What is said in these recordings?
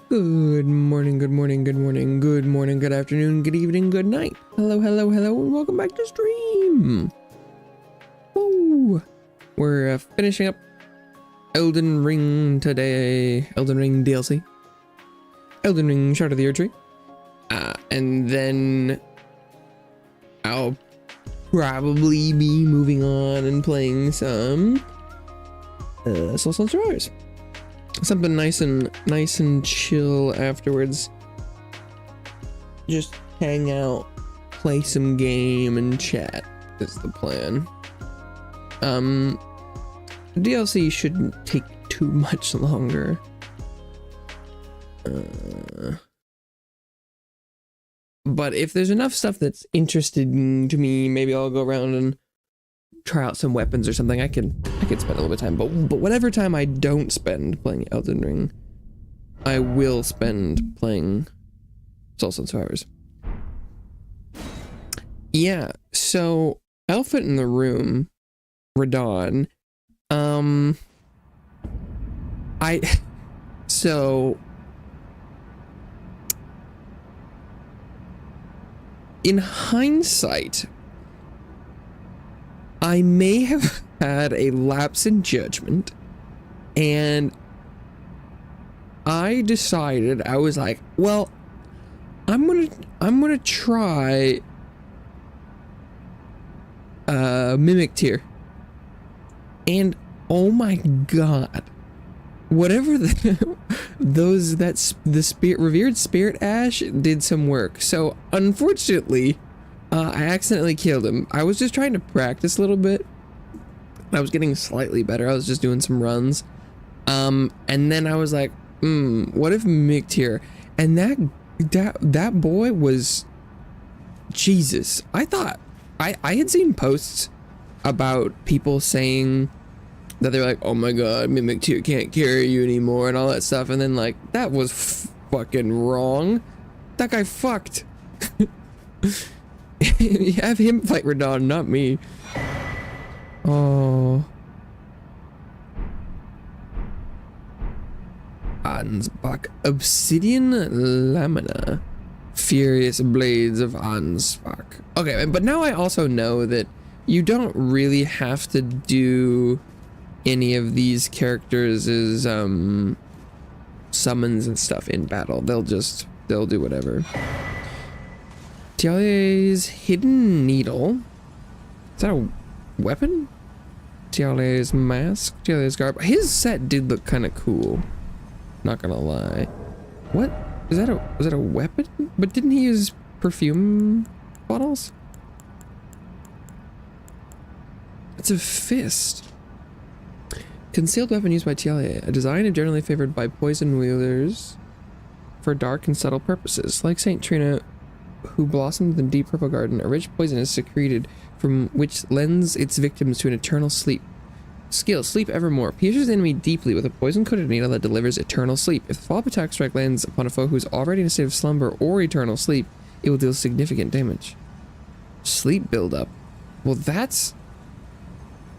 Good morning, good morning, good morning, good morning, good afternoon, good evening, good night. Hello, hello, hello, and welcome back to stream. Woo! We're finishing up Elden Ring today. Elden Ring DLC. Elden Ring Shadow of the Erdtree. And then I'll probably be moving on and playing some Soulstone Survivors. Something nice and chill afterwards. Just hang out, play some game, and chat is the plan. DLC shouldn't take too much longer. But if there's enough stuff that's interesting to me, maybe I'll go around and try out some weapons or something. I could spend a little bit of time, but whatever time I don't spend playing Elden Ring, I will spend playing Soulstone Survivors. Yeah, so elephant in the room, Radon. In hindsight, I may have had a lapse in judgment, and I decided, I was like, well, I'm gonna try Mimic Tier. And oh my god, whatever the revered spirit ash did some work. So unfortunately, I accidentally killed him. I was just trying to practice a little bit. I was getting slightly better. I was just doing some runs. And then I was like, what if Mimic Tier? And that boy was Jesus. I thought I had seen posts about people saying that they're like, oh my god, Mimic Tier can't carry you anymore and all that stuff, and then like, that was fucking wrong. That guy fucked. Have him fight Radon, not me. Oh. Ansbach. Obsidian Lamina. Furious Blades of Ansbach. Okay, but now I also know that you don't really have to do any of these characters' summons and stuff in battle. They'll do whatever. Tiale's Hidden Needle. Is that a weapon? Tiale's Mask. Tiale's Garb. His set did look kind of cool. Not gonna lie. What? Was that a weapon? But didn't he use perfume bottles? It's a fist. Concealed weapon used by Tiale. A design generally favored by poison wielders for dark and subtle purposes. Like Saint Trina, who blossomed in the deep purple garden, a rich poison is secreted from which lends its victims to an eternal sleep. Skill, sleep evermore. Pierces the enemy deeply with a poison-coated needle that delivers eternal sleep. If the follow-up attack strike lands upon a foe who is already in a state of slumber or eternal sleep, it will deal significant damage. Sleep buildup. Well, that's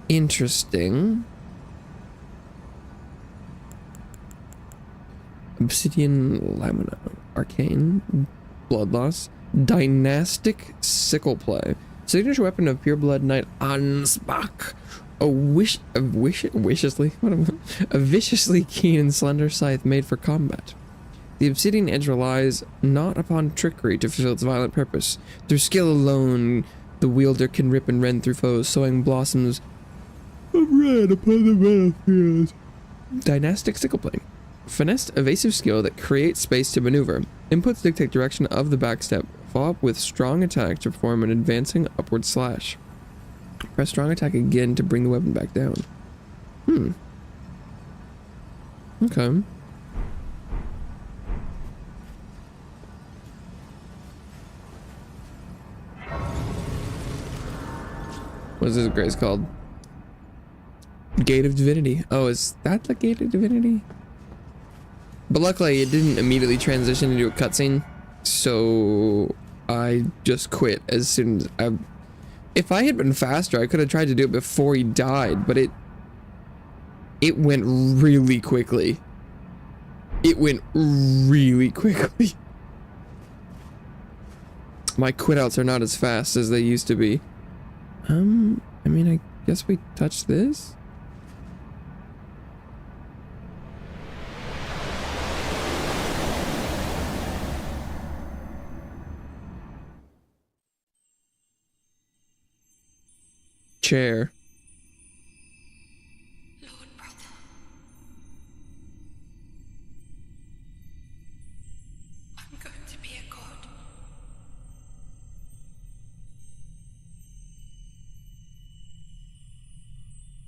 interesting. Obsidian Lamina. Arcane. Blood Loss. Dynastic Sickle Play. Signature weapon of Pure Blood Knight Ansbach. A viciously keen and slender scythe made for combat. The obsidian edge relies not upon trickery to fulfill its violent purpose. Through skill alone, the wielder can rip and rend through foes, sowing blossoms of red upon the battlefield. Dynastic Sickle Play. Finesse evasive skill that creates space to maneuver. Inputs dictate direction of the backstep. Follow up with strong attack to perform an advancing upward slash. Press strong attack again to bring the weapon back down. Okay. What is this grace called? Gate of Divinity. Oh, is that the Gate of Divinity? But luckily it didn't immediately transition into a cutscene, so I just quit as soon as if I had been faster, I could have tried to do it before he died, but it went really quickly. It went really quickly. My quit outs are not as fast as they used to be. I mean, I guess we touch this? Chair. Lord brother. I'm going to be a god.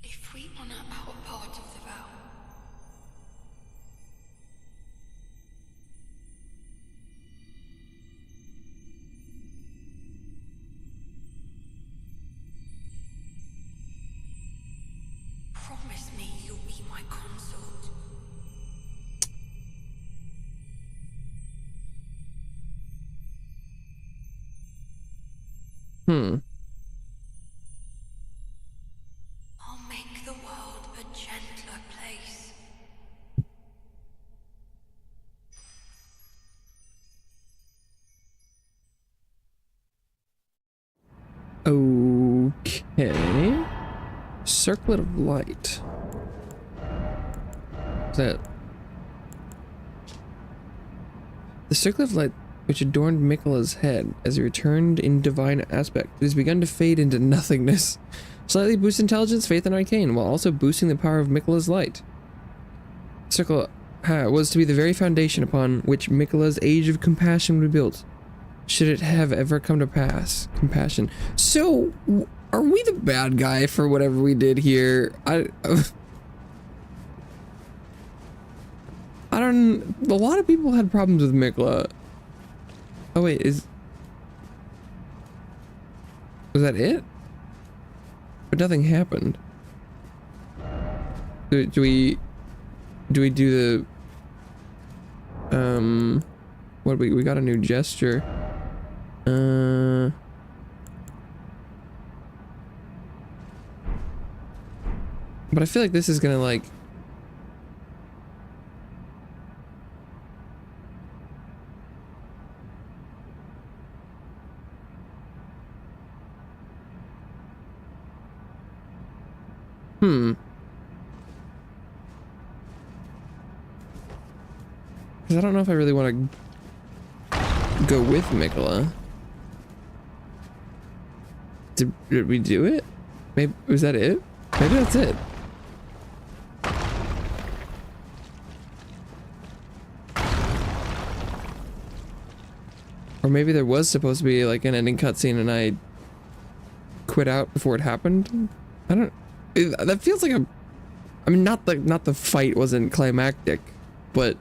If we honor our part of the vow, promise me you'll be my consort. I'll make the world a gentler place. Okay. Circlet of light. What's that? The circlet of light which adorned Miquella's head as he returned in divine aspect. It has begun to fade into nothingness. Slightly boost intelligence, faith, and arcane, while also boosting the power of Miquella's light. The circle was to be the very foundation upon which Miquella's age of compassion would be built. Should it have ever come to pass. Compassion. So, are we the bad guy for whatever we did here? I don't... A lot of people had problems with Miquella. Oh wait, was that it? But nothing happened. Do we do the... What we got a new gesture. But I feel like this is gonna like... Because I don't know if I really want to go with Miquella. Did we do it? Maybe was that it? Maybe that's it. Or maybe there was supposed to be like an ending cutscene and I quit out before it happened. I don't. That feels like a. I mean, not the fight wasn't climactic, but.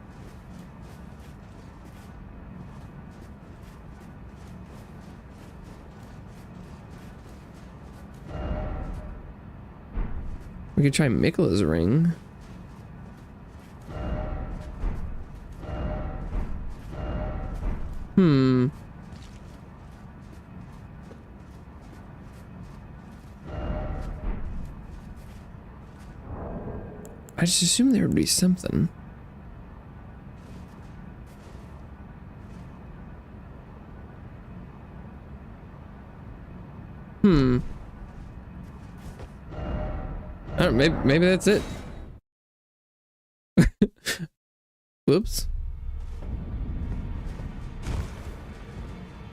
We could try Miquella's ring. I just assumed there would be something. I don't know, maybe that's it. Whoops.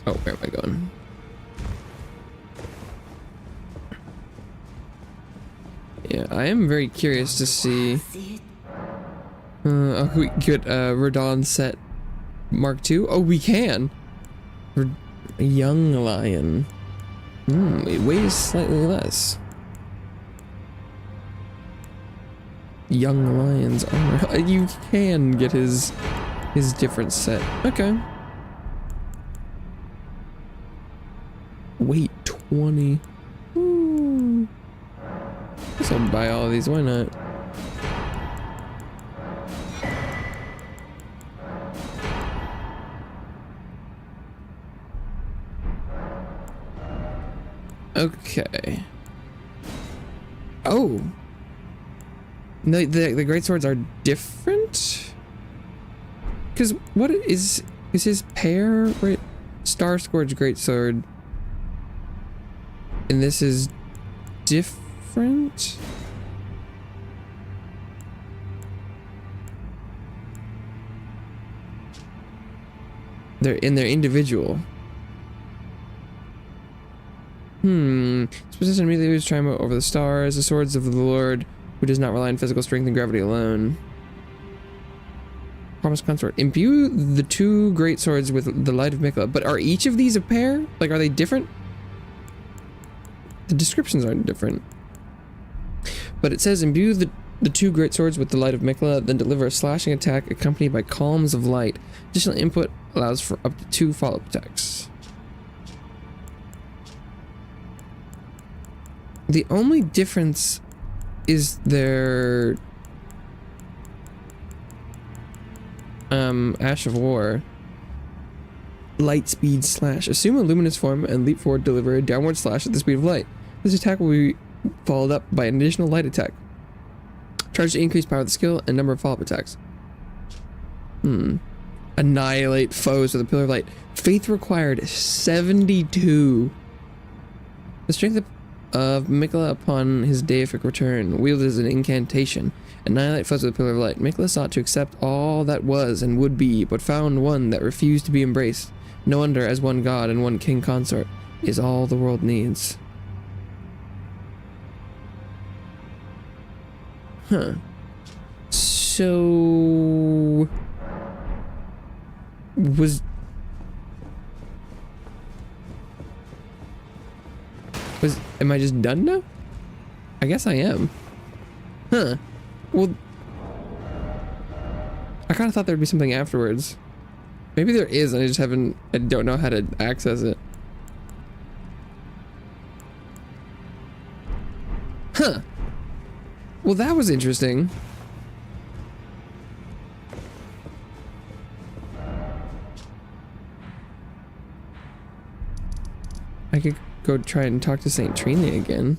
Oh, where am I going? Yeah, I am very curious to see. We get Radon set Mark II. Oh, we can. A young lion. It weighs slightly less. Young lion's armor. You can get his different set. Okay. Weight 20. Ooh. Guess I'll buy all of these. Why not? Okay. Oh. The great swords are different? Because what is his pair, right? Star Scourge Greatsword. And this is different? They're individual. This position immediately was triumph over the stars, the swords of the Lord, who does not rely on physical strength and gravity alone. Promise consort. Imbue the two great swords with the light of Mikla. But are each of these a pair? Like, are they different? The descriptions aren't different. But it says imbue the two great swords with the light of Mikla, then deliver a slashing attack accompanied by columns of light. Additional input allows for up to 2 follow-up attacks. The only difference is their Ash of War. Light speed slash. Assume a luminous form and leap forward, deliver a downward slash at the speed of light. This attack will be followed up by an additional light attack. Charge to increase power of the skill and number of follow-up attacks. Annihilate foes with a pillar of light. Faith required 72. The strength of Mikla upon his deific return, wielded as an incantation. Annihilate foes with a pillar of light. Mikla sought to accept all that was and would be, but found one that refused to be embraced. No wonder, as one god and one king consort is all the world needs. Huh. So... Am I just done now? I guess I am. Huh. Well... I kind of thought there'd be something afterwards. Maybe there is, and I don't know how to access it. Huh. Well, that was interesting. I could go try and talk to Saint Trini again.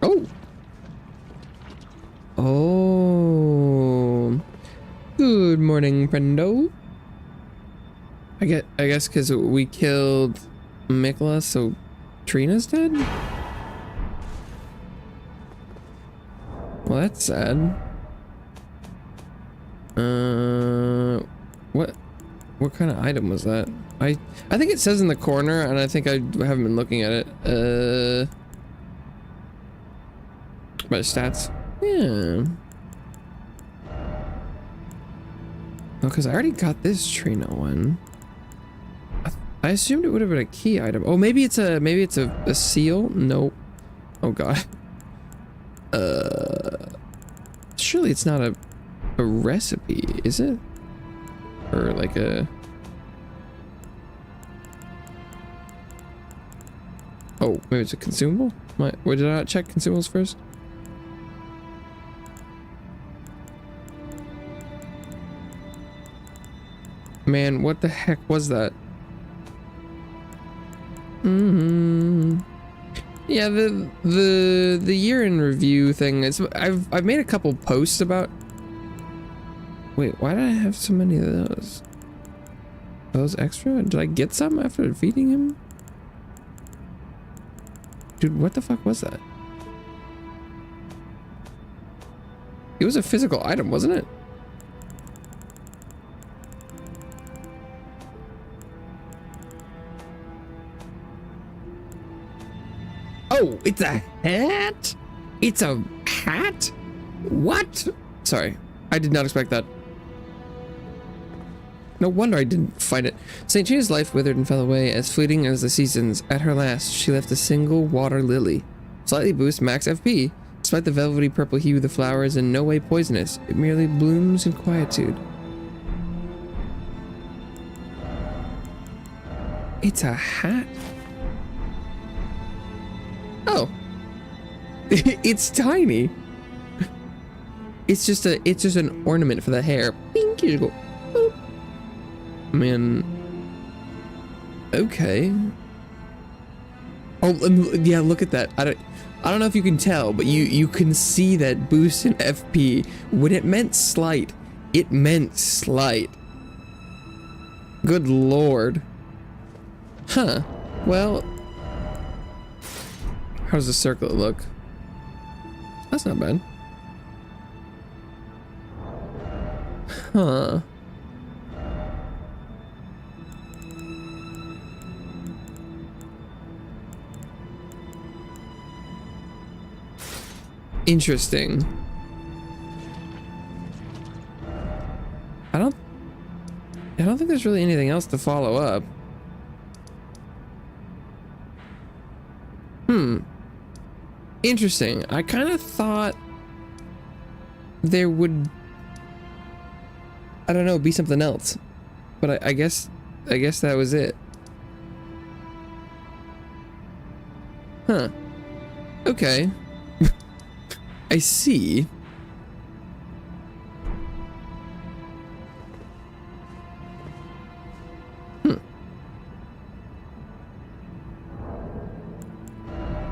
Oh. Oh. Good morning, friendo. I guess because we killed Mikla, so Trina's dead? Well, that's sad. What kind of item was that? I think it says in the corner, and I think I haven't been looking at it. My stats. Yeah. Oh, because I already got this Trina one. I assumed it would have been a key item. Oh, maybe it's a seal? Nope. Oh god. Surely it's not a recipe, is it? Or like a... Oh, maybe it's a consumable? Wait, did I not check consumables first? Man, what the heck was that? Yeah, the year in review thing is I've made a couple posts about. Wait, why did I have so many of those? Are those extra? Did I get some after defeating him? Dude, what the fuck was that? It was a physical item, wasn't it? Oh, it's a hat? It's a hat? What? Sorry, I did not expect that. No wonder I didn't find it. St. Trina's life withered and fell away as fleeting as the seasons. At her last, she left a single water lily. Slightly boosts max FP. Despite the velvety purple hue of the flower is in no way poisonous. It merely blooms in quietude. It's a hat? Oh. It's tiny. It's just an ornament for the hair. Pink, you go. I mean, okay. Oh, yeah, look at that. I don't know if you can tell, but you can see that boost in FP. When it meant slight, it meant slight. Good lord. Huh. Well, how does the circlet look? That's not bad. Huh. Interesting. I don't think there's really anything else to follow up. Interesting. I kind of thought there would, I don't know, be something else, but I guess that was it. Huh. Okay. I see.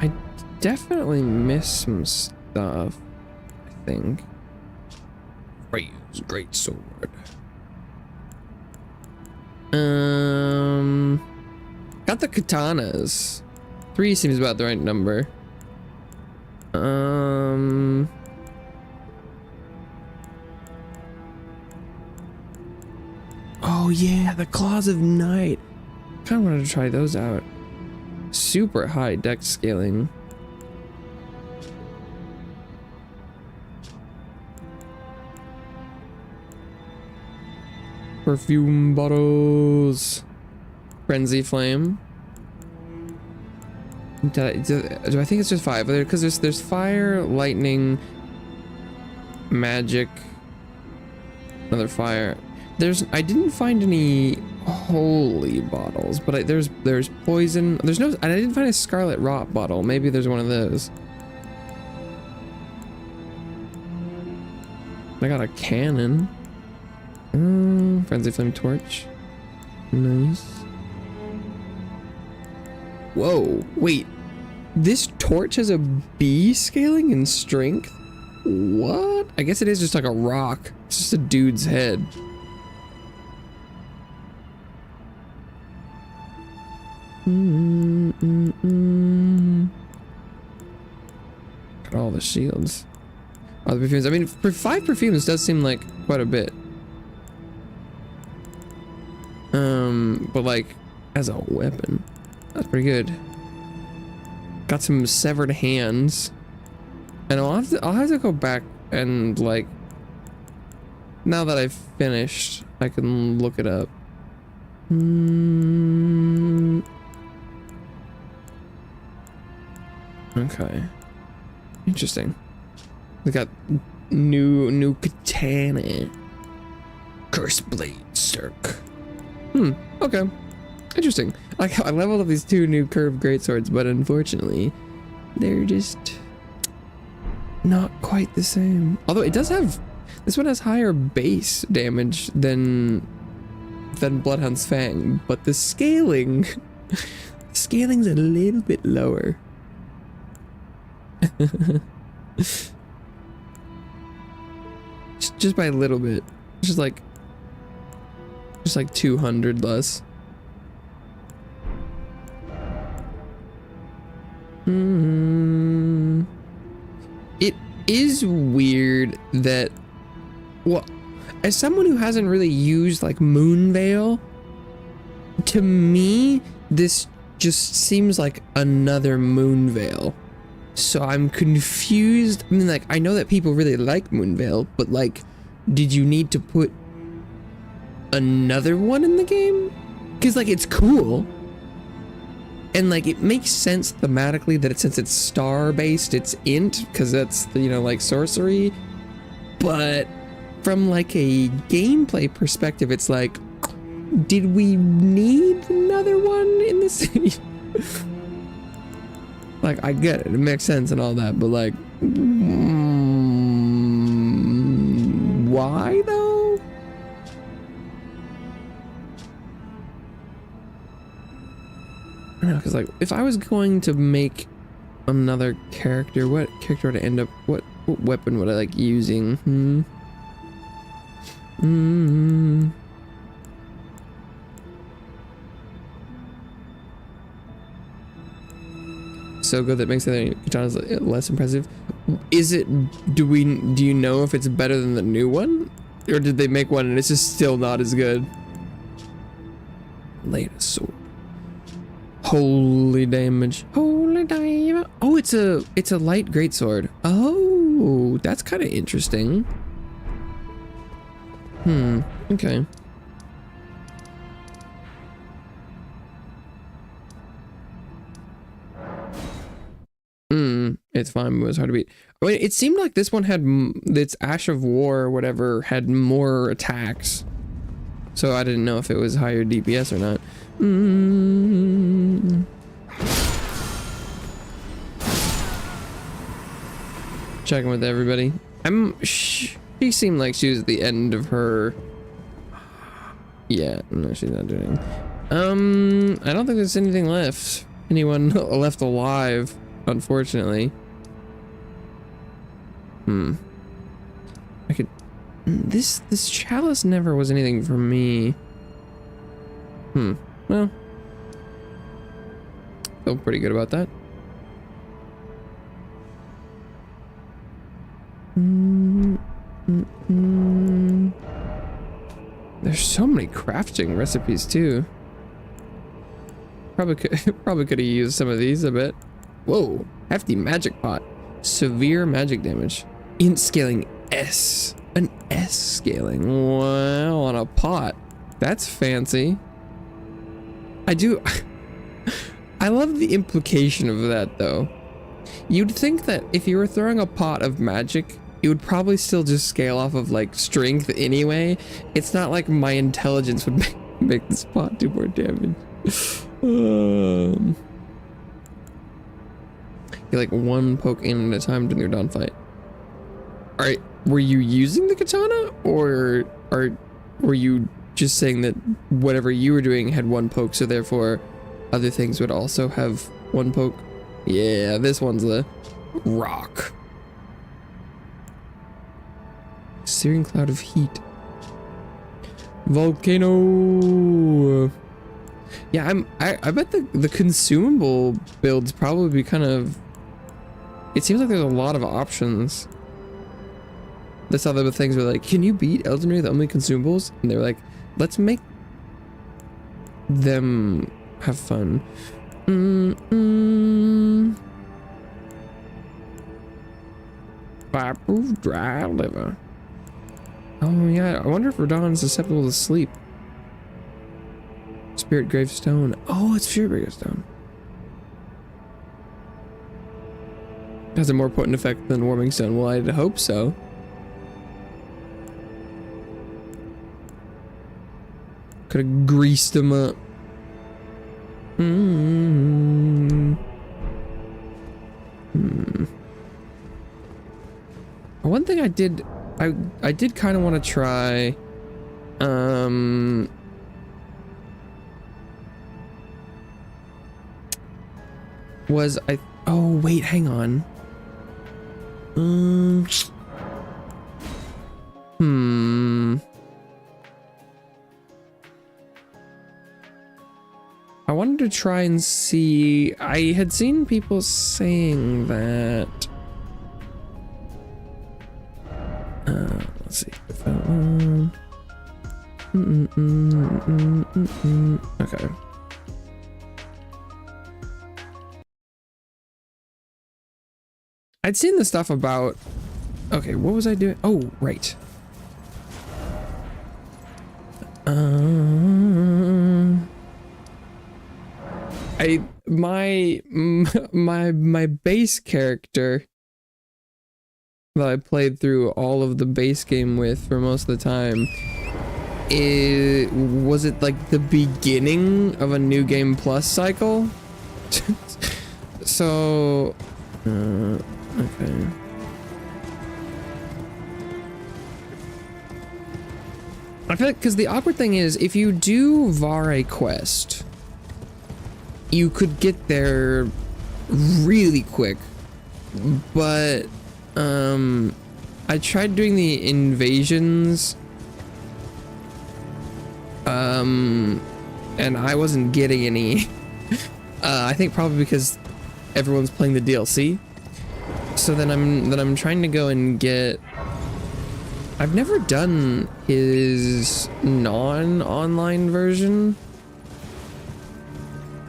I definitely missed some stuff, I think. Raise great sword. Got the katanas. 3 seems about the right number. Oh yeah, the Claws of Night. Kind of wanted to try those out. Super high dex scaling. Perfume bottles. Frenzy Flame. Do I think it's just 5? Because there's fire, lightning, magic, another fire. I didn't find any holy bottles, but there's poison. I didn't find a scarlet rot bottle. Maybe there's one of those. I got a cannon. Frenzy Flame torch. Nice. Whoa, wait. This torch has a B scaling in strength? What? I guess it is just like a rock. It's just a dude's head. Got all the shields. Oh, the perfumes. I mean, for 5 perfumes does seem like quite a bit. But like, as a weapon, that's pretty good. Got some severed hands. And I'll have to go back and like, now that I've finished, I can look it up. Okay. Interesting. We got new katana. Curse blade circ. Okay. Interesting. I leveled up these 2 new curved greatswords, but unfortunately, they're just not quite the same. Although it does have, this one has higher base damage than Bloodhound's Fang, but the scaling's a little bit lower. just by a little bit. Just like 200 less. It is weird that, well, as someone who hasn't really used like Moonveil, to me this just seems like another Moonveil. So I'm confused. I mean, like, I know that people really like Moonveil, but like, did you need to put another one in the game? Because like, it's cool. And like, it makes sense thematically that since it's star based, it's int, because that's, you know, like sorcery. But from like a gameplay perspective, it's like, did we need another one in the city? Like, I get it, it makes sense and all that, but like, why though? I don't know, because like if I was going to make another character, what character would I end up, what weapon would I like using? So good that makes the katanas less impressive. Is it, do you know if it's better than the new one? Or did they make one and it's just still not as good? Latest sword. Holy damage. Holy damage. Oh, it's a light greatsword. Oh, that's kind of interesting. Okay. It's fine, but it was hard to beat. I mean, it seemed like this one had, its Ash of War or whatever, had more attacks. So I didn't know if it was higher DPS or not. Checking with everybody. She seemed like she was at the end of her. Yeah, no, she's not doing. I don't think there's anything left. Anyone left alive, unfortunately. I could. This chalice never was anything for me. Well, feel pretty good about that. There's so many crafting recipes too. Probably could have used some of these a bit. Whoa, hefty magic pot, severe magic damage, int scaling S, an S scaling. Wow, on a pot. That's fancy. I love the implication of that though. You'd think that if you were throwing a pot of magic, it would probably still just scale off of like strength anyway. It's not like my intelligence would make this pot do more damage. You like one poke in at a time during your dawn fight. Alright, were you using the katana or were you just saying that whatever you were doing had one poke, so therefore other things would also have one poke? Yeah, this one's the rock. Searing cloud of heat. Volcano. Yeah, I bet the consumable builds probably be kind of. It seems like there's a lot of options. That's how the things were like, can you beat Elden Ring with only consumables? And they were like, let's make them have fun. Fireproof dry liver. Oh yeah, I wonder if Radon is susceptible to sleep. Spirit Gravestone. Oh, it's Spirit Gravestone. Has a more potent effect than Warming Stone. Well, I'd hope so. Could have greased them up. One thing I did kind of want to try. Was I? Oh wait, hang on. I wanted to try and see. I had seen people saying that. Let's see. Okay. I'd seen the stuff about. Okay, what was I doing? Oh, right. My base character that I played through all of the base game with for most of the time, was it like the beginning of a new game plus cycle? So okay. I feel like, because the awkward thing is, if you do Vare quest, you could get there really quick, but I tried doing the invasions, and I wasn't getting any. I think probably because everyone's playing the DLC. So then I'm trying to go and get. I've never done his non-online version,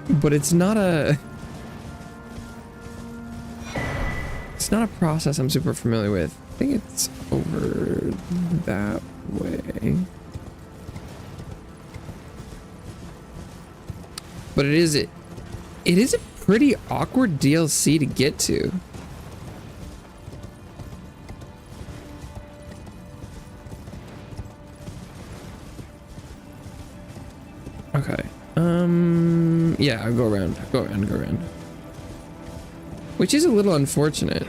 but it's not a process I'm super familiar with. I think it's over that way. But it is a pretty awkward DLC to get to. Okay. Yeah, I'll go around. Which is a little unfortunate.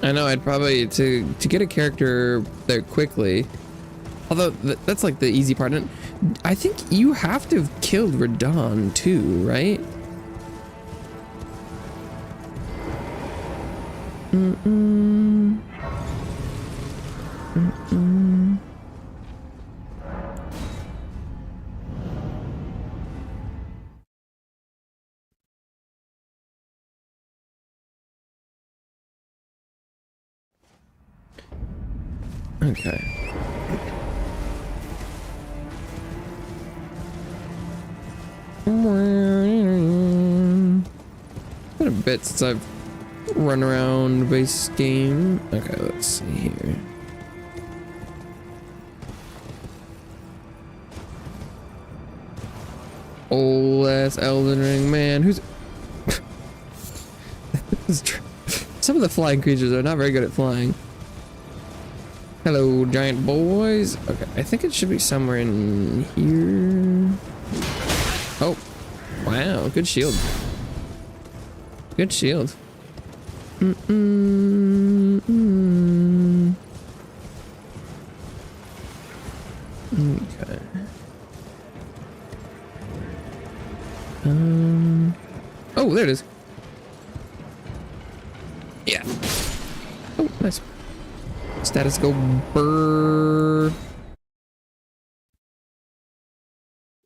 I know I'd probably to get a character there quickly. Although that's like the easy part. And I think you have to have killed Radon too, right? Okay. Been a bit since I've run around base game. Okay, let's see here. Old ass Elden Ring man. Who's some of the flying creatures are not very good at flying. Hello, giant boys. Okay, I think it should be somewhere in here. Oh, wow, good shield. Good shield. Okay. Oh, there it is. Yeah. Oh, nice. Status go burr.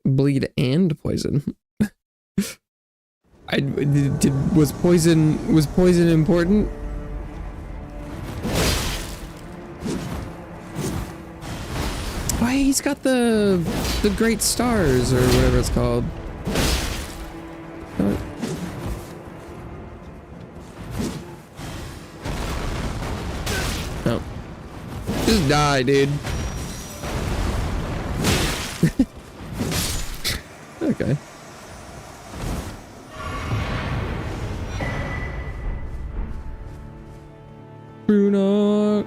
Bleed and poison. Was poison important? Why he's got the great stars or whatever it's called. Oh. Just die, dude. Okay. Brunok.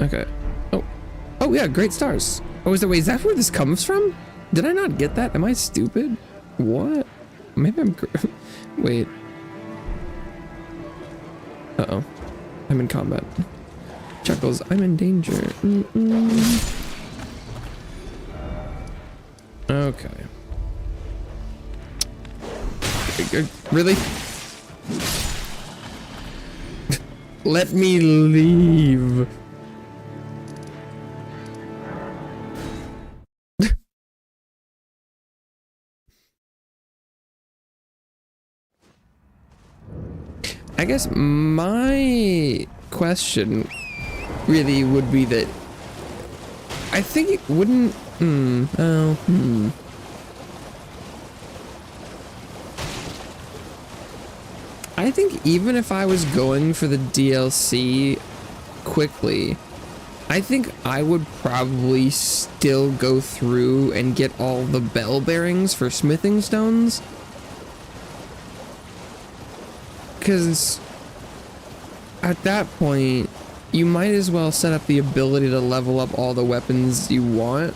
Okay. Oh yeah, great stars. Oh, is that where this comes from? Did I not get that? Am I stupid? What? Maybe I'm. Wait. Uh-oh. I'm in combat. Chuckles, I'm in danger. Okay. Really? Let me leave. I guess my question really would be that I think it wouldn't. I think even if I was going for the DLC quickly, I think I would probably still go through and get all the bell bearings for smithing stones. Because at that point, you might as well set up the ability to level up all the weapons you want.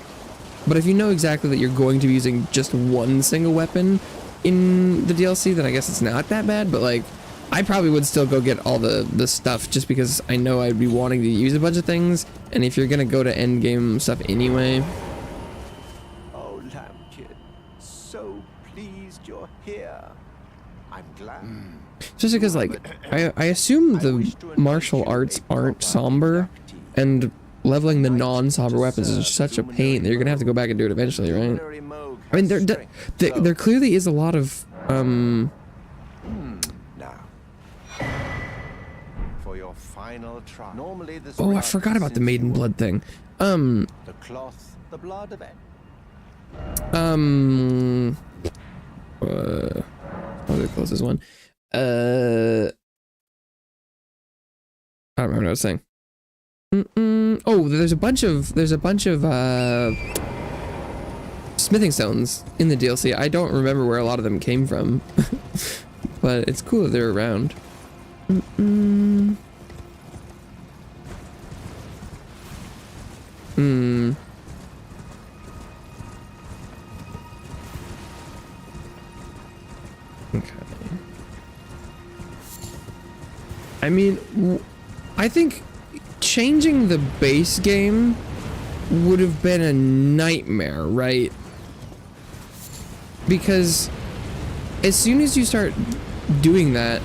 But if you know exactly that you're going to be using just one single weapon in the DLC, then I guess it's not that bad. But like, I probably would still go get all the stuff just because I know I'd be wanting to use a bunch of things. And if you're gonna go to end game stuff anyway. Oh, Lamb Kid, so pleased you're here. I'm glad. Just because, like, I assume the martial arts aren't somber, and leveling the non-somber weapons is such a pain that you're gonna have to go back and do it eventually, right? I mean, there clearly is a lot of Now, for your final try. Normally this oh, I forgot about the maiden blood thing. The cloth, the blood of it. What was the closest one? I don't remember what I was saying. Oh, there's a bunch of smithing stones in the DLC. I don't remember where a lot of them came from, but it's cool that they're around. Okay. I mean, I think changing the base game would have been a nightmare, right? Because as soon as you start doing that,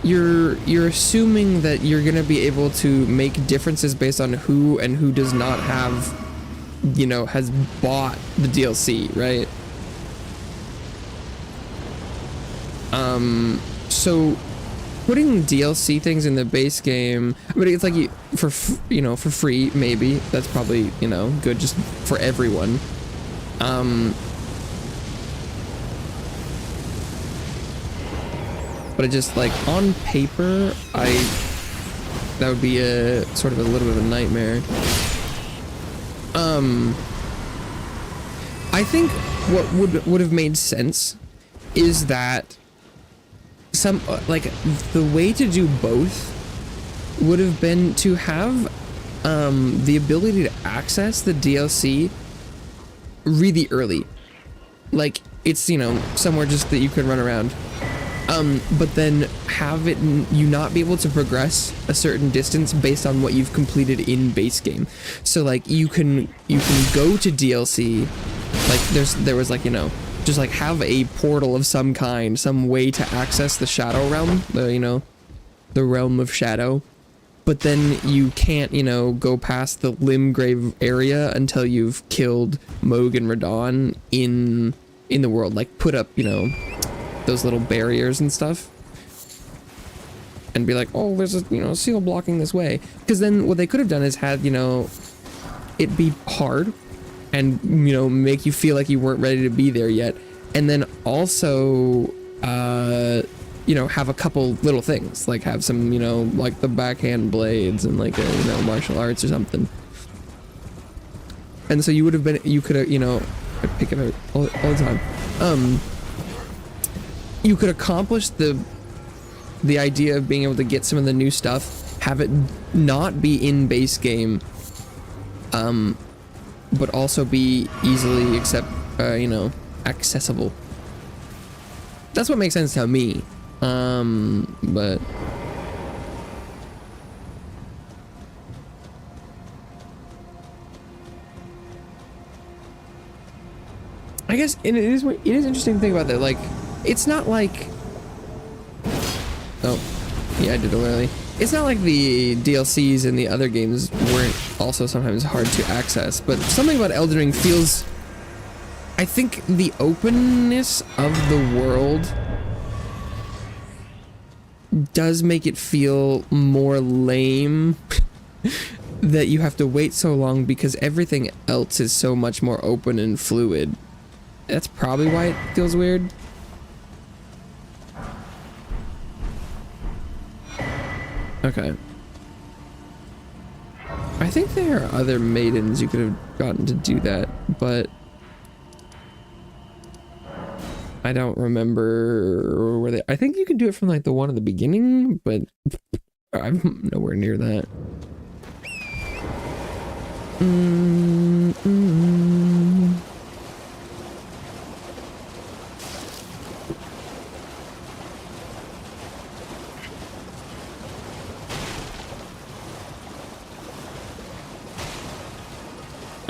you're assuming that you're gonna be able to make differences based on who and who does not have, you know, has bought the DLC, right? So putting DLC things in the base game, I mean, it's like for free, maybe that's probably, you know, good just for everyone. But it just, like, on paper, that would be a sort of a little bit of a nightmare. I think what would have made sense is that like the way to do both would have been to have the ability to access the DLC really early, like it's, you know, somewhere just that you could run around, but then have it you not be able to progress a certain distance based on what you've completed in base game. So like you can go to DLC, like there was like, you know, just like have a portal of some kind, some way to access the Shadow Realm, the realm of Shadow, but then you can't, you know, go past the Limgrave area until you've killed Moog and Radon in the world, like put up, you know, those little barriers and stuff, and be like, oh, there's a, you know, seal blocking this way. Because then what they could have done is had, you know, it be hard and, you know, make you feel like you weren't ready to be there yet, and then also you know, have a couple little things, like have some, you know, like the backhand blades and like a, you know, martial arts or something. And so you would have been, you could have, you know, I pick it up all the time, you could accomplish the idea of being able to get some of the new stuff, have it not be in base game, but also be easily you know, accessible. That's what makes sense to me. But I guess it is interesting to think about that. Like, it's not like, oh yeah, I did it early. It's not like the DLCs in the other games weren't also sometimes hard to access, but something about Elden Ring feels, I think the openness of the world does make it feel more lame that you have to wait so long because everything else is so much more open and fluid. That's probably why it feels weird. Okay. I think there are other maidens you could have gotten to do that, but I don't remember where they. I think you can do it from like the one at the beginning, but I'm nowhere near that.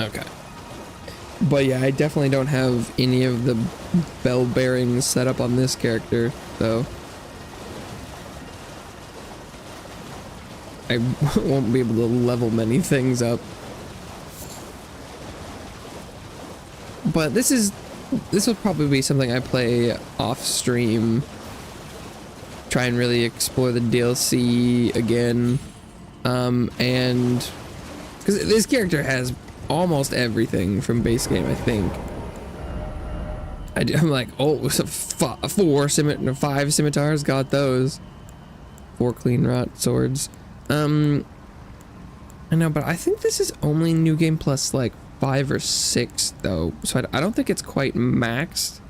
Okay. But yeah, I definitely don't have any of the bell bearings set up on this character, so I won't be able to level many things up. But this will probably be something I play off stream. Try and really explore the DLC again. And because this character has almost everything from base game, I think. I'm like, oh, so 5 scimitars, got those. 4 clean rot swords. I know, but I think this is only new game plus like 5 or 6 though, so I don't think it's quite maxed.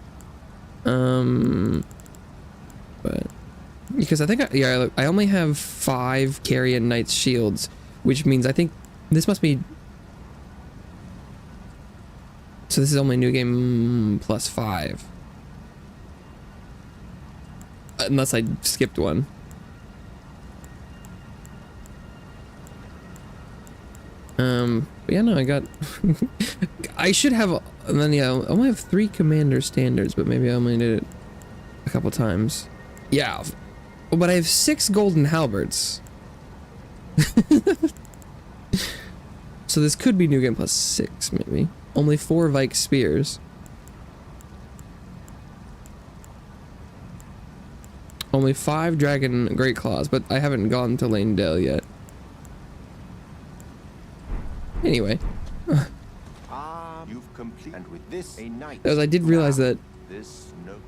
But because I think I only have 5 Carrion Knight's shields, which means I think this must be. So this is only new game plus 5, unless I skipped one. But yeah, no, I got. I should have. And then yeah, I only have 3 commander standards, but maybe I only did it a couple times. Yeah, but I have 6 golden halberds. So this could be new game plus 6, maybe. Only 4 Vike spears. Only 5 dragon great claws, but I haven't gone to Lane Dale yet. Anyway. You've completed, and with this a knight. As I did realize that This note.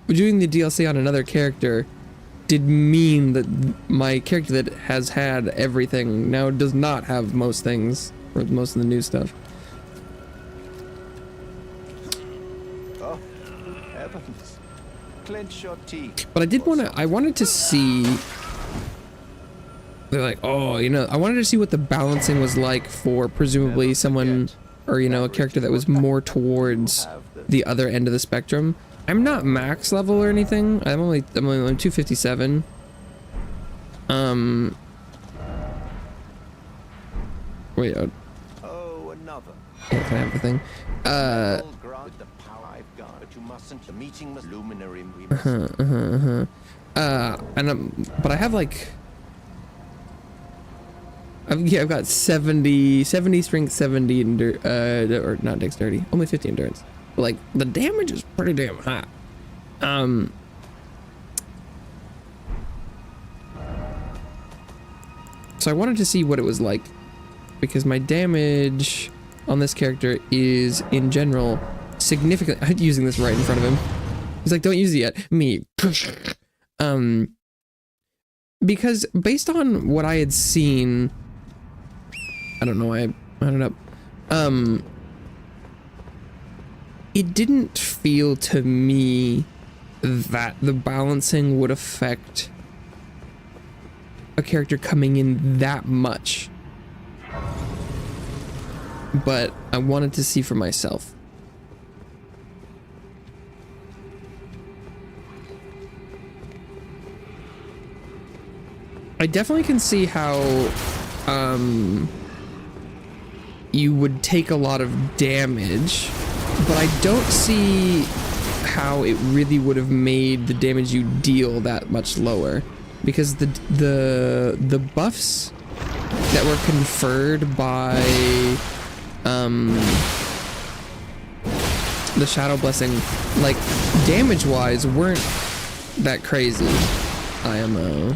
doing the DLC on another character did mean that my character that has had everything now does not have most things, or most of the new stuff. Oh, heavens! Clench your teeth. But I did want to. I wanted to see. They're like, oh, you know, I wanted to see what the balancing was like for presumably someone, or you know, a character that was more towards the other end of the spectrum. I'm not max level or anything. I'm only 257. Wait. Oh, another. Yeah, can I have the thing? With the power I've got, but you mustn't. The meeting must luminary. We must. But I have like. I've got 70 strength, 70 or not dexterity, only 50 endurance. But like the damage is pretty damn high. So I wanted to see what it was like, because my damage on this character is in general significant. I'm using this right in front of him. He's like, don't use it yet. Me. Because based on what I had seen, I don't know why I brought it up. It didn't feel to me that the balancing would affect a character coming in that much. But I wanted to see for myself. I definitely can see how you would take a lot of damage, but I don't see how it really would have made the damage you deal that much lower, because the buffs that were conferred by the Shadow Blessing, like damage wise, weren't that crazy. IMO.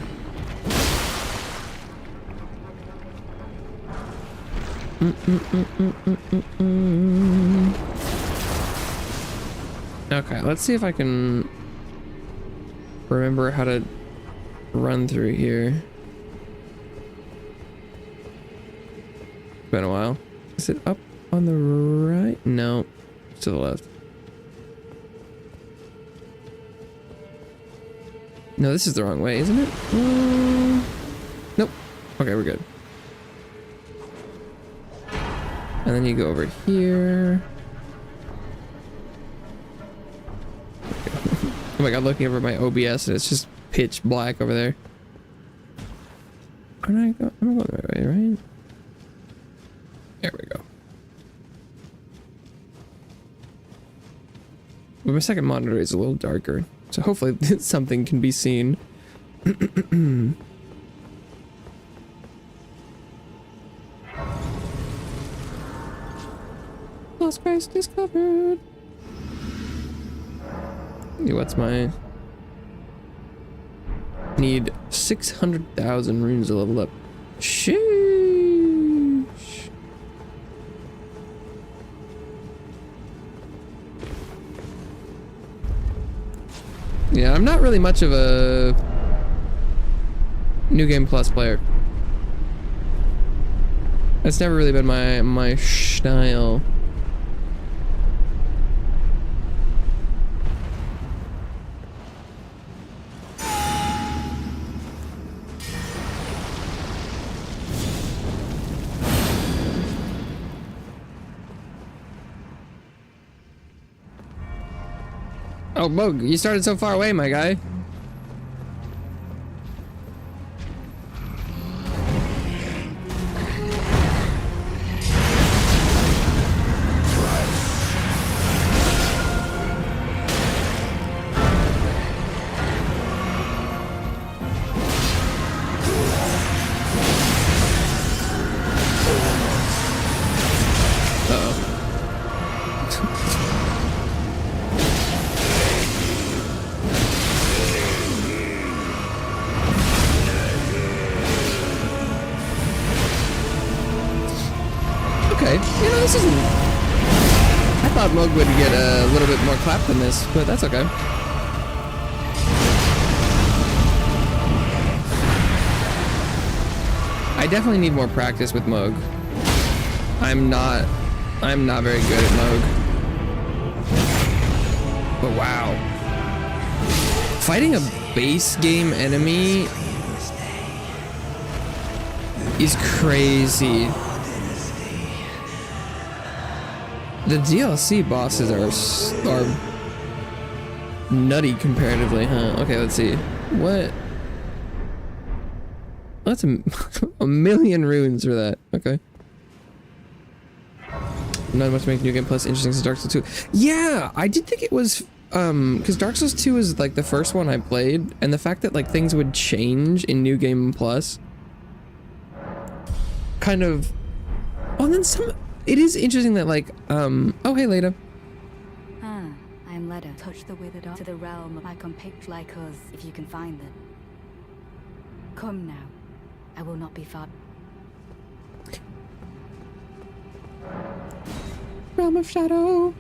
Okay, let's see if I can remember how to run through here. It's been a while. Is it up on the right? No, it's to the left. No, this is the wrong way, isn't it? Nope. Okay, we're good. And then you go over here. Oh my god, looking over my OBS and it's just pitch black over there. I'm going the right way, right? There we go. But my second monitor is a little darker, so hopefully something can be seen. Lost Christ discovered. Yeah, what's my... Need 600,000 runes to level up. Sheesh. Yeah, I'm not really much of a New Game Plus player. That's never really been my style. Oh, Bug, you started so far away, my guy. This isn't... I thought Mug would get a little bit more clap than this, but that's okay. I definitely need more practice with Mug. I'm not very good at Mug. But wow. Fighting a base game enemy is crazy. The DLC bosses are nutty comparatively, huh? Okay, let's see. What? That's a million runes for that. Okay. Not much to make New Game Plus interesting since Dark Souls 2. Yeah, I did think it was, because Dark Souls 2 is like the first one I played, and the fact that like things would change in New Game Plus kind of, oh, and then some, it is interesting that like, oh, hey, Leda. I'm Leda. Touch the withered to the realm of my compatriot like us, if you can find them. Come now. I will not be far. Realm of Shadow.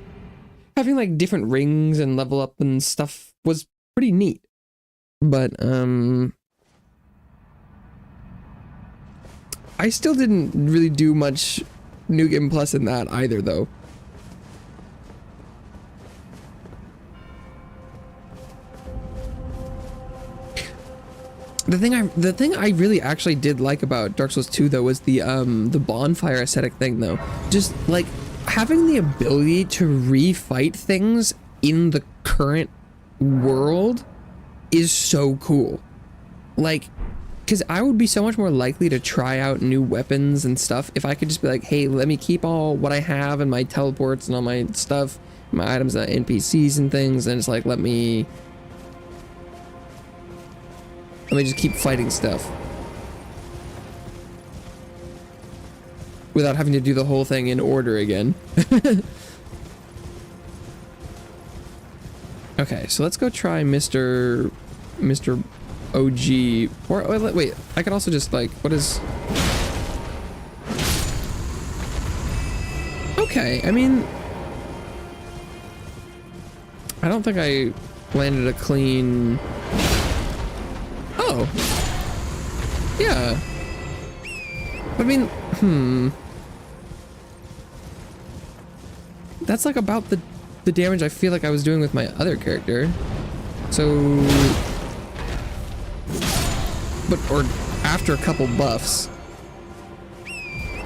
Having like different rings and level up and stuff was pretty neat. But, I still didn't really do much New Game Plus in that either, though. The thing I really actually did like about Dark Souls 2 though was the bonfire aesthetic thing though. Just like having the ability to refight things in the current world is so cool. Like, because I would be so much more likely to try out new weapons and stuff if I could just be like, hey, let me keep all what I have and my teleports and all my stuff, my items and NPCs and things, and it's like, let me just keep fighting stuff without having to do the whole thing in order again. Okay, so let's go try Mr. OG. Or wait, I can also just like, what is... Okay, I mean, I don't think I landed a clean... Oh. Yeah. I mean, that's like about the damage I feel like I was doing with my other character. So... or after a couple buffs.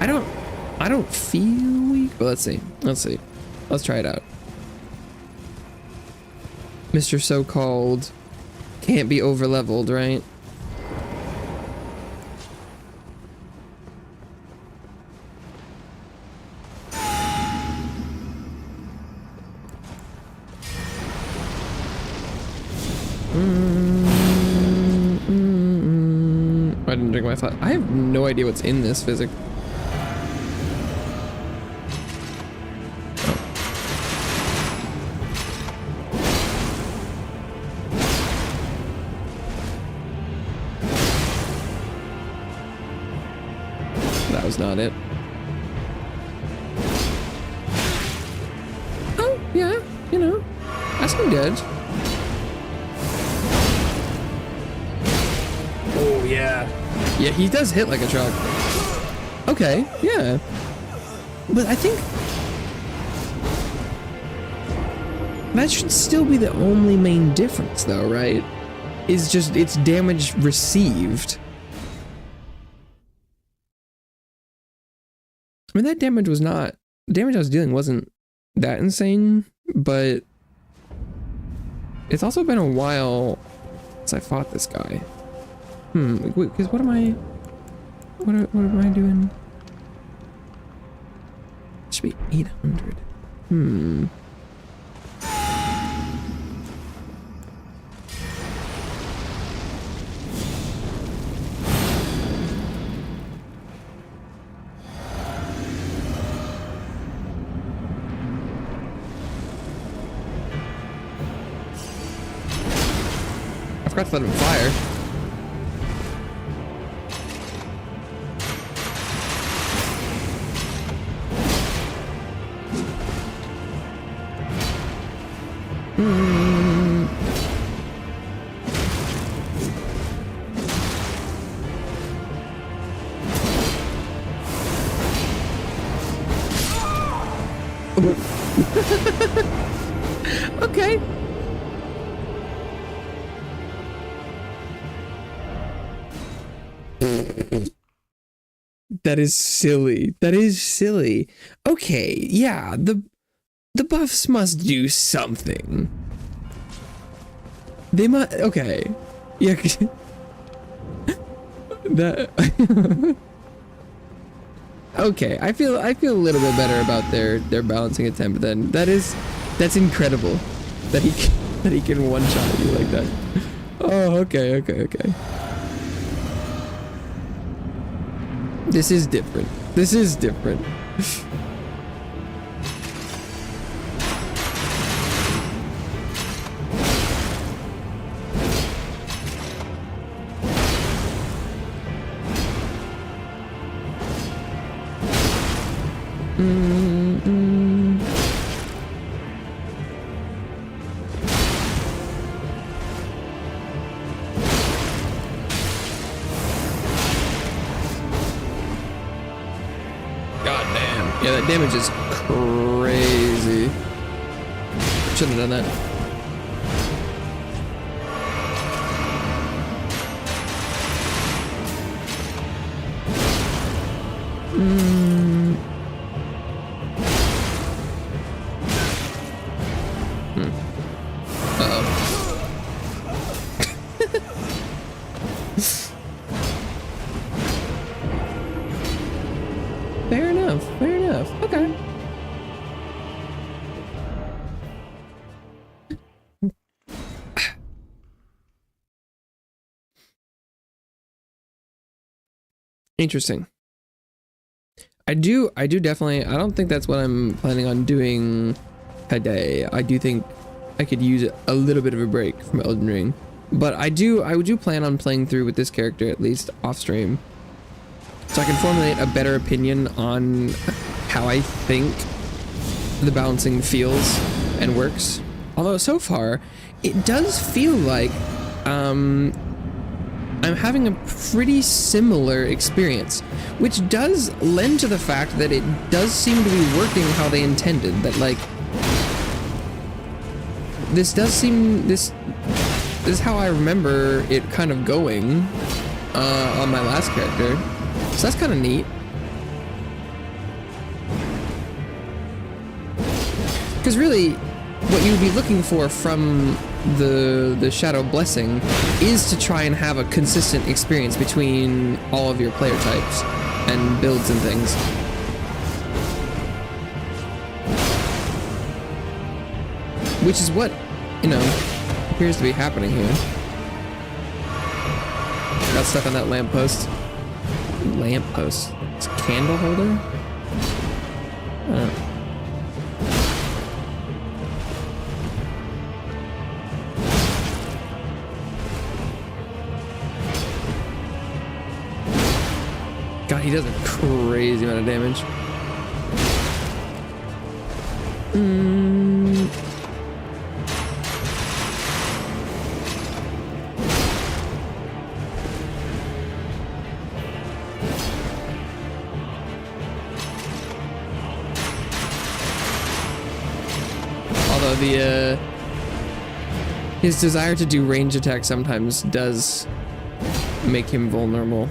I don't feel weak, but let's see. Let's try it out. Mr. So-called can't be over-leveled, right? didn't drink my flat. I have no idea what's in this physic. That was not it. Oh, yeah, you know, that's some damage. Oh, yeah. Yeah, he does hit like a truck. Okay, yeah. But I think that should still be the only main difference, though, right? Is just its damage received. I mean, that damage was not... The damage I was dealing wasn't that insane, but... It's also been a while since I fought this guy. Wait, because what am I... What am I doing? It should be 800. I forgot to let him fire. Okay. That is silly. That is silly. Okay, yeah, the buffs must do something. They must. Okay, yeah. That. Okay, I feel a little bit better about their balancing attempt. Then that's incredible that he can one shot you like that. Oh, okay. This is different. This is different. Yeah, that damage is crazy. Shouldn't have done that. Uh-oh. Fair enough. Okay. Interesting. I do definitely, I don't think that's what I'm planning on doing today. I do think I could use a little bit of a break from Elden Ring. But I do plan on playing through with this character at least off stream, so I can formulate a better opinion on how I think the balancing feels and works. Although so far, it does feel like I'm having a pretty similar experience, which does lend to the fact that it does seem to be working how they intended. That like, this is how I remember it kind of going on my last character. So that's kind of neat. Because really, what you'd be looking for from the Shadow Blessing is to try and have a consistent experience between all of your player types and builds and things. Which is what, you know, appears to be happening here. got stuck on that lamppost. Lamppost. It's a candle holder? Oh. God, he does a crazy amount of damage. Although his desire to do range attack sometimes does make him vulnerable.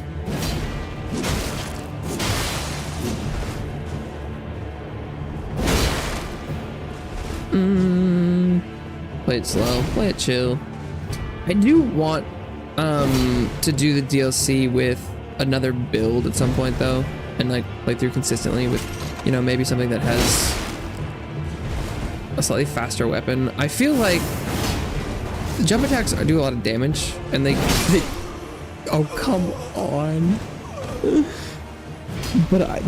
Play it slow, play it chill. I do want to do the DLC with another build at some point though, and like play through consistently with, you know, maybe something that has a slightly faster weapon. I feel like jump attacks do a lot of damage, and they oh come on. But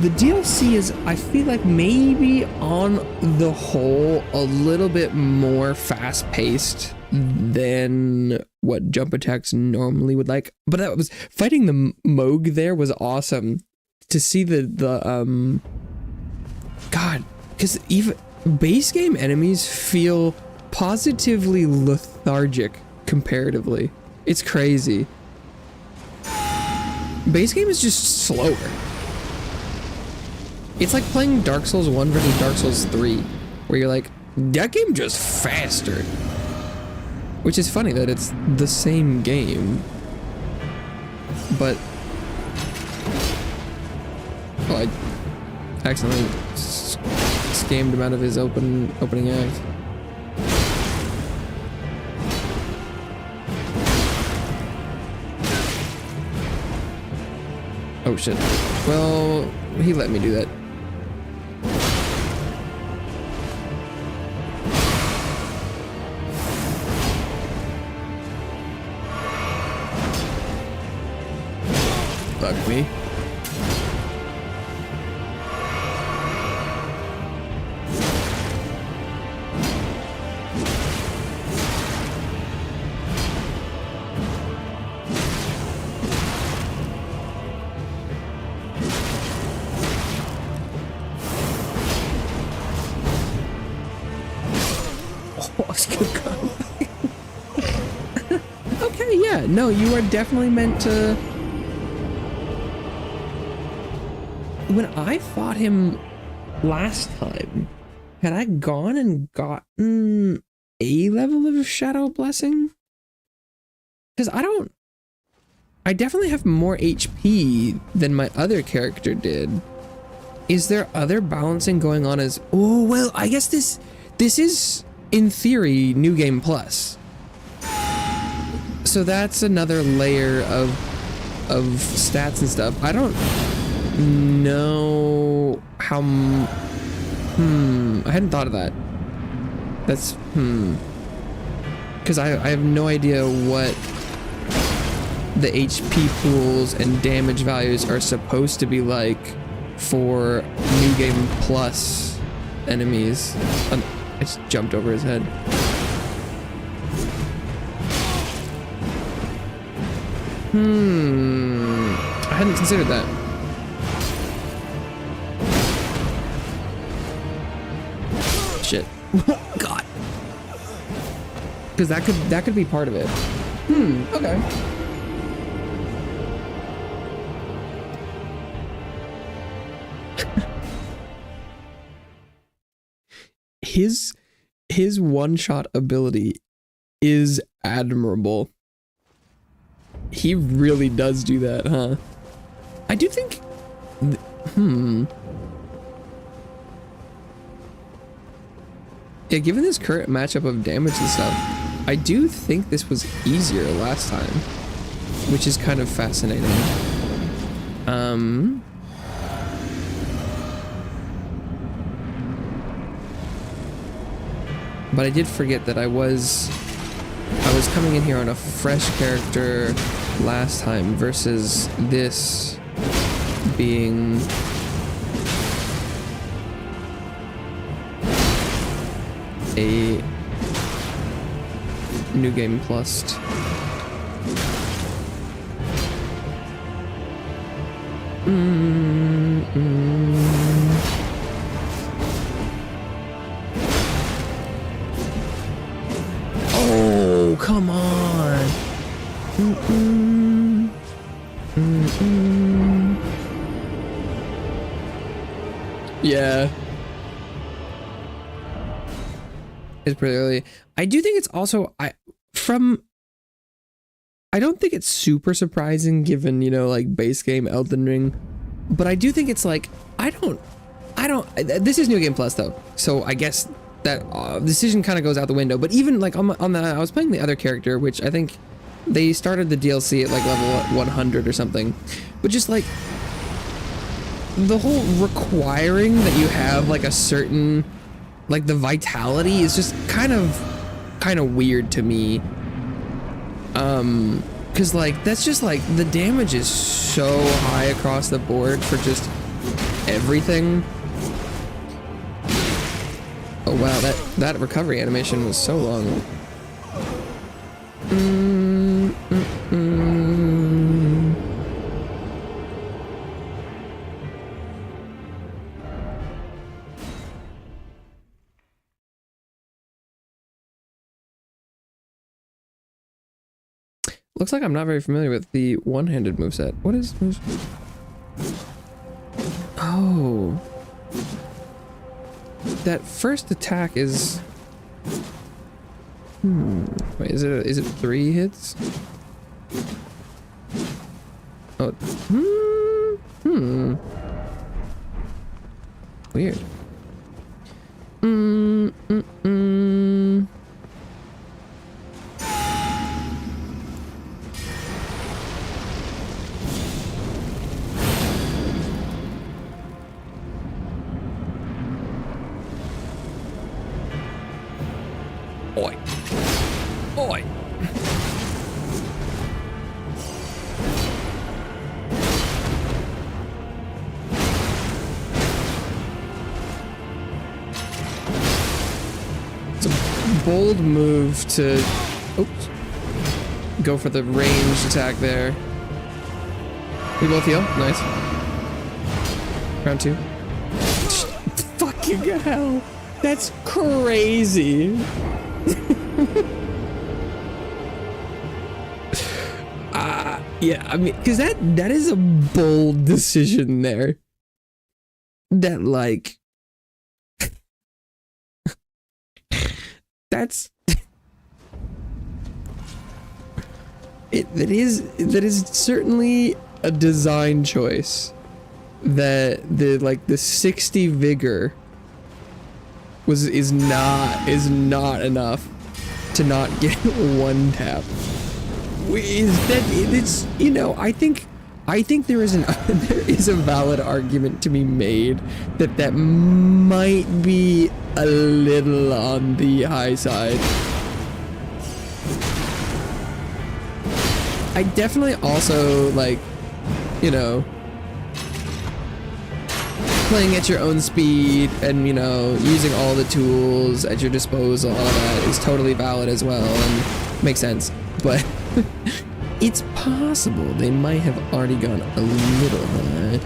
the DLC is, I feel like, maybe on the whole a little bit more fast-paced than what jump attacks normally would like. But that was fighting the Moog there was awesome to see the God, because even base game enemies feel positively lethargic comparatively. It's crazy. Base game is just slower. It's like playing Dark Souls 1 versus Dark Souls 3, where you're like, that game just faster. Which is funny that it's the same game. But oh, I accidentally scammed him out of his opening act. Oh shit. Well, he let me do that. Fuck me. Okay, yeah, no, you are definitely meant to. When I fought him last time, had I gone and gotten a level of Shadow Blessing? Because I definitely have more HP than my other character did. Is there other balancing going on as, oh, well, I guess this is, in theory, New Game Plus. So that's another layer of stats and stuff. I don't know how, I hadn't thought of that. That's, because I have no idea what the HP pools and damage values are supposed to be like for New Game Plus enemies. I just jumped over his head. I hadn't considered that. Shit. God. Because that could be part of it. Okay. His one-shot ability is admirable. He really does do that, huh? I do think yeah, given this current matchup of damage and stuff, I do think this was easier last time, which is kind of fascinating. But I did forget that I was I was coming in here on a fresh character last time versus this being a new game plus. Oh, come on. Yeah. It's pretty early. I do think it's also I don't think it's super surprising given, you know, like base game Elden Ring, but I do think it's like I don't this is New Game Plus though. So I guess that decision kind of goes out the window, but even like on the I was playing the other character, which I think they started the DLC at like level 100 or something, but just like the whole requiring that you have like a certain like the vitality is just kind of weird to me. Cause like that's just like the damage is so high across the board for just everything. Oh wow, that recovery animation was so long. Looks like I'm not very familiar with the one-handed moveset. What is... Oh. That first attack is... Wait, is it 3 hits? Oh. Weird. Oi. Oi. It's a bold move to go for the ranged attack there. We both heal. Nice. Round 2. Fucking hell. That's crazy. Yeah, I mean, because that is a bold decision there. That like, that's it. That is certainly a design choice. That the 60 vigor is not enough to not get one tap. It's, you know, I think there is a valid argument to be made that might be a little on the high side. I definitely also like, you know, playing at your own speed and, you know, using all the tools at your disposal, all that is totally valid as well and makes sense. But it's possible they might have already gone a little high.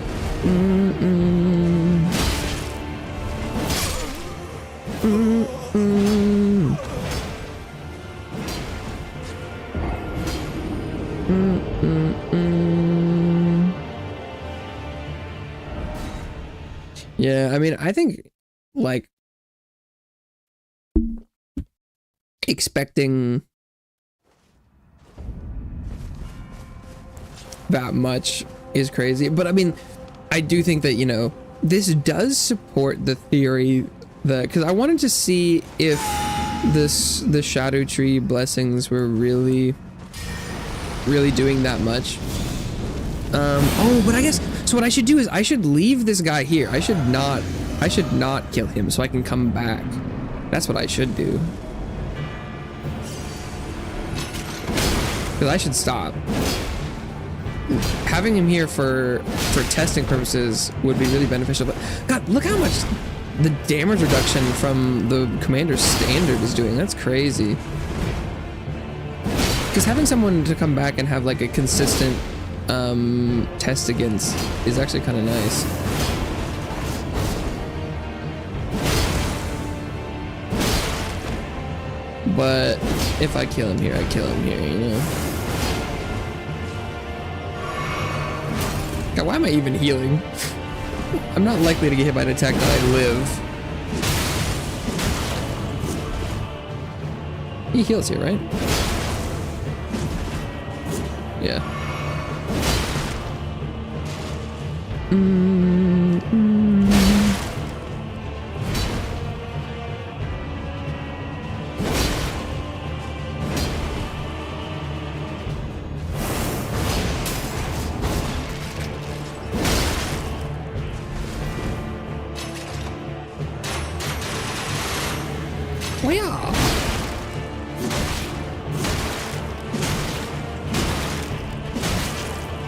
Yeah, I mean, I think like expecting that much is crazy, but I mean, I do think that, you know, this does support the theory that, because I wanted to see if the Shadow Tree blessings were really doing that much. Oh, but I guess so. What I should do is I should leave this guy here. I should not kill him so I can come back. That's what I should do. Because I should stop. Having him here for testing purposes would be really beneficial. But God, look how much the damage reduction from the commander's standard is doing. That's crazy. Because having someone to come back and have like a consistent test against is actually kind of nice. But if I kill him here, I kill him here, you know? God, why am I even healing? I'm not likely to get hit by an attack that I live. He heals here, right? Yeah.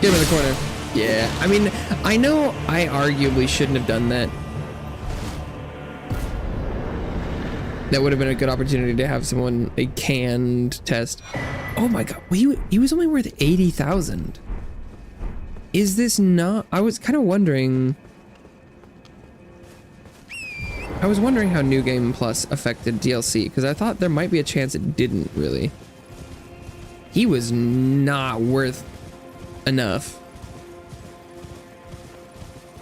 Get him in the corner. Yeah, I mean, I know I arguably shouldn't have done that. That would have been a good opportunity to have someone, a canned test. Oh my God, he was only worth 80,000. Is this not, I was kind of wondering. I was wondering how New Game Plus affected DLC, because I thought there might be a chance it didn't really. He was not worth enough.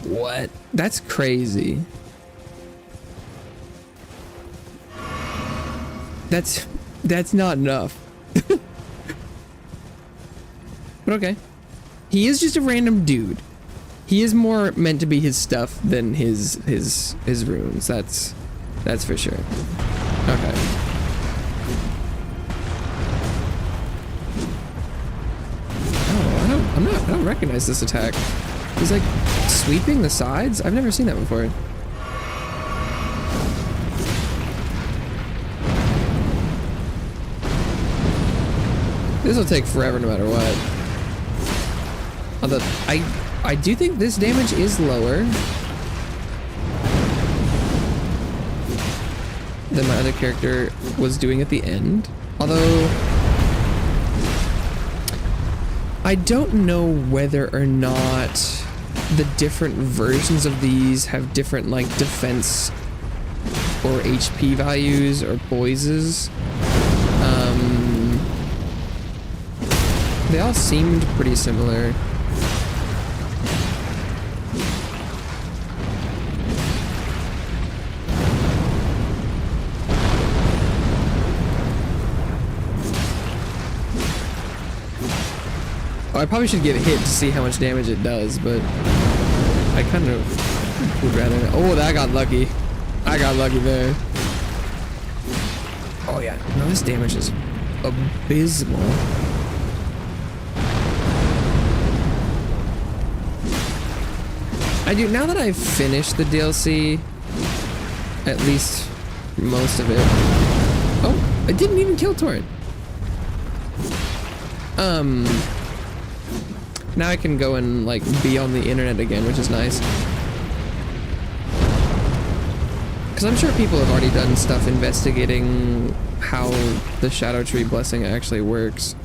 What? That's crazy. That's not enough. But okay. He is just a random dude. He is more meant to be his stuff than his runes. That's for sure. Okay. Oh, I don't recognize this attack. He's like sweeping the sides? I've never seen that before. This will take forever no matter what. Although I do think this damage is lower than my other character was doing at the end. Although I don't know whether or not the different versions of these have different like defense or HP values or poises. They all seemed pretty similar. I probably should get hit to see how much damage it does, but I kind of would rather. Oh, that got lucky. I got lucky there. Oh yeah, no, this damage is abysmal. I do, now that I've finished the DLC, at least most of it. Oh, I didn't even kill Torrent. Now I can go and like be on the internet again, which is nice. Because I'm sure people have already done stuff investigating how the Shadow Tree blessing actually works.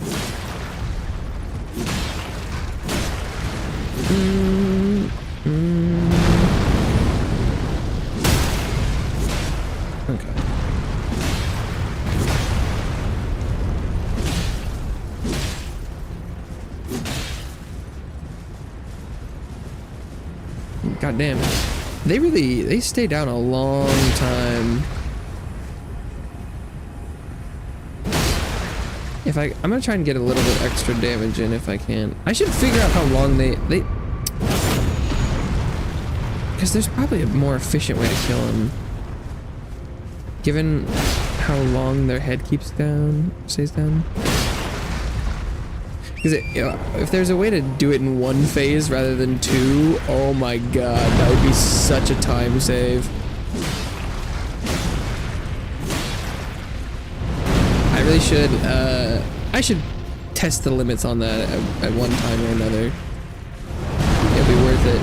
Okay. God damn. They stay down a long time. If I'm gonna try and get a little bit extra damage in if I can. I should figure out how long they because there's probably a more efficient way to kill them. Given how long their head stays down. Because if there's a way to do it in one phase rather than two, oh my god, that would be such a time save. I really should, I should test the limits on that at one time or another. It'll be worth it.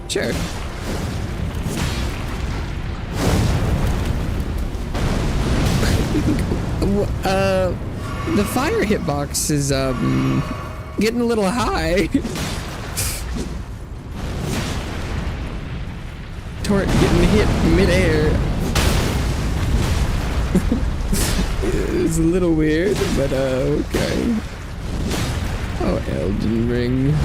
Sure. The fire hitbox is getting a little high. Torrent getting hit midair. It's a little weird, but okay. Oh, Elden Ring.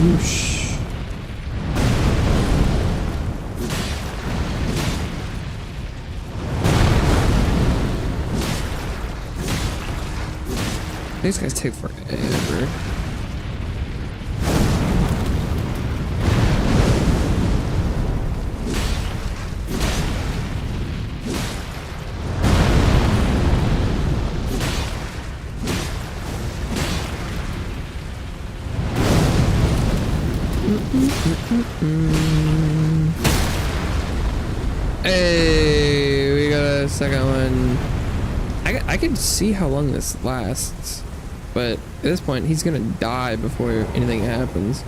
Whoosh. These guys take forever. Hey, we got a second one. I can see how long this lasts, but at this point, he's gonna die before anything happens.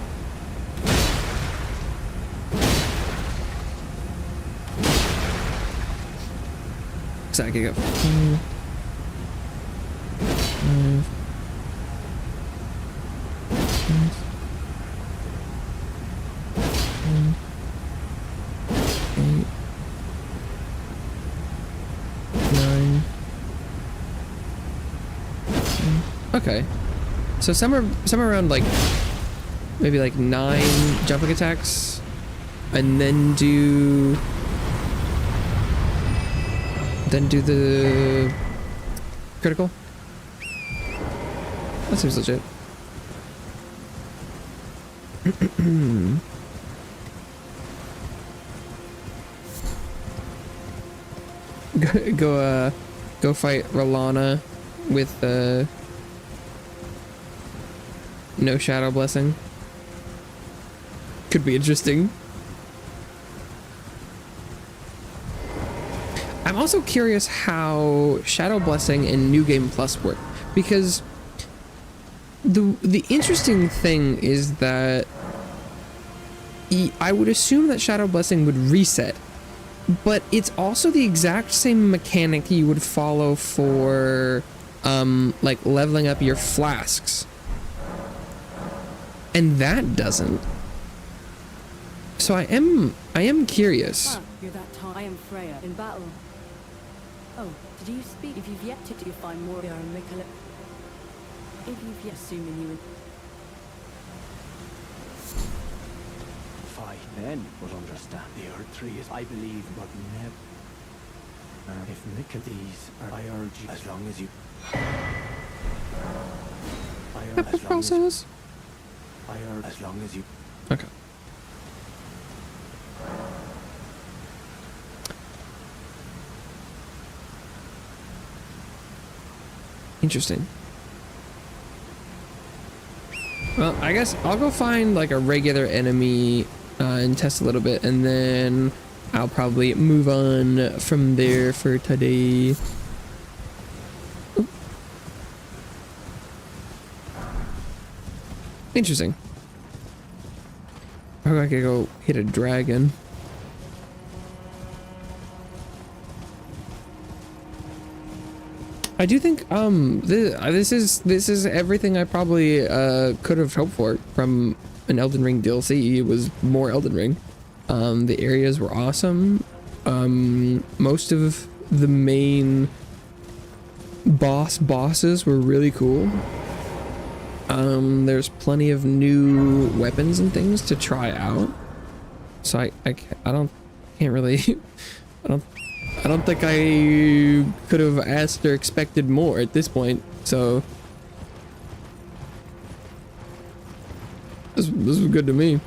So I can go. 5, 9. Okay, so somewhere around like maybe like 9 jumping attacks, and then do the critical. That seems legit. Go fight Rolana with no shadow blessing. Could be interesting. I'm also curious how shadow blessing and new game plus work, because the interesting thing is that I would assume that shadow blessing would reset, but it's also the exact same mechanic you would follow for like leveling up your flasks, and that doesn't. So I am curious. You're that tall. I am Freya in battle. Oh, did you speak? If you've yet to do, find more or make a if you've yet assuming you would Fight then would understand the Erdtree is, I believe, but never. If Mick of these are, I urge you, as long as you. Pepper process. I urge as long as you. Okay. Interesting. Well, I guess I'll go find like a regular enemy and test a little bit, and then I'll probably move on from there for today. Oop. Interesting. I'm gonna go hit a dragon. I do think this is everything I probably could have hoped for from an Elden Ring DLC. It was more Elden Ring. The areas were awesome. Most of the main bosses were really cool. There's plenty of new weapons and things to try out. So I can't really I don't think I could have asked or expected more at this point. So this was good to me.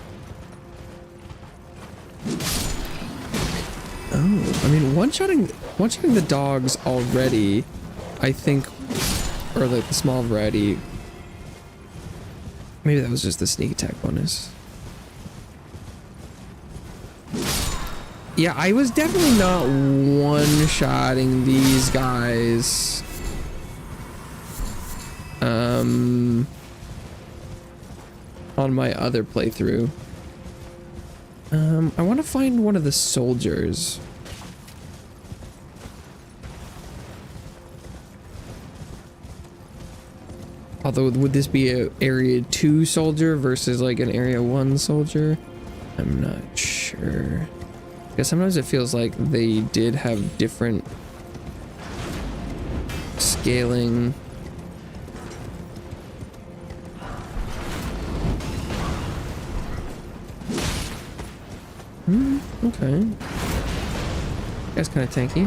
Oh, I mean, one-shotting the dogs already, I think, or like the small variety. Maybe that was just the sneak attack bonus. Yeah, I was definitely not one-shotting these guys. On my other playthrough. I want to find one of the soldiers. Although, would this be a area 2 soldier versus like an area 1 soldier? I'm not sure. Because sometimes it feels like they did have different scaling. Okay. That's kind of tanky.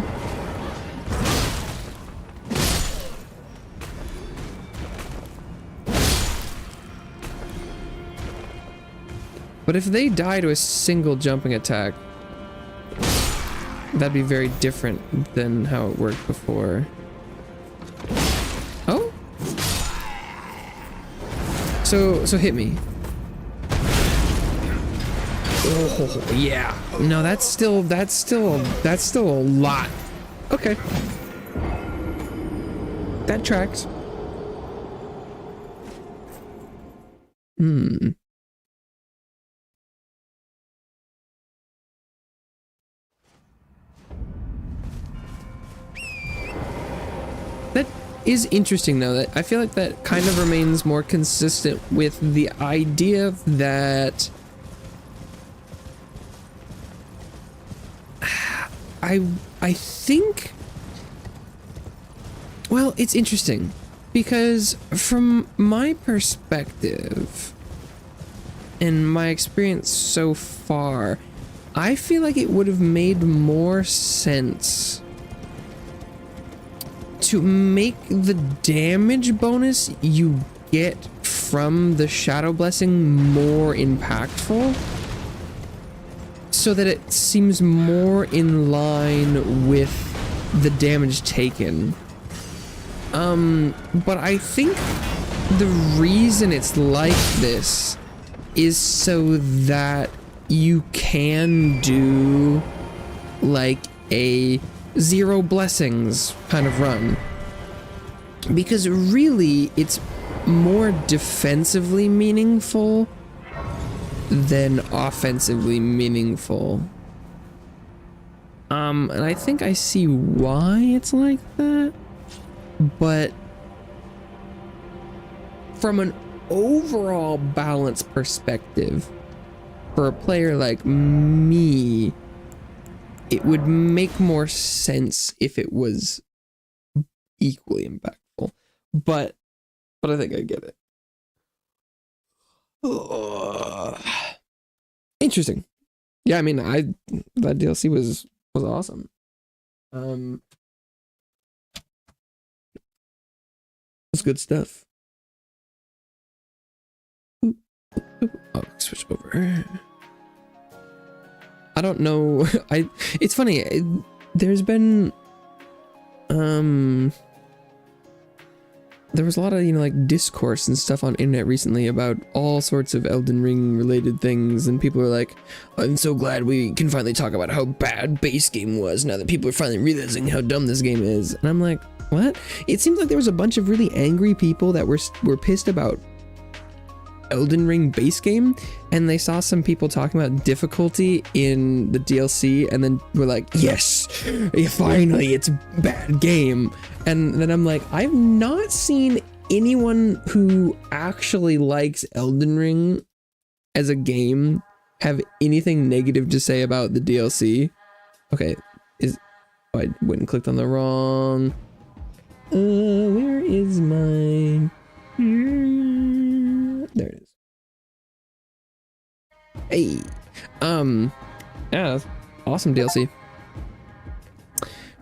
But if they die to a single jumping attack, that'd be very different than how it worked before. Oh? So hit me. Oh, yeah. No, that's still a lot. Okay. That tracks. That is interesting, though. That I feel like that kind of remains more consistent with the idea that I think, well, it's interesting because from my perspective and my experience so far, I feel like it would have made more sense to make the damage bonus you get from the Shadow Blessing more impactful, so that it seems more in line with the damage taken. But I think the reason it's like this is so that you can do like a 0 blessings kind of run. Because really, it's more defensively meaningful than offensively meaningful. And I think I see why it's like that, but from an overall balance perspective, for a player like me, it would make more sense if it was equally impactful. But I think I get it. Interesting. Yeah, I mean, that DLC was awesome. It's good stuff. Oh, switch over. I don't know. It's funny. There's been there was a lot of, like discourse and stuff on internet recently about all sorts of Elden Ring related things, and people are like, I'm so glad we can finally talk about how bad base game was now that people are finally realizing how dumb this game is. And I'm like, what? It seems like there was a bunch of really angry people that were pissed about Elden Ring base game, and they saw some people talking about difficulty in the DLC, and then were like, yes, finally, it's a bad game. And then I'm like, I've not seen anyone who actually likes Elden Ring as a game have anything negative to say about the DLC. Okay, I went and clicked on the wrong. Where is mine? There it is. Hey, yeah, that's awesome DLC.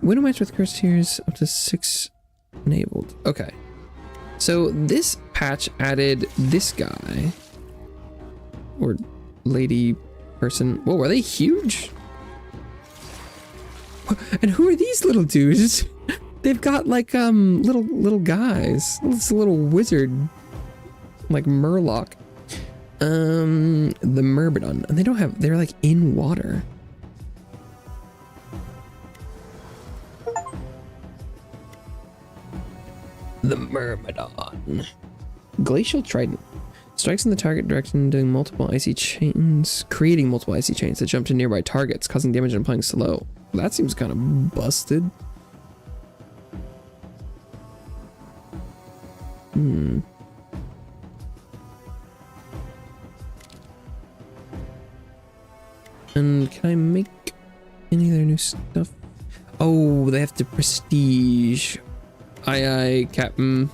Widow match with cursed tears up to 6 enabled. Okay, so this patch added this guy or lady person. Whoa, are they huge? And who are these little dudes? They've got like little guys. It's a little wizard, like Murloc. The Myrmidon, and they're like in water. The Myrmidon. Glacial Trident. Strikes in the target direction, doing multiple icy chains, creating multiple icy chains that jump to nearby targets, causing damage and playing slow. That seems kind of busted. And can I make any other new stuff? Oh, they have to prestige. Aye, Captain.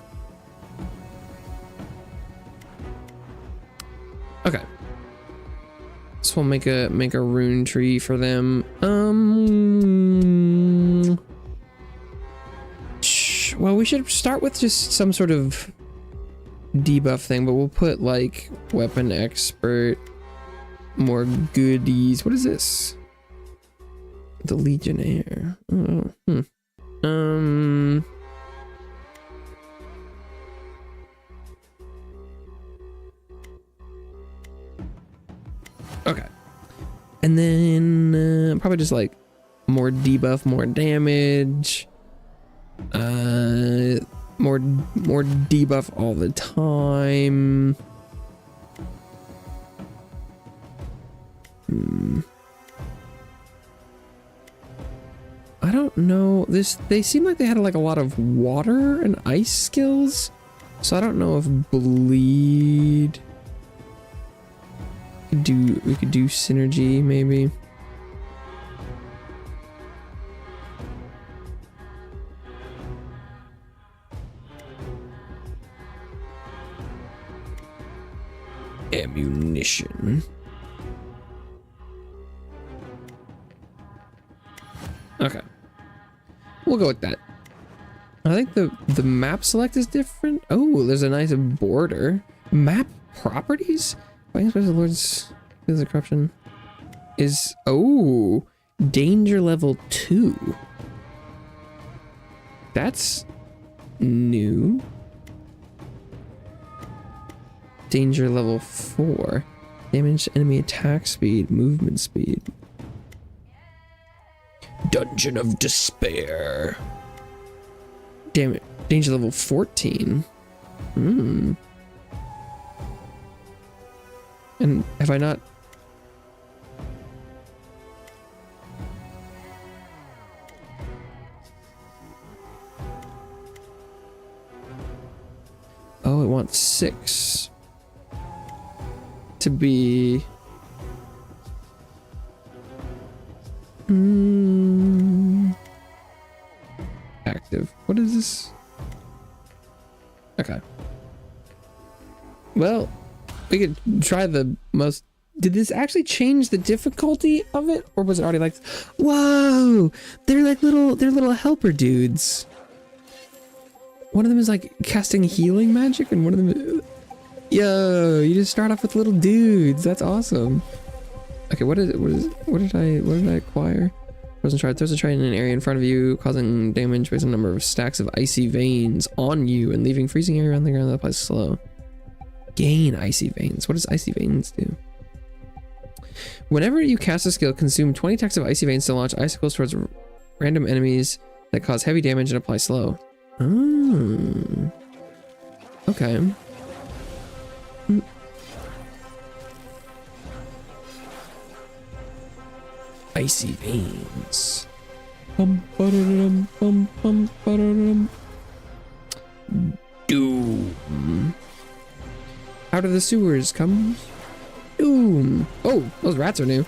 Okay. So we'll make a rune tree for them. Well, we should start with just some sort of debuff thing, but we'll put like weapon expert, more goodies. What is this? The Legionnaire. Oh, Okay. And then probably just like more debuff, more damage. More debuff all the time. I don't know. They seem like they had like a lot of water and ice skills. So I don't know if bleed. We could do synergy maybe. Ammunition. Okay, we'll go with that. I think the map select is different. Oh, there's a nice border. Map properties. Fighting Space of the Lord's Fields of Corruption is danger level 2. That's new. Danger level 4. Damage enemy attack speed, movement speed. Dungeon of Despair. Damn it. Danger level 14. And have I not? Oh, it wants 6 to be active. What is this? Okay. Well, we could try the most. Did this actually change the difficulty of it, or was it already like? Whoa! They're like little helper dudes. One of them is like casting healing magic, and one of them. Yo, you just start off with little dudes. That's awesome. Okay, what did I acquire? Frozen Shard throws a trident in an area in front of you, causing damage based on the number of stacks of icy veins on you and leaving freezing area on the ground that applies slow. Gain icy veins. What does icy veins do? Whenever you cast a skill, consume 20 stacks of icy veins to launch icicles towards random enemies that cause heavy damage and apply slow. Oh. Okay. Icy veins. Bum, ba-da-dum, bum, bum, ba-da-dum. Doom. Out of the sewers comes Doom. Oh, those rats are new.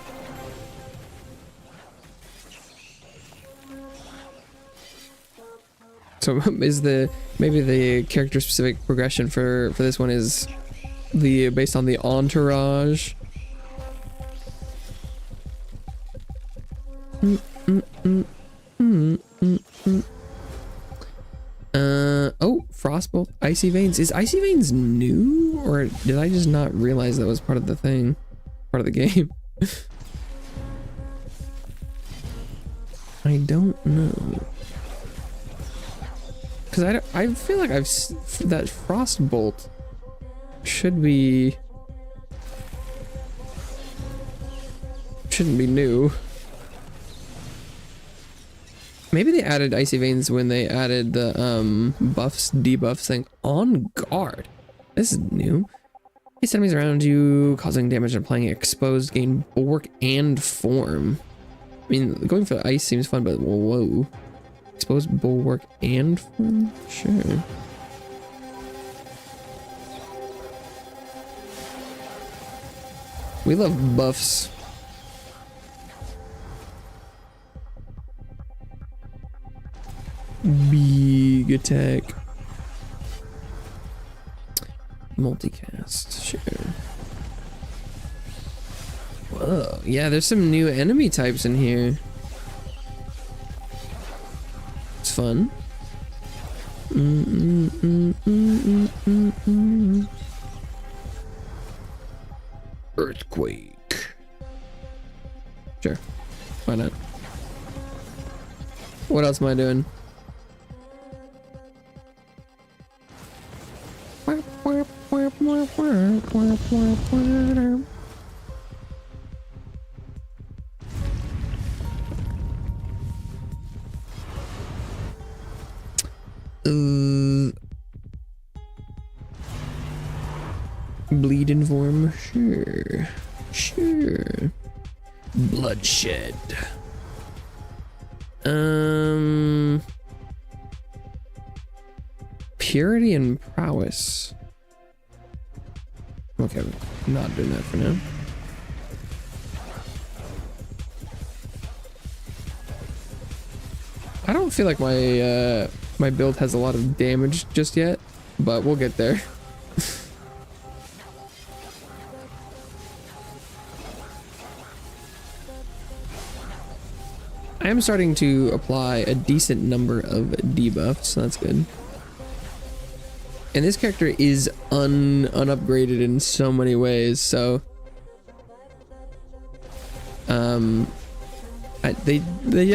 So is maybe the character specific progression for this one is based on the entourage. Oh, Frostbolt, Icy Veins. Is Icy Veins new, or did I just not realize that was part of the thing, part of the game? I don't know. Cause I feel like that Frostbolt shouldn't be new. Maybe they added Icy Veins when they added the buffs, debuffs thing. On guard. This is new. Hits enemies around you, causing damage and applying exposed, gain bulwark and form. I mean, going for the ice seems fun, but whoa. Exposed, bulwark and form? Sure. We love buffs. Big attack. Multicast, sure. Whoa, yeah, there's some new enemy types in here. It's fun. Earthquake. Sure, why not? What else am I doing? Bleed in form, sure. Bloodshed. Purity and prowess. Okay, I'm not doing that for now. I don't feel like my my build has a lot of damage just yet, but we'll get there. I am starting to apply a decent number of debuffs, so that's good. And this character is unupgraded in so many ways, so I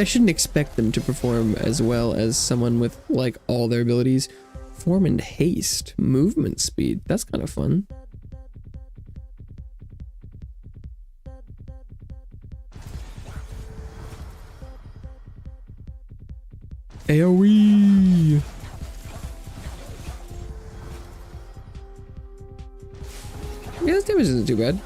shouldn't expect them to perform as well as someone with like all their abilities. Form and haste, movement speed. That's kind of fun. AoE. Yeah, this damage isn't too bad.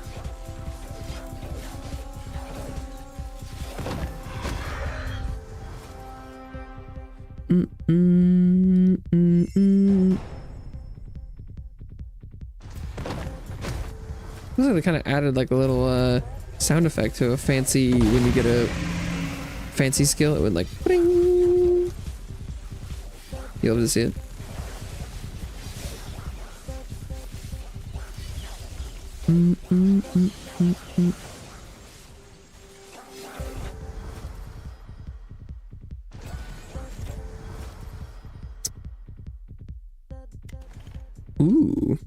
Looks like they kind of added like a little sound effect to a fancy, when you get a fancy skill, it would like bling. You able to see it? Ooh.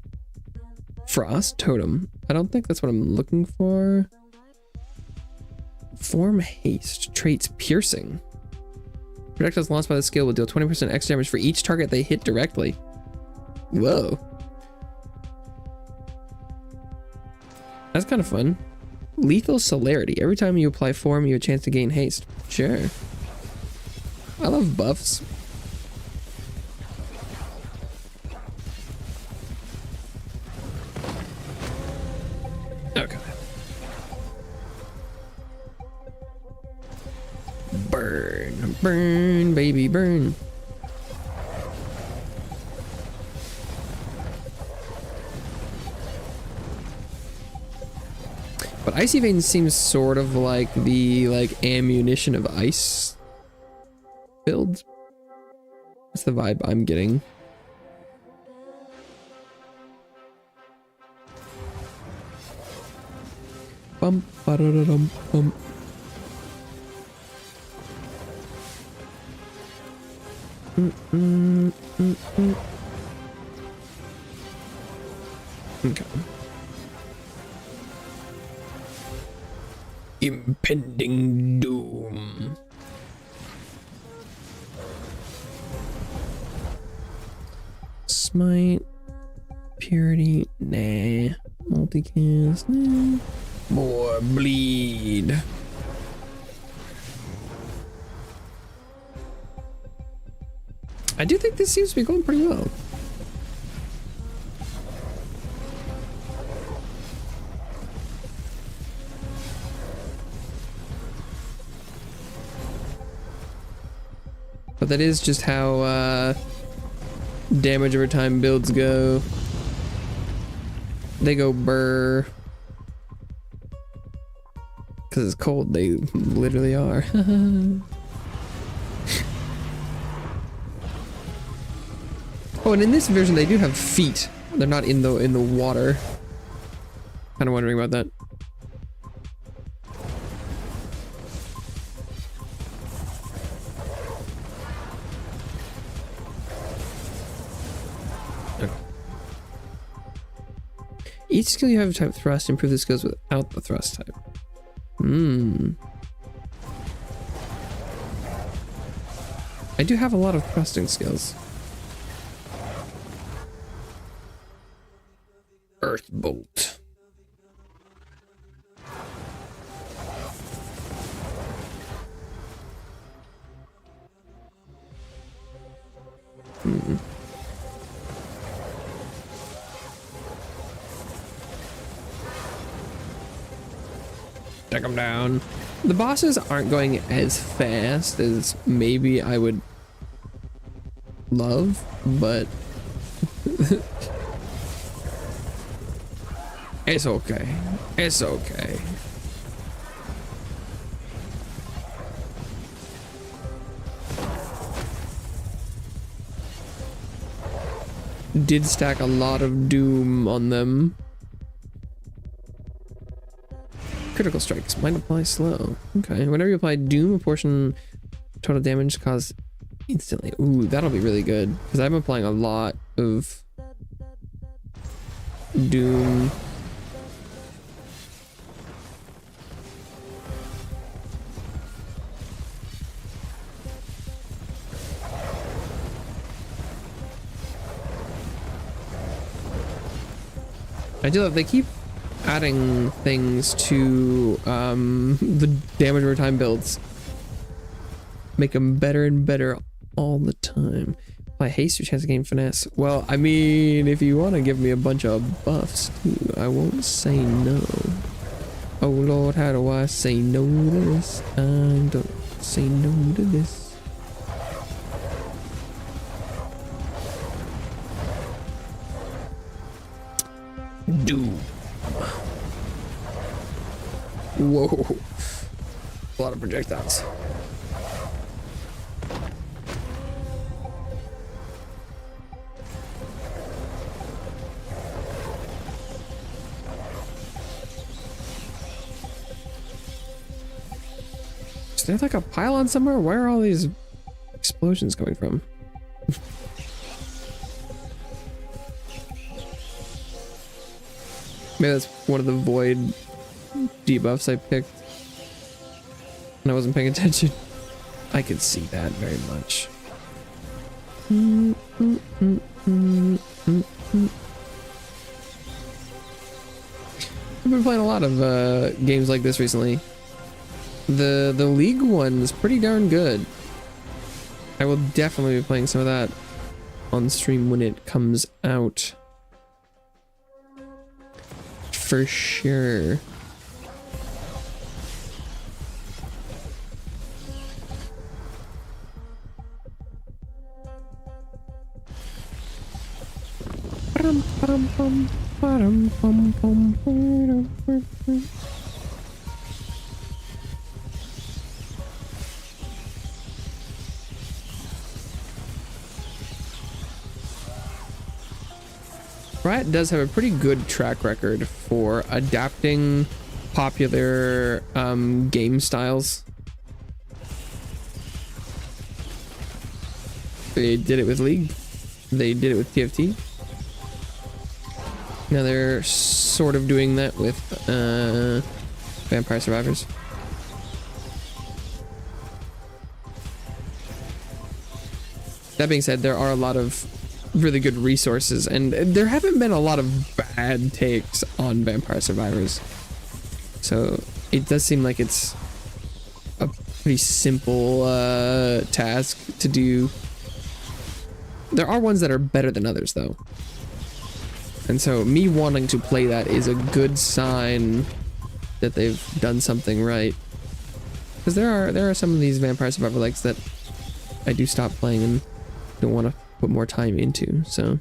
Frost Totem. I don't think that's what I'm looking for. Form haste. Traits piercing. Projectiles launched by the skill will deal 20% extra damage for each target they hit directly. Whoa. That's kind of fun. Lethal celerity. Every time you apply form, you have a chance to gain haste. Sure. I love buffs. Okay. Burn, burn, baby, burn. But Icy Vein seems sort of like the ammunition of ice builds. That's the vibe I'm getting. Bum ba da da dum bum. Okay. Impending doom. Smite. Purity. Nah. Multicast. Nah. More bleed. I do think this seems to be going pretty well. But that is just how damage over time builds go. They go burr. Because it's cold, they literally are. Oh, and in this version they do have feet. They're not in the water. Kind of wondering about that. Okay. Each skill you have type thrust, improve the skills without the thrust type. I do have a lot of thrusting skills. Earth bolt. Take them down. The bosses aren't going as fast as maybe I would love, but it's okay. It's okay. Did stack a lot of doom on them. Critical strikes might apply slow. Okay, whenever you apply doom, a portion total damage caused instantly. Ooh, that'll be really good because I'm applying a lot of doom. I do love they keep adding things to the damage over time builds. Make them better and better all the time. Apply haste, your chance to gain finesse. Well, I mean, if you want to give me a bunch of buffs too, I won't say no. Oh Lord, how do I say no to this? I don't say no to this. Doom. Whoa. A lot of projectiles. Is there like a pylon somewhere? Where are all these explosions coming from? Maybe that's one of the void debuffs I picked and I wasn't paying attention. I could see that very much. I've been playing a lot of games like this recently. The League one is pretty darn good. I will definitely be playing some of that on stream when it comes out. For sure. Riot does have a pretty good track record for adapting popular game styles. They did it with League. They did it with TFT. Now they're sort of doing that with Vampire Survivors. That being said, there are a lot of really good resources, and there haven't been a lot of bad takes on Vampire Survivors. So it does seem like it's a pretty simple task to do. There are ones that are better than others, though. And so me wanting to play that is a good sign that they've done something right. Because there are some of these Vampire Survivor likes that I do stop playing and don't want to put more time into, so.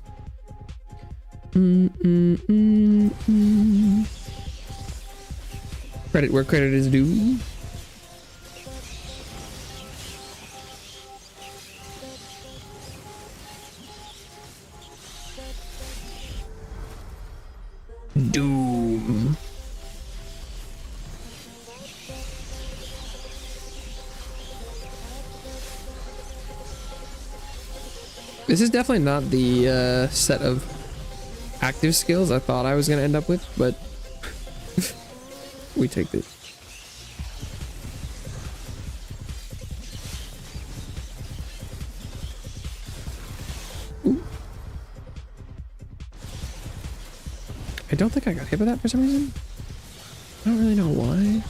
Credit where credit is due. Doom. This is definitely not the set of active skills I thought I was going to end up with, but we take it. Ooh. I don't think I got hit by that for some reason. I don't really know why.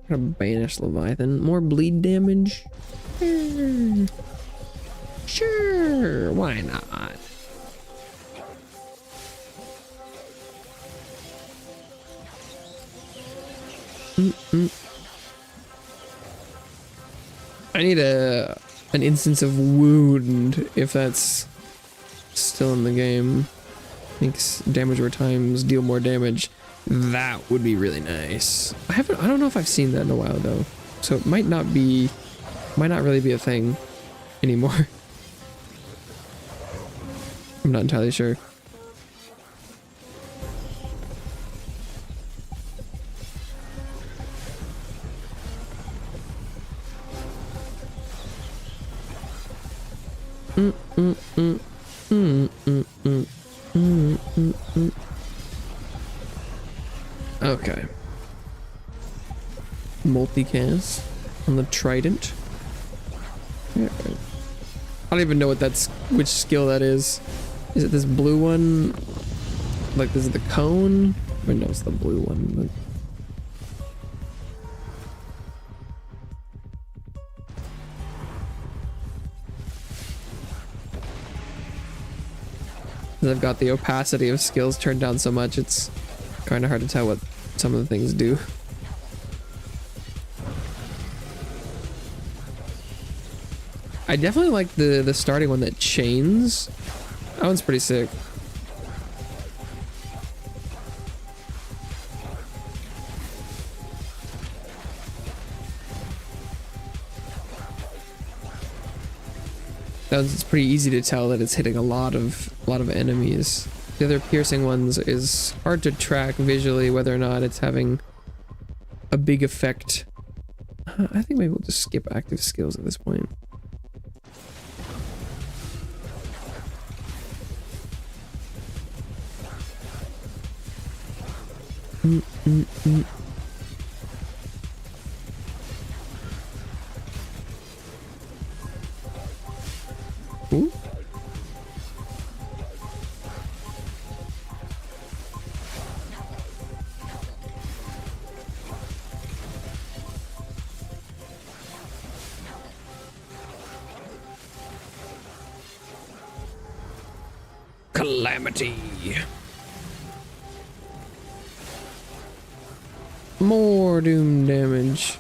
Gonna banish Leviathan. More bleed damage? Sure, why not? I need an instance of wound if that's still in the game. Makes damage over times, deal more damage. That would be really nice. I don't know if I've seen that in a while though. So it might not really be a thing anymore. I'm not entirely sure. Okay. Multicast on the trident. Yeah. I don't even know which skill that is. Is it this blue one? Like this is the cone? I know it's the blue one, but I've got the opacity of skills turned down so much, it's kind of hard to tell what some of the things do. I definitely like the starting one that chains. That one's pretty sick. It's pretty easy to tell that it's hitting a lot of enemies. The other piercing ones is hard to track visually whether or not it's having a big effect. I think maybe we'll just skip active skills at this point. Ooh. Calamity. More doom damage.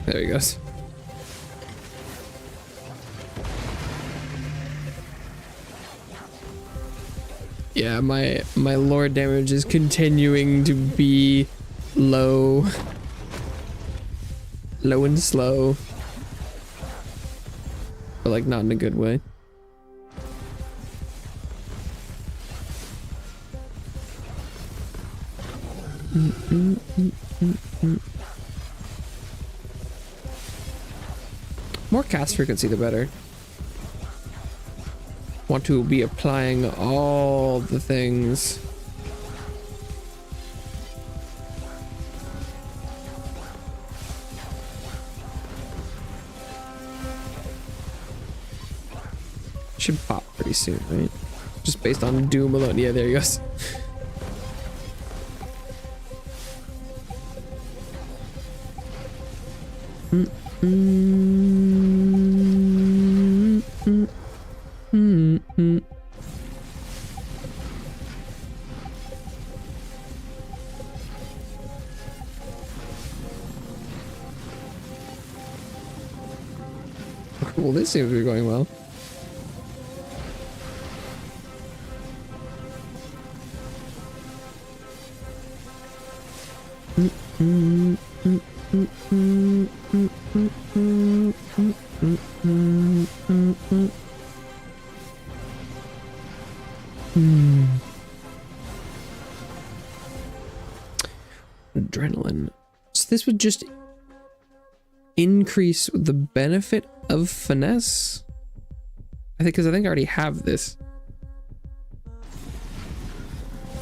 There he goes. Yeah, my lord damage is continuing to be low. Low and slow. But like not in a good way. More cast frequency, the better. Want to be applying all the things. Should pop pretty soon, right? Just based on Doom alone. Yeah, there he goes. Well, this seems to be going well. Adrenaline. So this would just increase the benefit of finesse. I think because I already have this.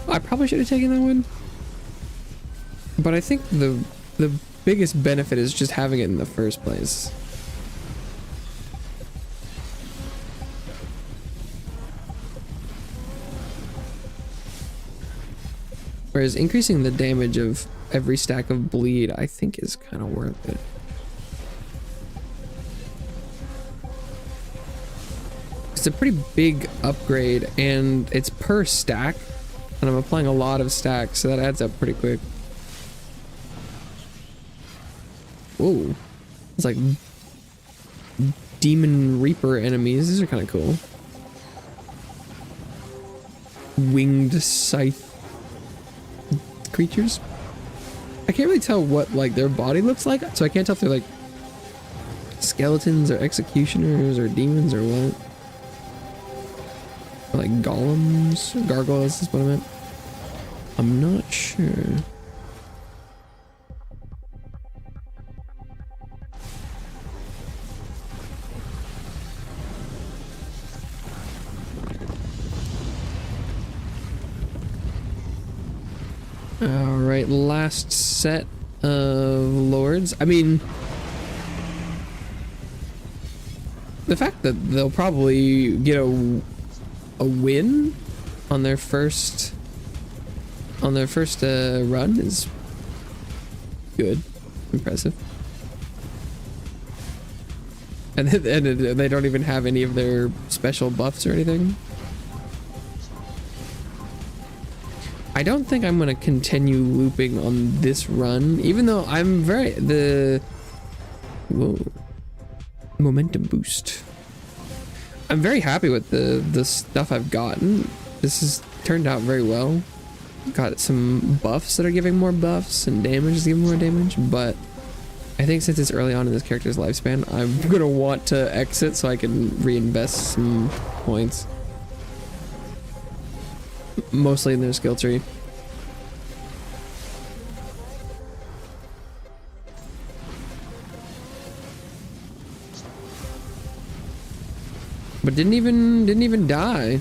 I probably should have taken that one. But I think the biggest benefit is just having it in the first place. Whereas increasing the damage of every stack of bleed, I think is kind of worth it. It's a pretty big upgrade and it's per stack. And I'm applying a lot of stacks, so that adds up pretty quick. Whoa. It's like Demon Reaper enemies. These are kind of cool. Winged scythe creatures. I can't really tell what like their body looks like, so I can't tell if they're like skeletons or executioners or demons or what. Or like golems, gargoyles is what I meant. I'm not sure. All right, last set of lords. I mean, the fact that they'll probably get a win on their first run is good, impressive. And they don't even have any of their special buffs or anything. I don't think I'm gonna continue looping on this run, even though I'm momentum boost. I'm very happy with the stuff I've gotten. This has turned out very well. Got some buffs that are giving more buffs and damage is giving more damage, but I think since it's early on in this character's lifespan, I'm gonna want to exit so I can reinvest some points. Mostly in their skill tree. But didn't even die.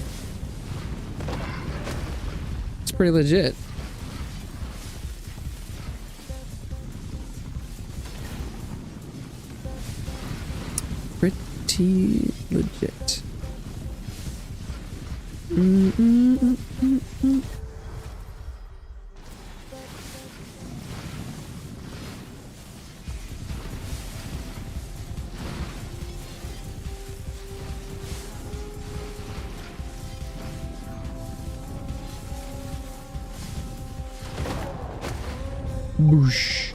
It's pretty legit. Pretty legit. Boosh.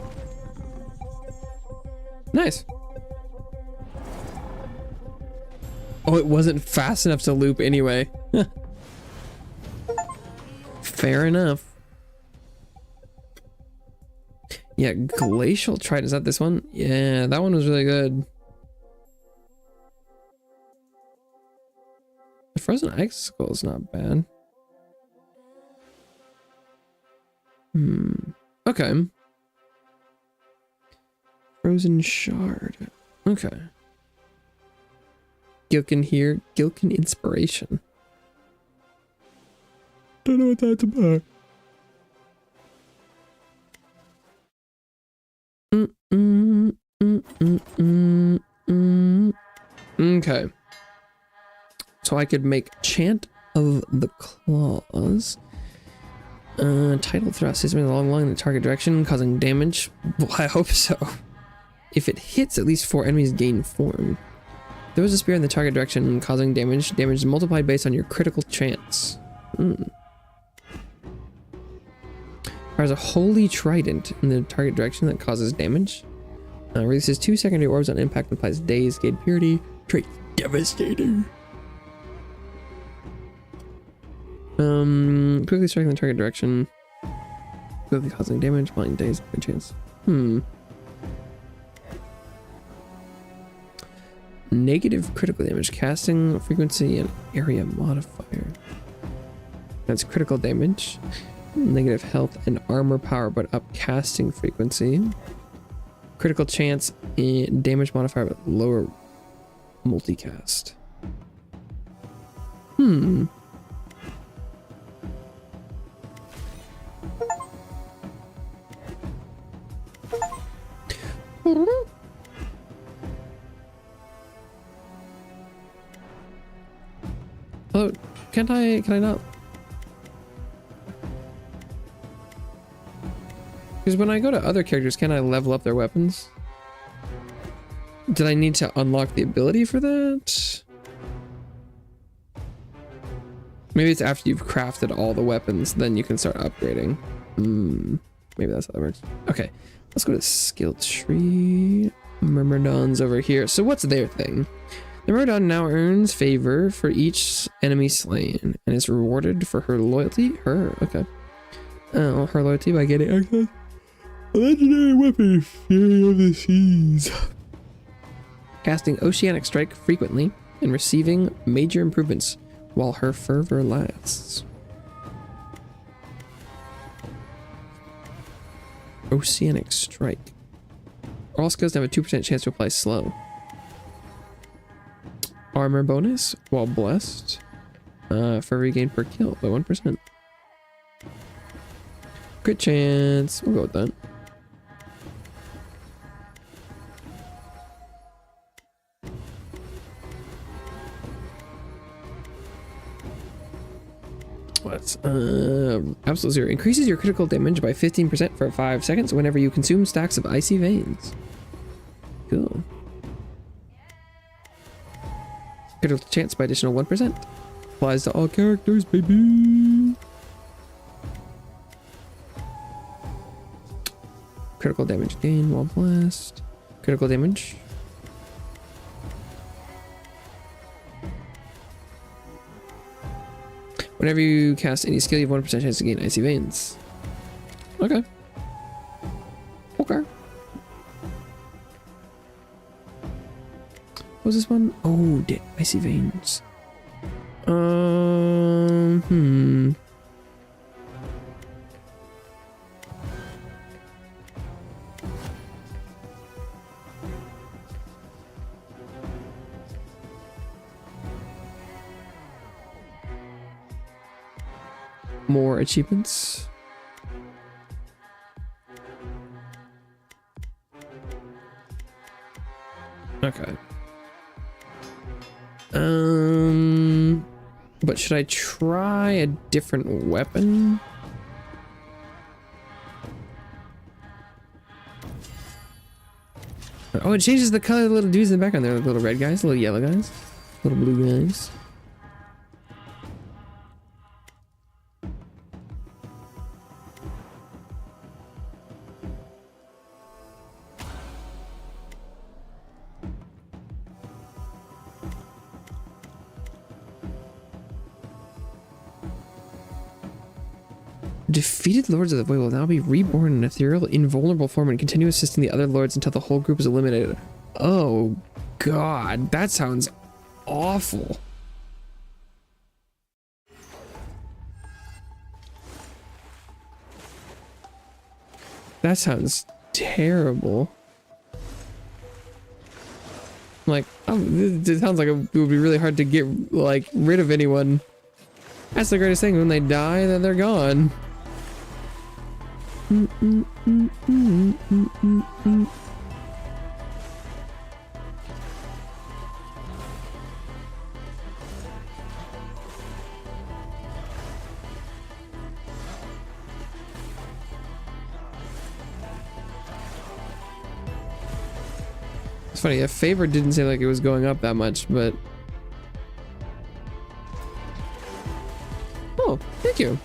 Nice. Oh, it wasn't fast enough to loop anyway. Fair enough. Yeah, Glacial Trident. Is that this one? Yeah, that one was really good. The Frozen Icicle is not bad. Okay. Frozen Shard. Okay. Gilkin here. Gilkin Inspiration. Don't know what that's about. Okay. So I could make Chant of the Claws. Tidal thrust is moving along the target direction, causing damage. Well, I hope so. If it hits, at least 4 enemies gain form. Throws a spear in the target direction, causing damage. Damage is multiplied based on your critical chance. Fires a Holy Trident in the target direction that causes damage. Releases 2 secondary orbs on impact and applies Daze, Gate Purity. Trait Devastator. Quickly striking the target direction. Quickly causing damage, applying Daze, good chance. Negative critical damage, casting frequency and area modifier. That's critical damage. Negative health and armor power, but up casting frequency. Critical chance and damage modifier, but lower multicast. Oh, can I not? Because when I go to other characters, can I level up their weapons? Did I need to unlock the ability for that? Maybe it's after you've crafted all the weapons, then you can start upgrading. Maybe that's how that works. Okay, let's go to skill tree. Myrmidon's over here. So what's their thing? The Myrmidon now earns favor for each enemy slain and is rewarded for her loyalty. Okay. Her loyalty by getting access. A legendary weapon, Fury of the Seas. Casting Oceanic Strike frequently and receiving major improvements while her fervor lasts. Oceanic Strike. All skills have a 2% chance to apply slow. Armor bonus while blessed. Fervor gain per kill by 1%. Good chance. We'll go with that. What's absolute zero increases your critical damage by 15% for 5 seconds whenever you consume stacks of icy veins. Cool. Critical chance by additional 1%. Applies to all characters, baby. Critical damage gain while blast. Critical damage. Whenever you cast any skill, you have 1% chance to gain icy veins. Okay. Okay. What was this one? Oh, icy veins. More achievements. Okay. But should I try a different weapon? Oh, it changes the color of the little dudes in the background. There are little red guys, little yellow guys, little blue guys. Defeated lords of the void will now be reborn in ethereal, invulnerable form and continue assisting the other lords until the whole group is eliminated. Oh god, that sounds awful. That sounds terrible. Like, it sounds like it would be really hard to get, like, rid of anyone. That's the greatest thing. When they die, then they're gone. It's funny, a favor didn't seem like it was going up that much, but... Oh, thank you.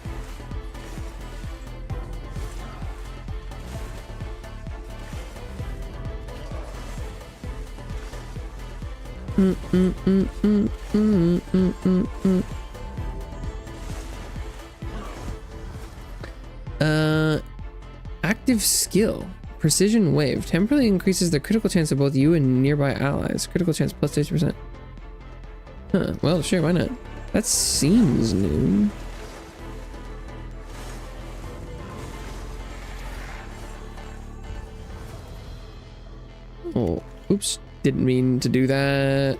Active skill. Precision wave. Temporarily increases the critical chance of both you and nearby allies. Critical chance plus 50%. Huh, well, sure, why not? That seems new. Oh, oops. Didn't mean to do that.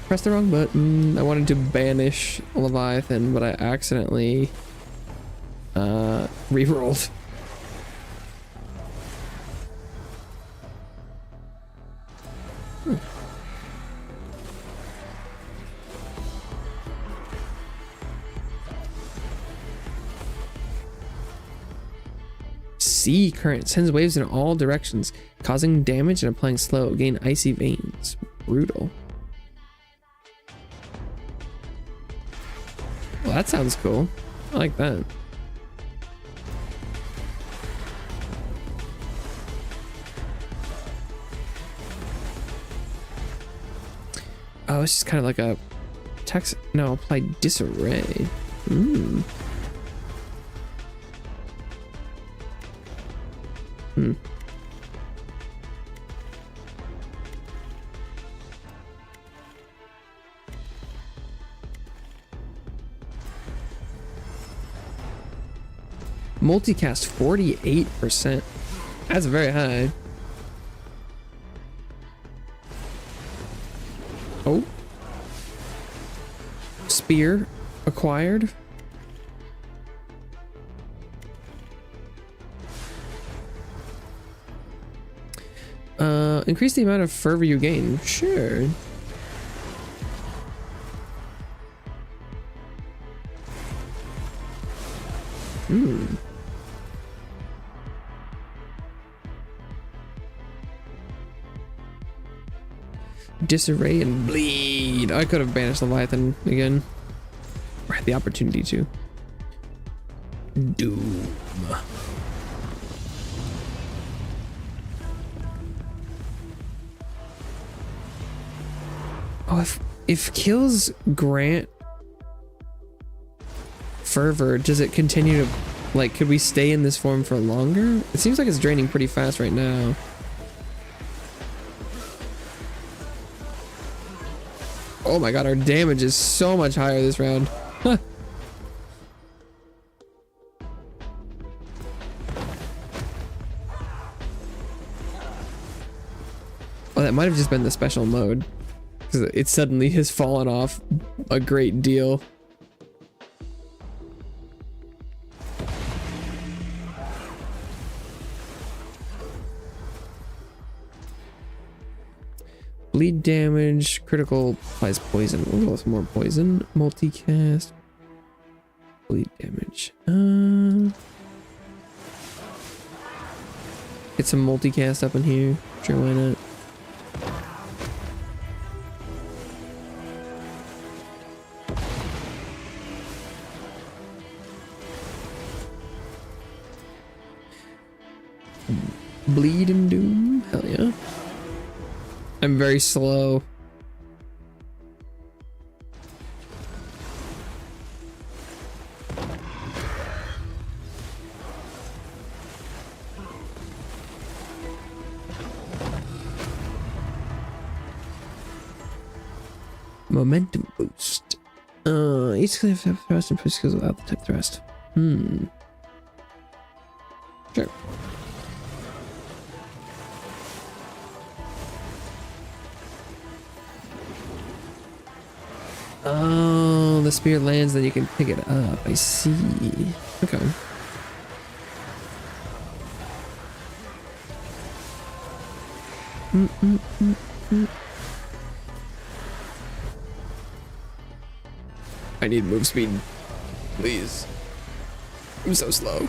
Pressed the wrong button. I wanted to banish Leviathan, but I accidentally re-rolled. Sea current sends waves in all directions, causing damage and applying slow. Gain icy veins. Brutal. Well, that sounds cool. I like that. Oh, it's just kind of like a text. No, apply disarray. Hmm. Multicast 48%. That's very high. Oh. Spear acquired. Increase the amount of fervor you gain. Sure. Disarray and bleed. I could have banished Leviathan again. Or had the opportunity to. Doom. Oh, if kills grant fervor, does it continue to, like, could we stay in this form for longer? It seems like it's draining pretty fast right now. Oh my god, our damage is so much higher this round. Huh. Oh, that might have just been the special mode. Because it suddenly has fallen off a great deal. Bleed damage, critical applies poison. We'll go with more poison. Multicast. Bleed damage. Get some multicast up in here. Sure, why not? Bleed and doom. Hell yeah. I'm very slow. Momentum boost. Each cliff have thrust and push skills without the type thrust. Sure. Oh, the spear lands, then you can pick it up. I see. Okay. I need move speed, please. I'm so slow.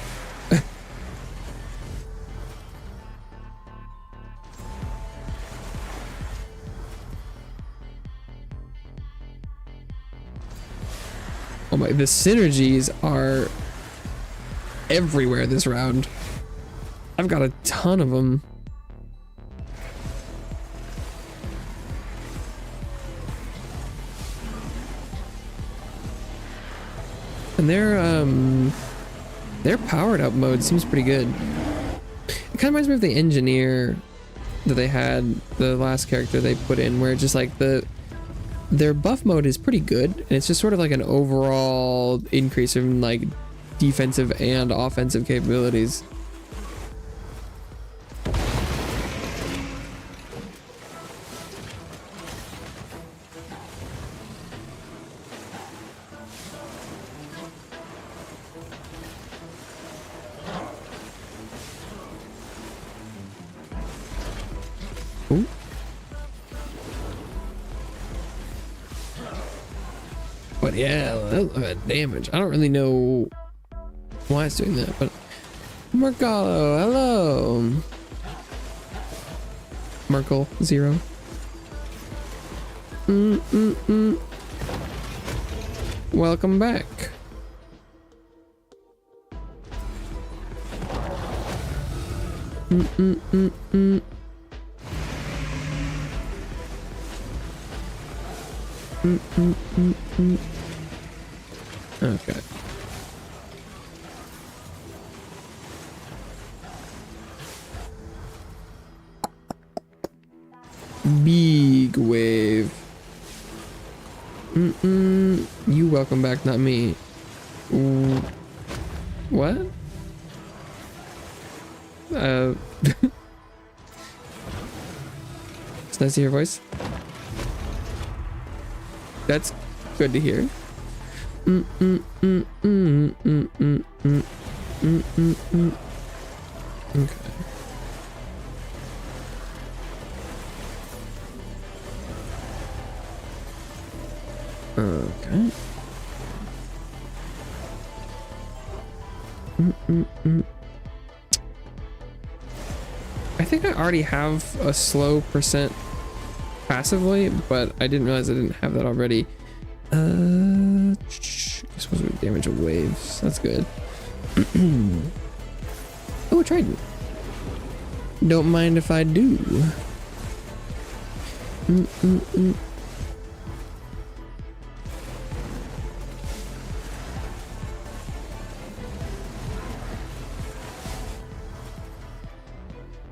Oh my, the synergies are everywhere this round. I've got a ton of them. And their powered up mode seems pretty good. It kind of reminds me of the engineer that they had, the last character they put in, where just like their buff mode is pretty good, and it's just sort of like an overall increase in like defensive and offensive capabilities. Ooh. But yeah, that damage. I don't really know why it's doing that, but Mercalo, hello. Merkel 0. Welcome back. Okay. Big wave. You welcome back, not me. What? It's nice to hear your voice. That's good to hear. Okay. Okay. I think I already have a slow percent passively, but I didn't realize I didn't have that already. This was damage of waves. That's good. Oh, a trident. Don't mind if I do.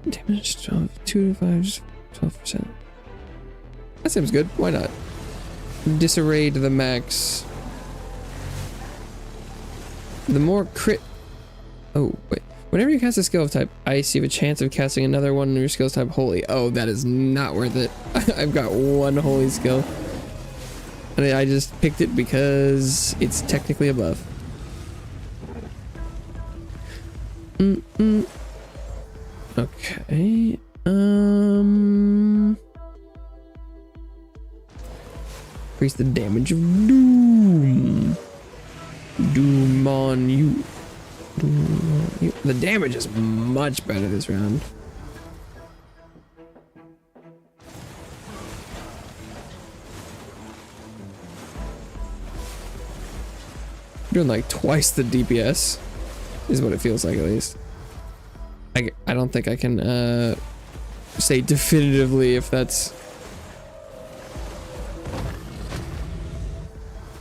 Damage 12, 2 to 5, 12%. That seems good. Why not? Disarray to the max. The more crit. Oh, wait. Whenever you cast a skill of type ice, you have a chance of casting another one in your skills type holy. Oh, that is not worth it. I've got one holy skill. And I just picked it because it's technically above. Okay. Increase the damage of doom. Doom on you. Doom on you. The damage is much better this round. Doing like twice the DPS is what it feels like, at least. I don't think I can say definitively if that's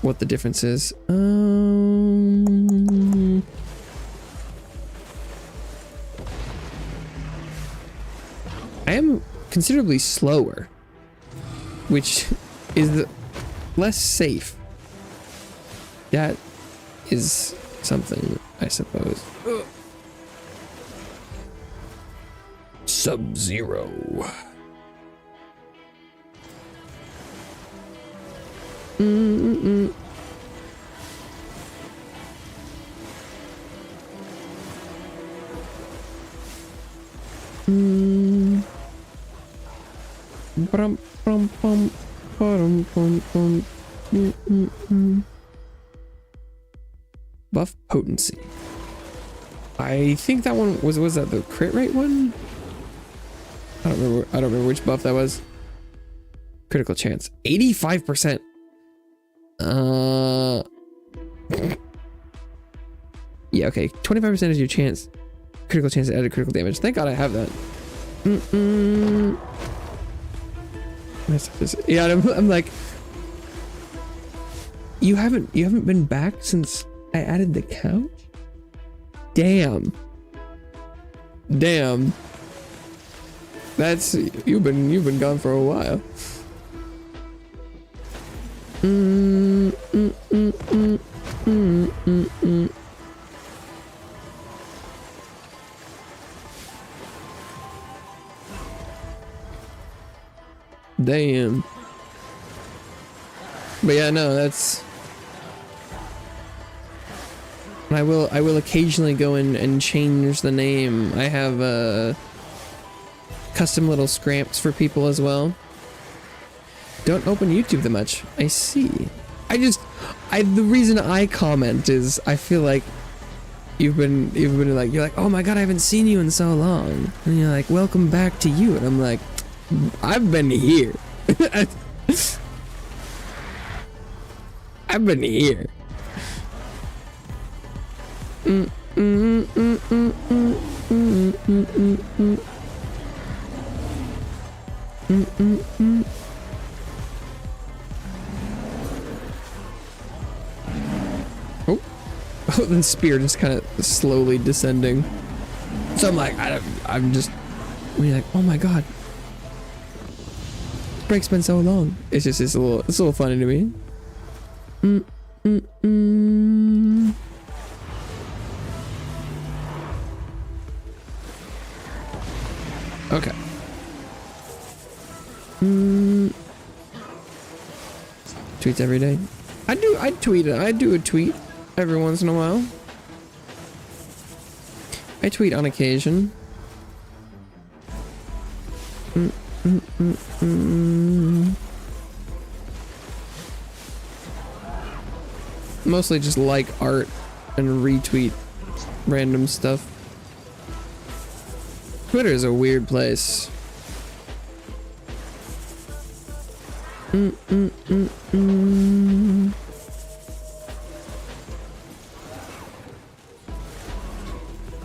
what the difference is. I am considerably slower, which is less safe. That is something, I suppose. Sub-Zero. Mm-mm-mm. Brum, brum, bum, bum, bum, bum. Buff potency. I think that one was that the crit rate one? I don't remember which buff that was. Critical chance. 85%. Yeah, okay. 25% is your chance. Critical chance to add critical damage. Thank God I have that. Yeah, I'm like, you haven't been back since I added the couch? Damn. That's you've been gone for a while. Damn. But yeah, no, that's. I will occasionally go in and change the name. I have custom little scramps for people as well. Don't open YouTube that much. I see. The reason I comment is I feel like you've been like, you're like, oh my God, I haven't seen you in so long, and you're like, welcome back to you, and I'm like, I've been here. I've been here. Oh, then spear just kind of slowly descending. So I'm like, I'm just, like, oh my God. Break's been so long. It's a little funny to me. Okay. Tweets every day. I do a tweet every once in a while. I tweet on occasion. Mostly just like art and retweet random stuff. Twitter is a weird place.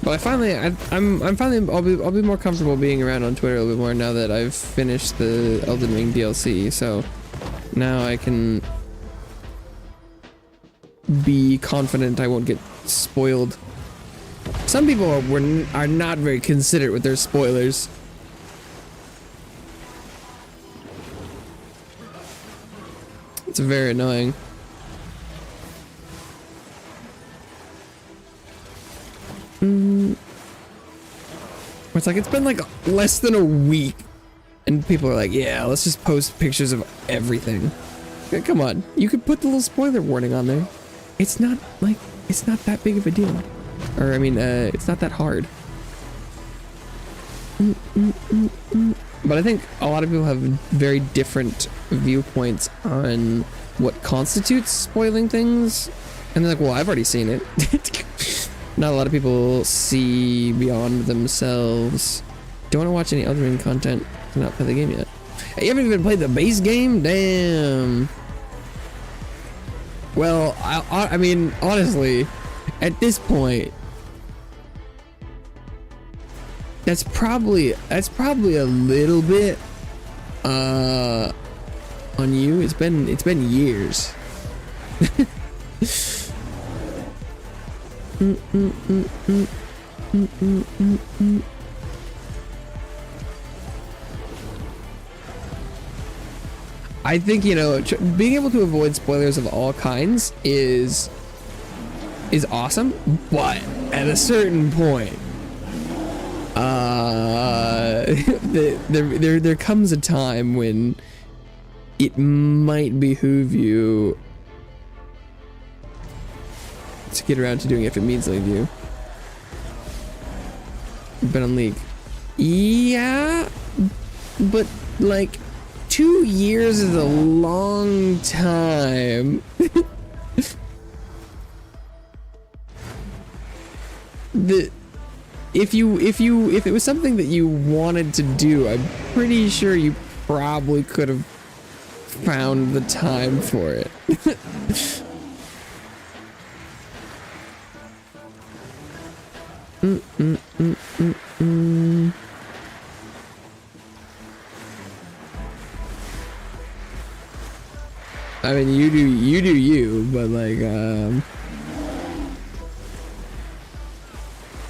But I'm finally I'll be more comfortable being around on Twitter a little bit more now that I've finished the Elden Ring DLC. So now I can be confident I won't get spoiled. Some people are not very considerate with their spoilers. It's very annoying. It's like, it's been like less than a week and people are like, yeah, let's just post pictures of everything. Come on, you could put the little spoiler warning on there. It's not that big of a deal. Or I mean, it's not that hard. But I think a lot of people have very different viewpoints on what constitutes spoiling things. And they're like, well, I've already seen it. Not a lot of people see beyond themselves. Don't want to watch any Elden Ring content to not play the game yet. Hey, you haven't even played the base game? Damn. Well, I mean, honestly, at this point, that's probably a little bit on you. It's been years. I think, you know, being able to avoid spoilers of all kinds is awesome, but at a certain point, there comes a time when it might behoove you to get around to doing it if it means leave you. Been on League. Yeah, but like 2 years is a long time. If it was something that you wanted to do, I'm pretty sure you probably could have found the time for it. I mean, you do you, but like,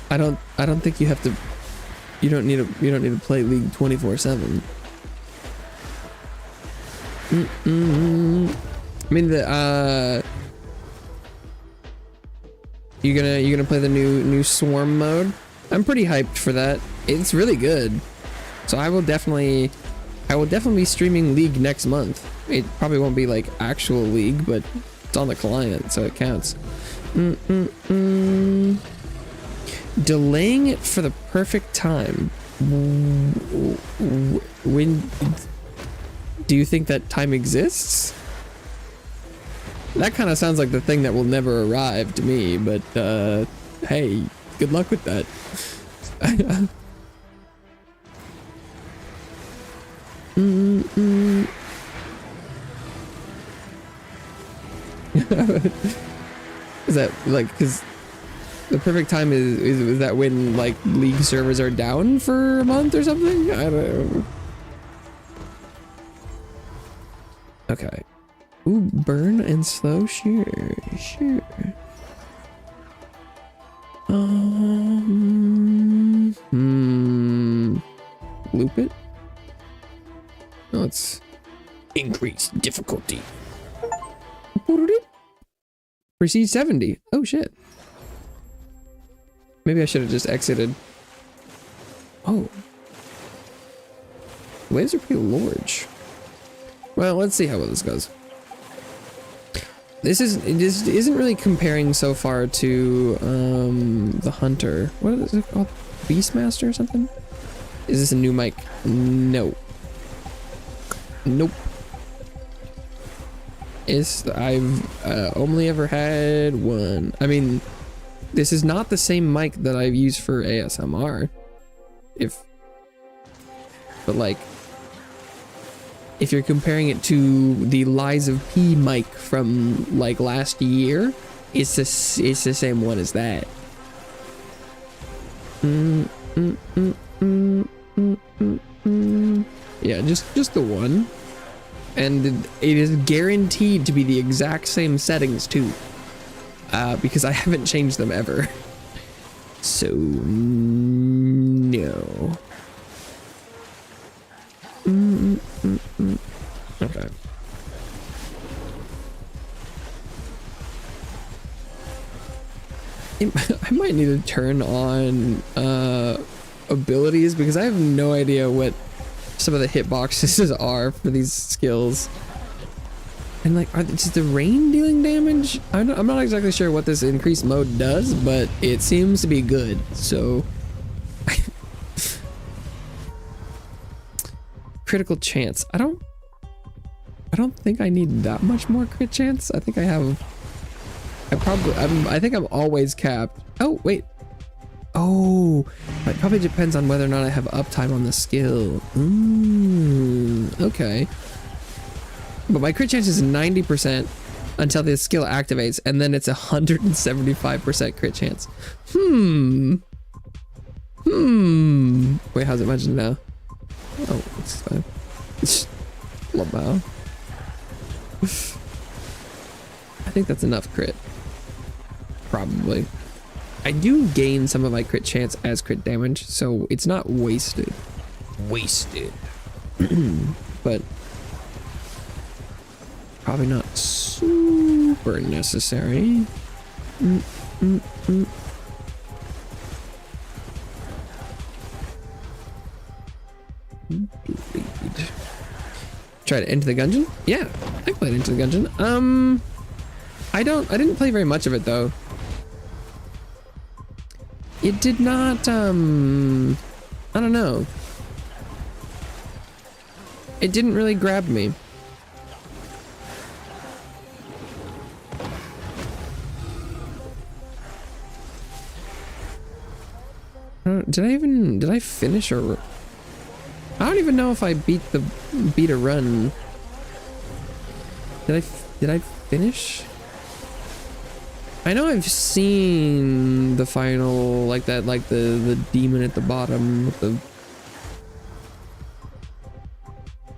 I don't think you have to. You don't need to play League 24/7. I mean, you gonna play the new Swarm mode? I'm pretty hyped for that. It's really good. So I will definitely be streaming League next month. It probably won't be like actual League, but it's on the client, so it counts. Delaying it for the perfect time. When do you think that time exists? That kind of sounds like the thing that will never arrive to me, but hey, good luck with that. Is that like, because the perfect time is that when like League servers are down for a month or something? I don't know. Okay. Ooh, burn and slow, sure. Loop it? No, it's increased difficulty. Proceed 70. Oh shit. Maybe I should have just exited. Oh. Waves are pretty large. Well, let's see how well this goes. This isn't really comparing so far to the Hunter. What is it called? Beastmaster or something? Is this a new mic? No. Nope. I've only ever had one. I mean, this is not the same mic that I've used for ASMR. But like, if you're comparing it to the Lies of P mic from like last year, it's the same one as that. Yeah, just the one. And it is guaranteed to be the exact same settings too. Because I haven't changed them ever. So, no. Okay. I might need to turn on abilities because I have no idea what some of the hitboxes are for these skills. And like, is the rain dealing damage? I'm not exactly sure what this increased mode does, but it seems to be good. So, critical chance. I don't think I need that much more crit chance. I think I have. I think I'm always capped. Oh wait. Oh, it probably depends on whether or not I have uptime on the skill. Okay. But my crit chance is 90% until the skill activates, and then it's 175% crit chance. Wait, how's it mentioned now? Oh, it's fine. Lobao. I think that's enough crit. Probably. I do gain some of my crit chance as crit damage, so it's not wasted. But Probably not super necessary. Try to Enter the Gungeon? Yeah, I played Enter the Gungeon. I didn't play very much of it though. It did not, I don't know. It didn't really grab me. Did I finish or? I don't even know if I beat a run. Did I finish? I know I've seen the final, like that, like the demon at the bottom with the,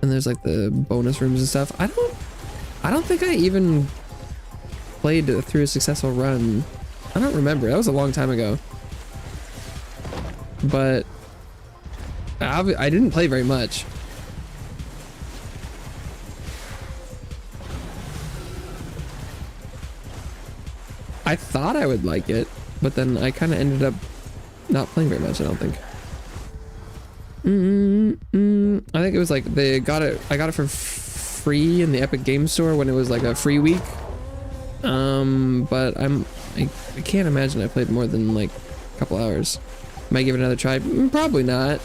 and there's like the bonus rooms and stuff. I don't think I even played through a successful run. I don't remember. That was a long time ago. But I didn't play very much. I thought I would like it, but then I kind of ended up not playing very much, I don't think. I think it was like I got it for free in the Epic Game Store when it was like a free week. But I can't imagine I played more than like a couple hours. Might give it another try. Probably not.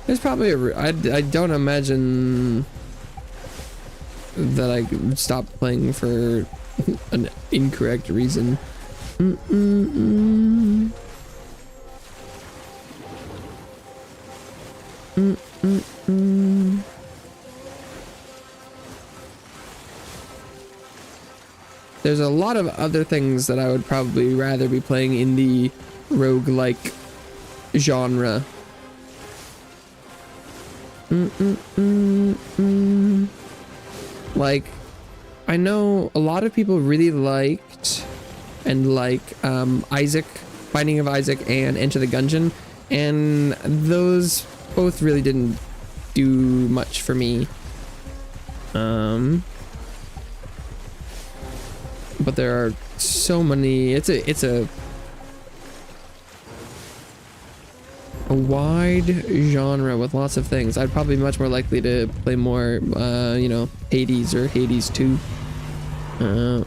There's probably I don't imagine that I stopped playing for an incorrect reason. There's a lot of other things that I would probably rather be playing in the roguelike genre. Like, I know a lot of people really liked and like Isaac, Binding of Isaac, and Enter the Gungeon, and those both really didn't do much for me. But there are so many. It's a wide genre with lots of things. I'd probably be much more likely to play more, you know, Hades or Hades 2. I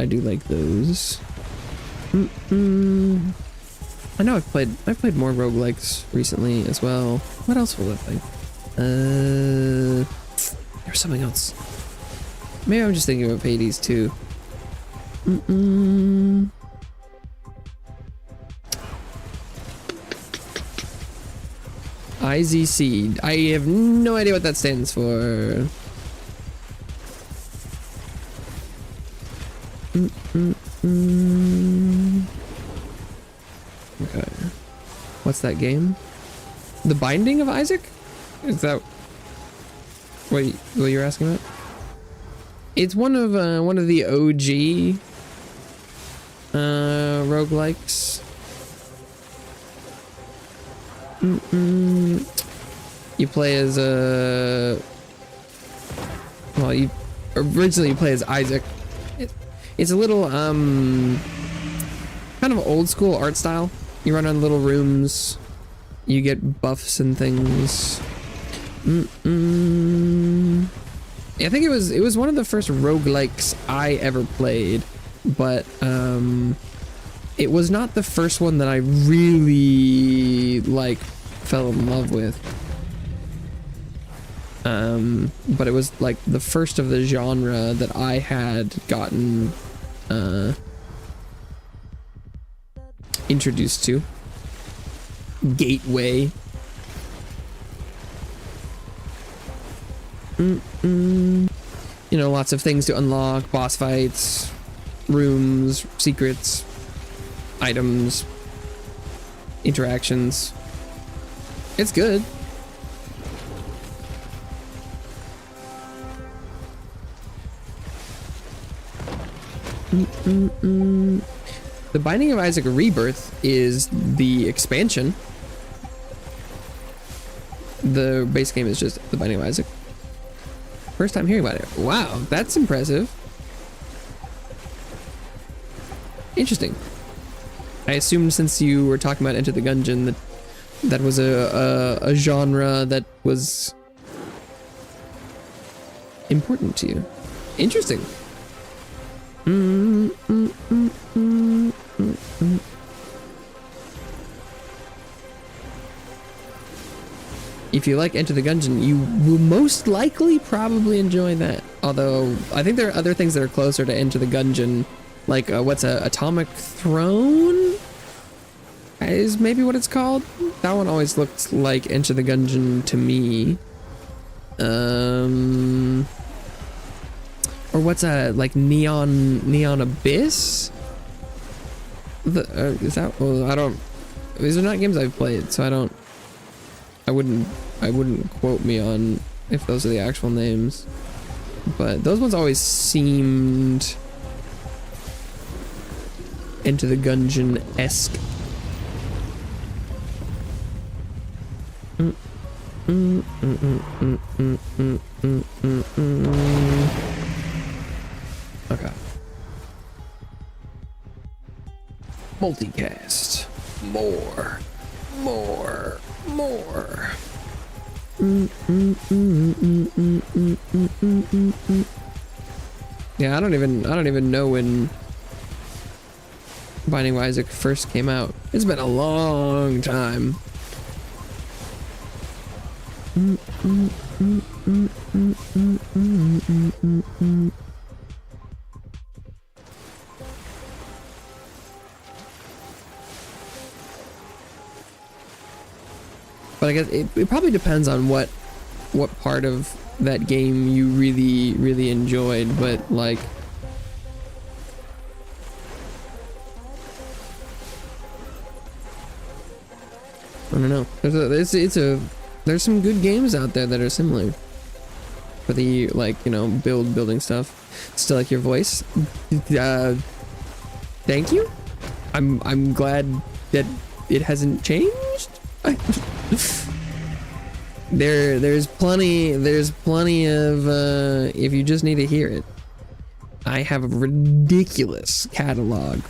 do like those. I know I've played more roguelikes recently as well. What else will I play? There's something else. Maybe I'm just thinking of Hades 2. IZC. I have no idea what that stands for. Okay. What's that game? The Binding of Isaac? Is that what you're asking about? It's one of the OG roguelikes. You play as well, you originally play as Isaac. It's a little kind of old school art style. You run on little rooms, you get buffs and things. I think it was one of the first roguelikes I ever played, but it was not the first one that I really like fell in love with. But it was like the first of the genre that I had gotten introduced to. Gateway. You know, lots of things to unlock, boss fights, rooms, secrets, items, interactions. It's good. The Binding of Isaac Rebirth is the expansion. The base game is just The Binding of Isaac. First time hearing about it. Wow, that's impressive. Interesting. I assumed since you were talking about Enter the Gungeon that that was a genre that was important to you. Interesting. If you like Enter the Gungeon, you will most likely probably enjoy that. Although I think there are other things that are closer to Enter the Gungeon, like what's a Atomic Throne is maybe what it's called. That one always looked like Enter the Gungeon to me. Or what's a like Neon Abyss? Is that? Well, I don't. These are not games I've played, so I don't. I wouldn't quote me on if those are the actual names, but those ones always seemed Enter the Gungeon-esque. Okay. Multicast. More. Yeah, I don't even know when Binding of Isaac first came out. It's been a long time. But I guess it probably depends on what part of that game you really enjoyed, but like I don't know. There's some good games out there that are similar for the like, you know, building stuff. Still like your voice. Thank you. I'm glad that it hasn't changed. There's plenty of if you just need to hear it. I have a ridiculous catalog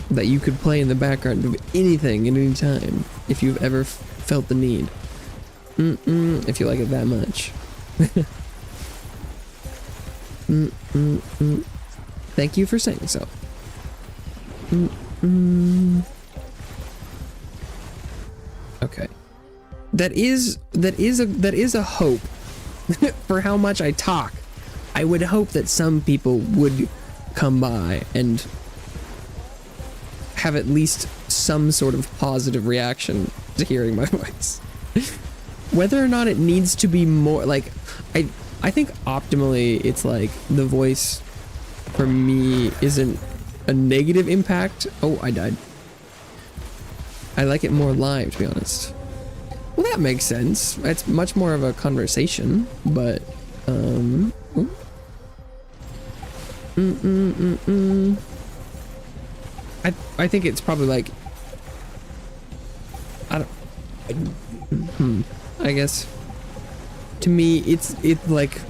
that you could play in the background of anything at any time if you've ever felt the need. If you like it that much. Thank you for saying so. Okay. That is a hope for how much I talk. I would hope that some people would come by and have at least some sort of positive reaction to hearing my voice. Whether or not it needs to be more like I think optimally it's like the voice for me isn't a negative impact. Oh, I died. I like it more live, to be honest. Well, that makes sense. It's much more of a conversation, but I think it's probably like I guess to me it's like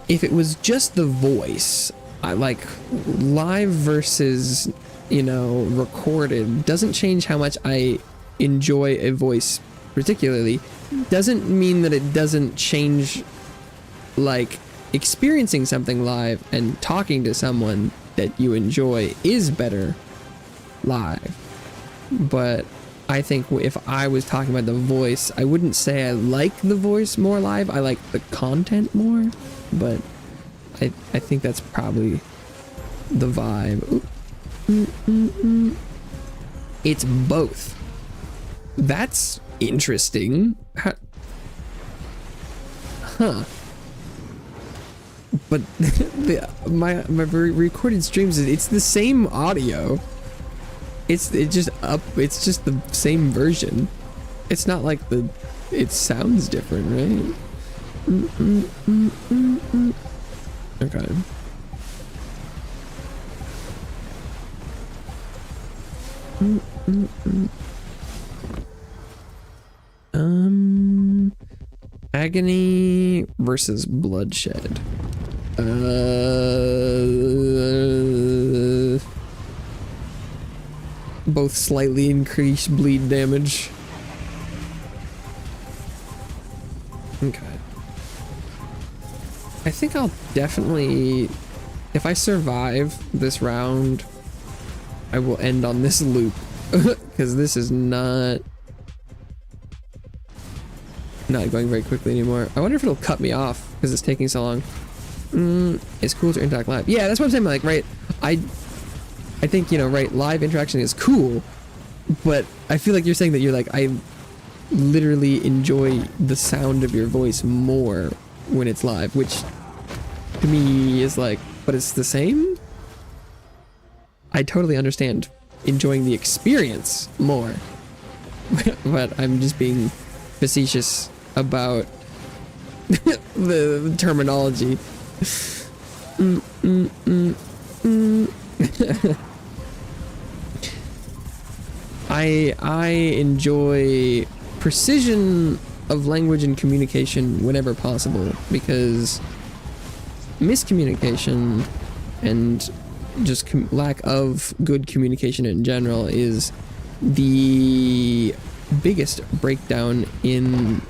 if it was just the voice, I like live versus, you know, recorded doesn't change how much I enjoy a voice particularly. Doesn't mean that it doesn't change like experiencing something live and talking to someone that you enjoy is better live. But I think if I was talking about the voice, I wouldn't say I like the voice more live. I like the content more, but I think that's probably the vibe. It's both. That's interesting. Huh. But my recorded streams, it's the same audio. It's just the same version. It's not like it sounds different, right? Okay. Agony versus bloodshed. Both slightly increased bleed damage. Okay. I think I'll definitely, if I survive this round, I will end on this loop because this is not going very quickly anymore. I wonder if it'll cut me off because it's taking so long. It's cool to interact live. Yeah, that's what I'm saying. Like, right, I think, you know, right, live interaction is cool, but I feel like you're saying that you're like, I literally enjoy the sound of your voice more when it's live, which to me is like, but it's the same. I totally understand enjoying the experience more, but I'm just being facetious about the terminology. I enjoy precision of language and communication whenever possible, because miscommunication and just lack of good communication in general is the biggest breakdown in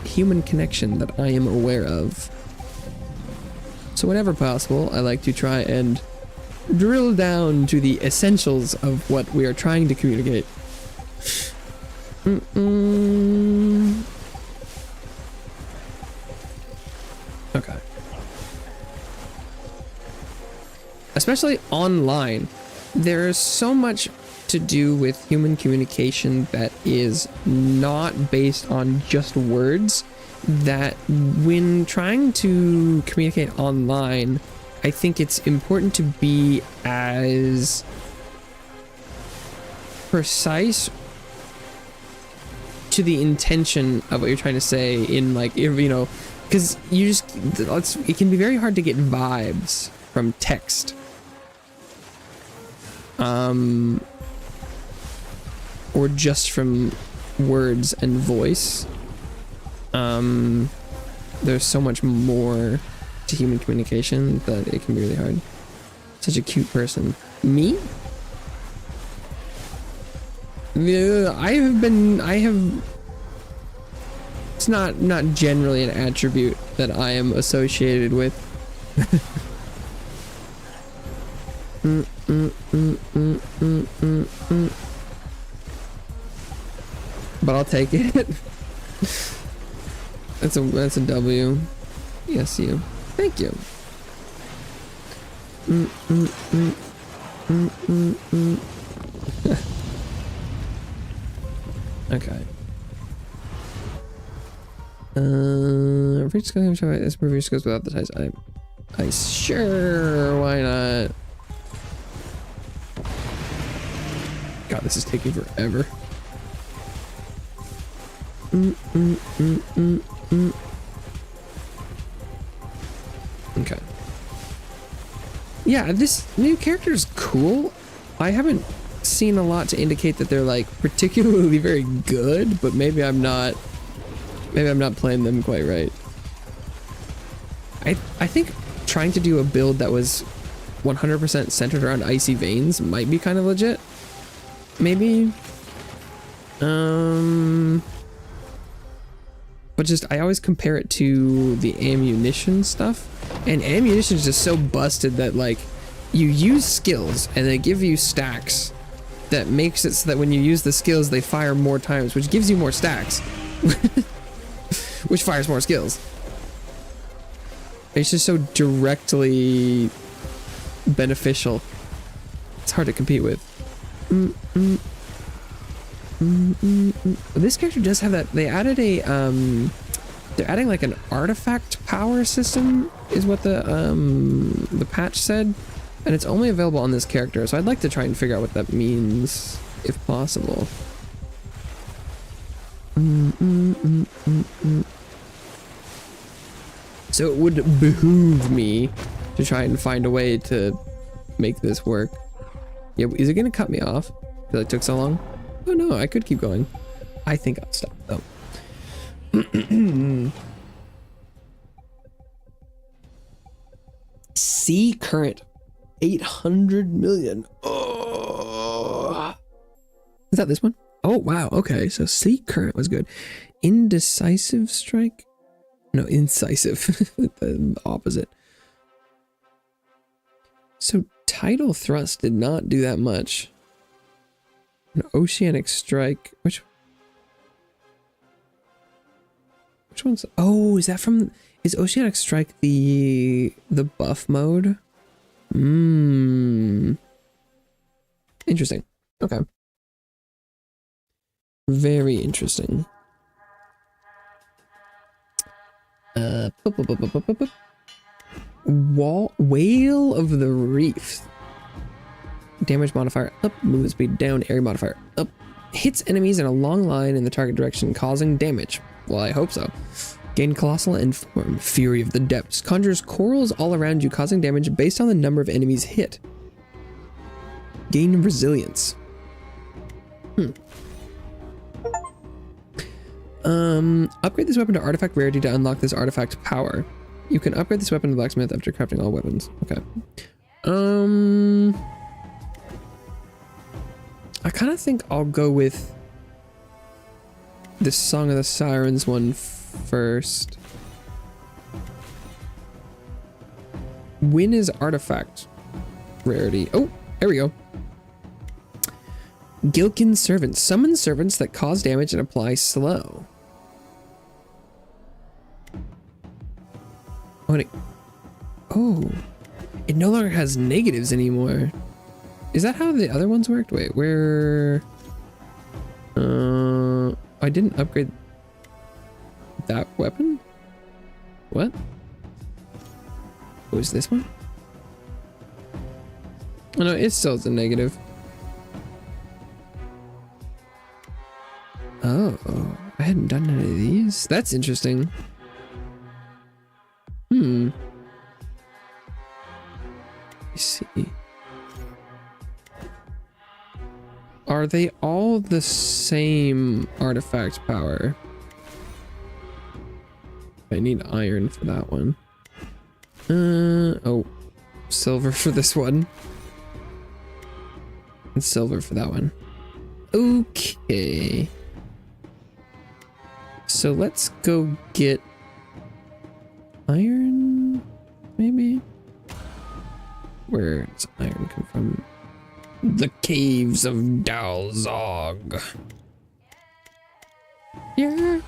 human connection that I am aware of. So whenever possible, I like to try and drill down to the essentials of what we are trying to communicate. Okay. Especially online, there is so much to do with human communication that is not based on just words, that when trying to communicate online, I think it's important to be as precise to the intention of what you're trying to say in, like, you know, because you just, it can be very hard to get vibes from text. Or just from words and voice. There's so much more to human communication that it can be really hard. Such a cute person. Me? Yeah, it's not generally an attribute that I am associated with. But I'll take it. That's a W. Yes, you. Thank you. Okay. Reach this movie goes without the ties. I sure, why not? God, this is taking forever. Okay. Yeah, this new character is cool. I haven't seen a lot to indicate that they're like particularly very good, but maybe I'm not playing them quite right. I think trying to do a build that was 100% centered around icy veins might be kind of legit. Maybe. But just, I always compare it to the ammunition stuff, and ammunition is just so busted that, like, you use skills and they give you stacks that makes it so that when you use the skills they fire more times, which gives you more stacks. Which fires more skills. It's just so directly beneficial. It's hard to compete with. This character does have that. They added a they're adding like an artifact power system is what the patch said, and it's only available on this character, so I'd like to try and figure out what that means if possible. So it would behoove me to try and find a way to make this work. Yeah, is it gonna cut me off because it took so long? Oh no, I could keep going. I think I'll stop though. Sea current, 800 million. Oh, is that this one? Oh wow. Okay, so sea current was good. Indecisive strike. No, incisive. The opposite. So tidal thrust did not do that much. An oceanic strike. Which one's? Oh, is that from? Is oceanic strike the buff mode? Interesting. Okay. Very interesting. Whale of the Reef. Damage modifier up, movement speed down, area modifier up. Hits enemies in a long line in the target direction, causing damage. Well, I hope so. Gain colossal end form, Fury of the Depths. Conjures corals all around you, causing damage based on the number of enemies hit. Gain resilience. Upgrade this weapon to artifact rarity to unlock this artifact power. You can upgrade this weapon to blacksmith after crafting all weapons. Okay. I kind of think I'll go with the Song of the Sirens one first. Win is artifact rarity. Oh, there we go. Gilkin Servants. Summon servants that cause damage and apply slow. Oh, it no longer has negatives anymore. Is that how the other ones worked? Wait, where? I didn't upgrade that weapon? What? Was this one? Oh no, it still has a negative. Oh, I hadn't done any of these. That's interesting. Let's see. Are they all the same artifact power? I need iron for that one. Oh, silver for this one. And silver for that one. Okay. So let's go get iron, maybe? Where does iron come from? The caves of Dalzog. Yeah.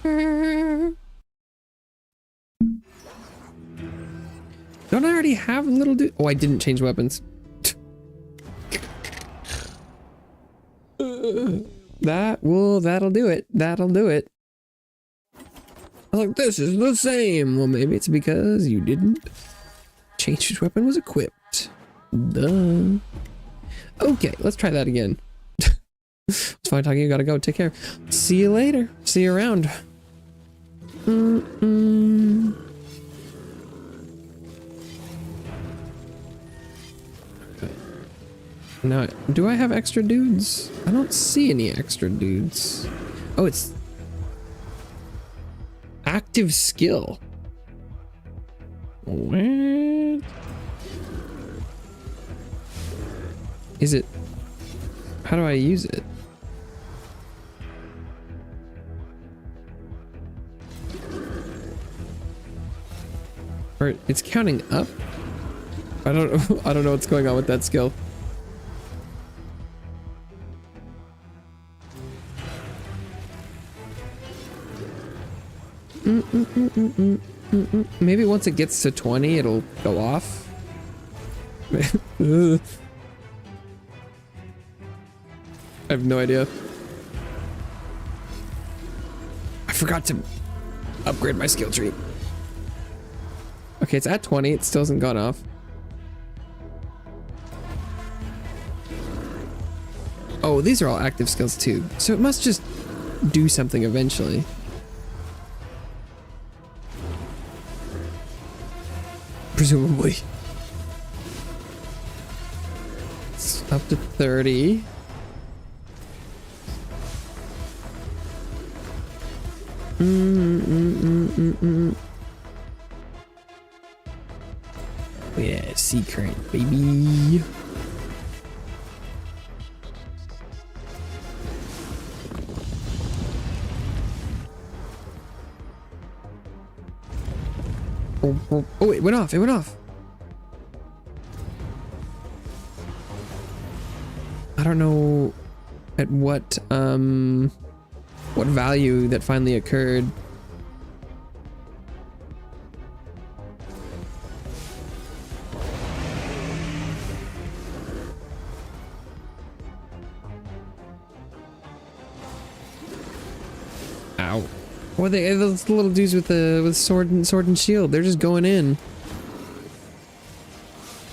Don't I already have a little dude? Oh, I didn't change weapons. That'll do it. That'll do it. I was like, this is the same. Well, maybe it's because you didn't change which weapon was equipped. Duh. Okay, let's try that again. It's fine talking, you gotta go. Take care. See you later. See you around. Okay. Now, do I have extra dudes? I don't see any extra dudes. Oh, it's active skill. What? Is it? How do I use it? Or it's counting up? I don't know. I don't know what's going on with that skill. Maybe once it gets to 20, it'll go off. I have no idea. I forgot to upgrade my skill tree. Okay, it's at 20. It still hasn't gone off. Oh, these are all active skills too. So it must just do something eventually. Presumably. It's up to 30. Yeah, sea current, baby. Oh, it went off. It went off. I don't know at what value that finally occurred. Ow. What are they, those little dudes with sword and shield? They're just going in.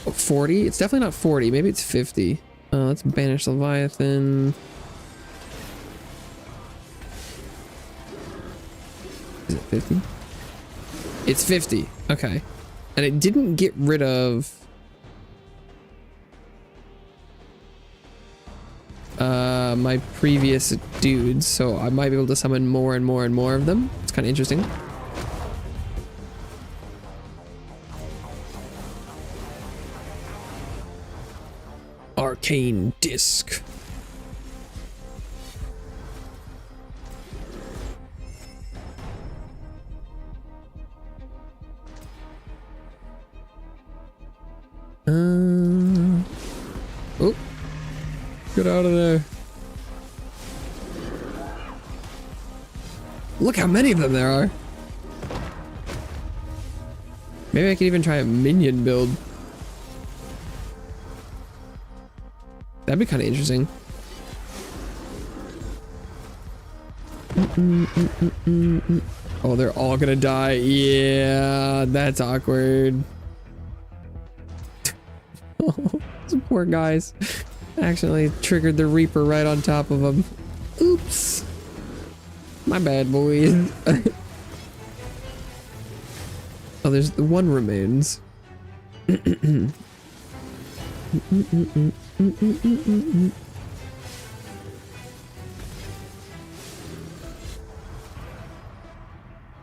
Oh, 40? It's definitely not 40. Maybe it's 50. Let's banish Leviathan. Is it 50? It's 50. Okay. And it didn't get rid of my previous dudes, so I might be able to summon more and more and more of them. It's kind of interesting. Arcane Disc. Oh, get out of there. Look how many of them there are. Maybe I could even try a minion build. That'd be kind of interesting. Oh, they're all gonna die. Yeah, that's awkward. Oh, those poor guys. Accidentally triggered the Reaper right on top of them. Oops. My bad, boys. Oh, there's the one remains. I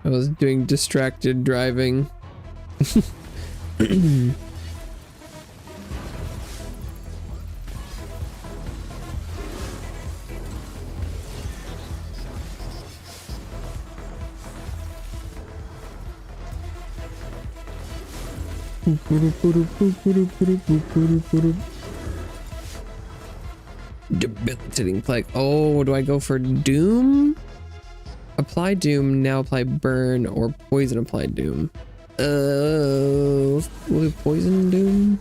was doing distracted driving. Debilitating plague. Oh, do I go for doom? Apply doom, now apply burn, or poison apply doom. We'll do poison doom.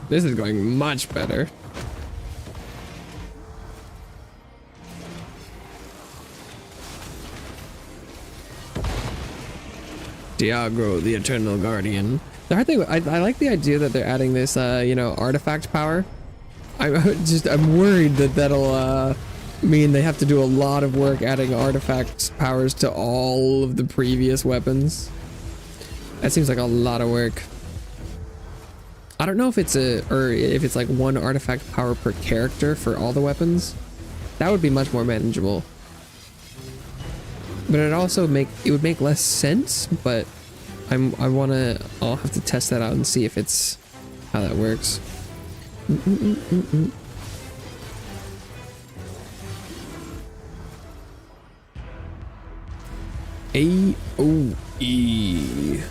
This is going much better. Diagro, the Eternal Guardian. The hard thing, I like the idea that they're adding this, you know, artifact power. I'm worried that that'll mean they have to do a lot of work adding artifact powers to all of the previous weapons. That seems like a lot of work. I don't know if it's if it's like one artifact power per character for all the weapons. That would be much more manageable. But it would make less sense, but I'll have to test that out and see if it's how that works. AOE.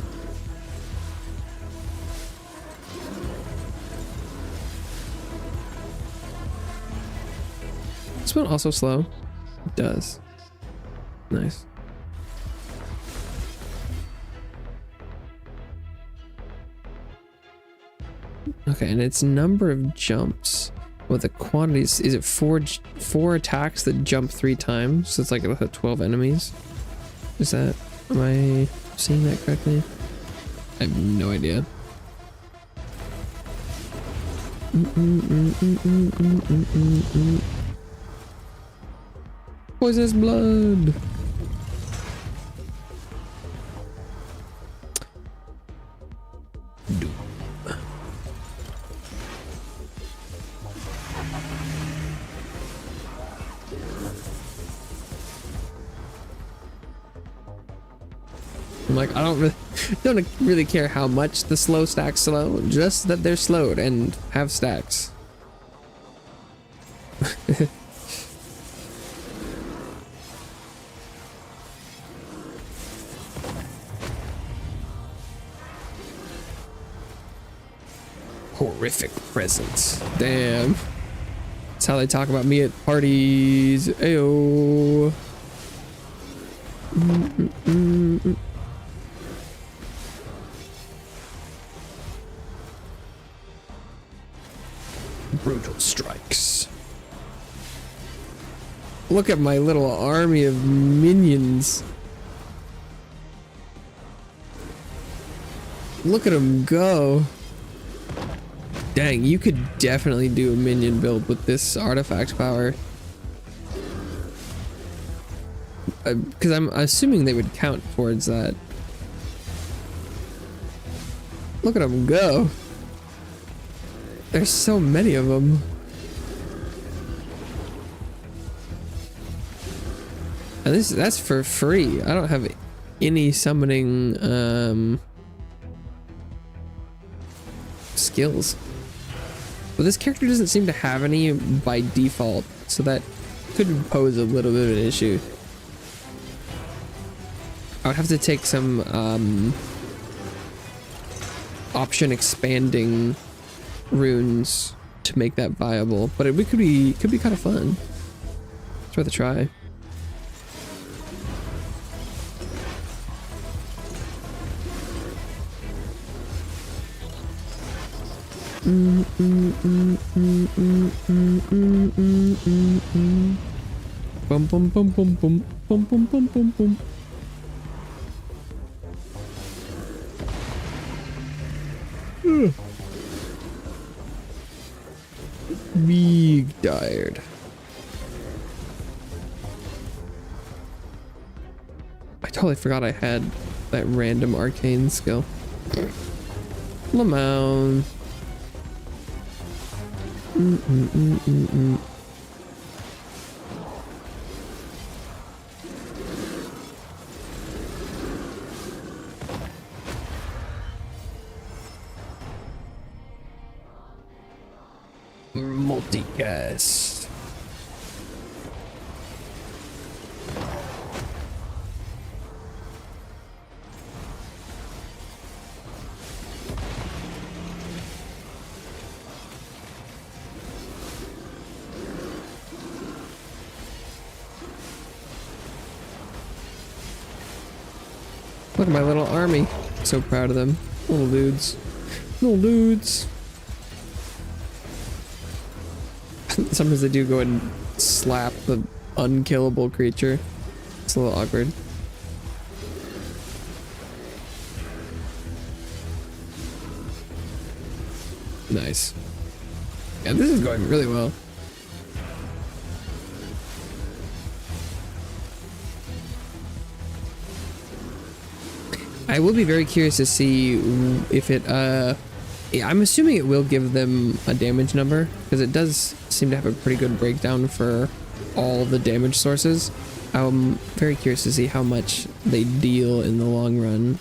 This one also slow? It does. Nice. Okay, and its number of jumps. Well, the quantities, is it four attacks that jump 3 times? So it's like it'll hit 12 enemies. Is that, am I seeing that correctly? I have no idea. Poisonous blood. I'm like, I don't really care how much the slow stacks slow, just that they're slowed and have stacks. Horrific presence. Damn. That's how they talk about me at parties. Ayo. Brutal strikes. Look at my little army of minions. Look at them go. Dang, you could definitely do a minion build with this artifact power. Because I'm assuming they would count towards that. Look at them go. There's so many of them. And that's for free. I don't have any summoning skills. But this character doesn't seem to have any by default, so that could pose a little bit of an issue. I would have to take some option expanding runes to make that viable, but it could be kind of fun. It's worth a try. Bum bum bum bum bum bum bum bum bum bum. Big tired. I totally forgot I had that random arcane skill. Lamau. Multicast. Look at my little army. So proud of them. Little dudes. Little dudes. Sometimes they do go and slap the unkillable creature. It's a little awkward. Nice. Yeah, this is going really well. I will be very curious to see if it, I'm assuming it will give them a damage number, because it does seem to have a pretty good breakdown for all the damage sources. I'm very curious to see how much they deal in the long run.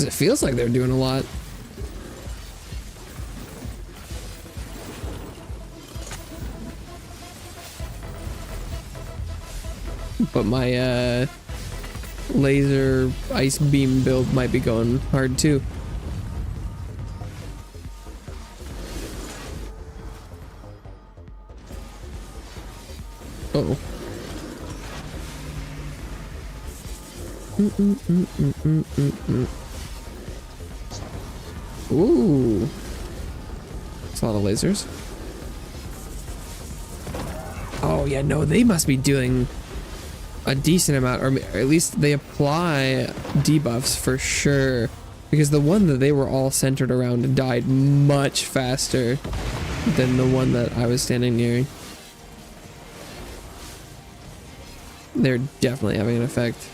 It feels like they're doing a lot. But my laser ice beam build might be going hard too. Uh-oh. Ooh. That's a lot of lasers. Oh, yeah, no, they must be doing a decent amount, or at least they apply debuffs for sure. Because the one that they were all centered around died much faster than the one that I was standing near. They're definitely having an effect.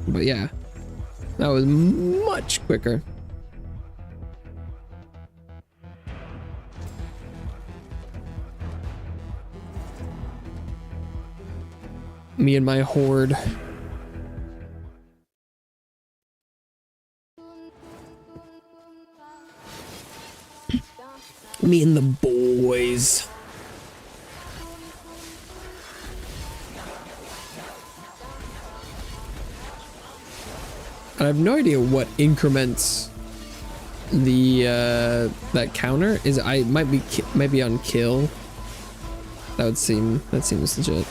But yeah, that was much quicker. Me and my horde. Me and the boys. I have no idea what increments the that counter is. I might be on kill. That seems legit.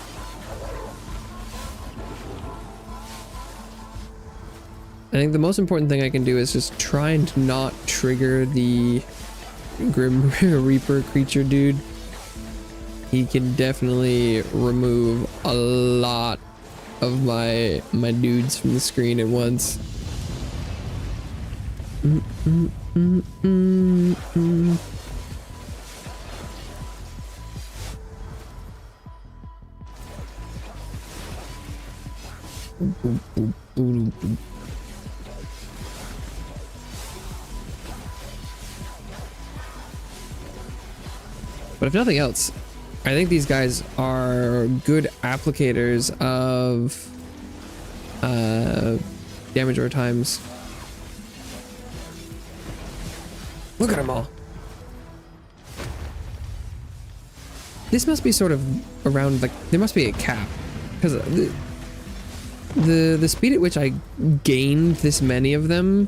I think the most important thing I can do is just try and not trigger the Grim Reaper creature dude. He can definitely remove a lot of my dudes from the screen at once. But if nothing else, I think these guys are good applicators of damage over times. Look at them all. This must be sort of around, like, there must be a cap, because the speed at which I gained this many of them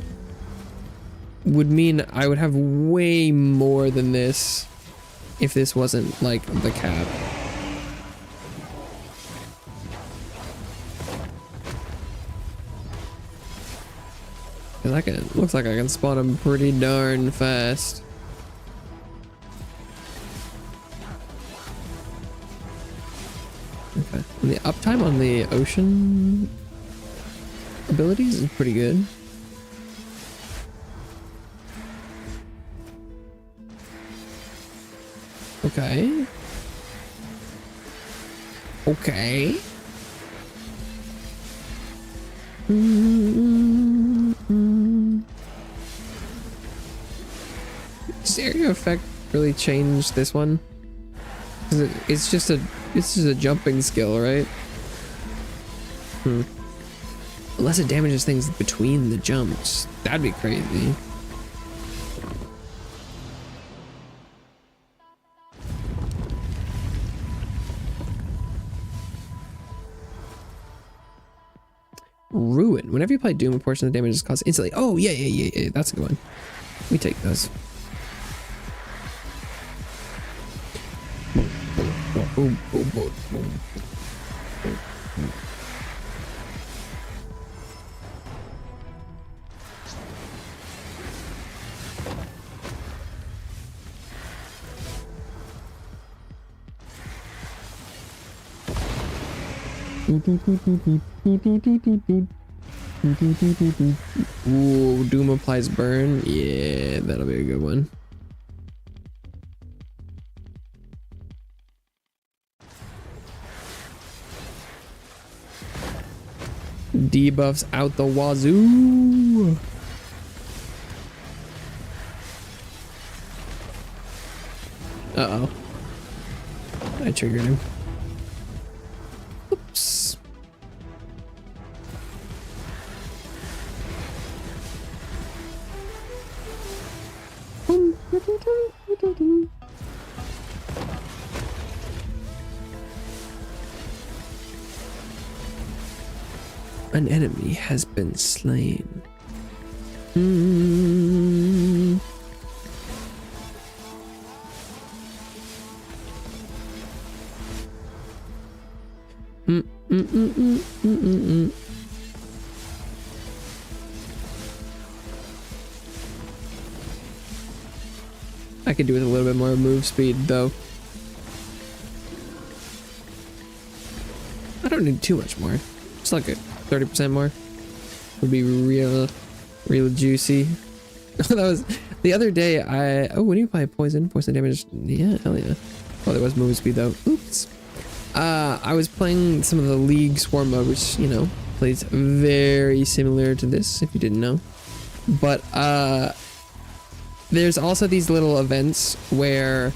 would mean I would have way more than this if this wasn't like the cap. Looks like I can spot them pretty darn fast. Okay, and the uptime on the ocean abilities is pretty good. Okay. Okay. Does area effect really change this one? 'Cause it's just a jumping skill, right? Unless it damages things between the jumps. That'd be crazy. Ruin. Whenever you play Doom, a portion of the damage is caused instantly. Oh, yeah. That's a good one. We take those. Ooh, Doom applies burn. Yeah, that'll be a good one. Debuffs out the wazoo. Uh-oh. I triggered him. Oops. An enemy has been slain. Mm. Mm, mm, mm, mm, mm, mm, mm. I could do with a little bit more move speed though. I don't need too much more. Just like a 30% more would be real juicy. That was the other day. When you apply poison damage, yeah, hell yeah. Oh, there was move speed though. Oops. I was playing some of the League Swarm mode, which, you know, plays very similar to this, if you didn't know. But there's also these little events where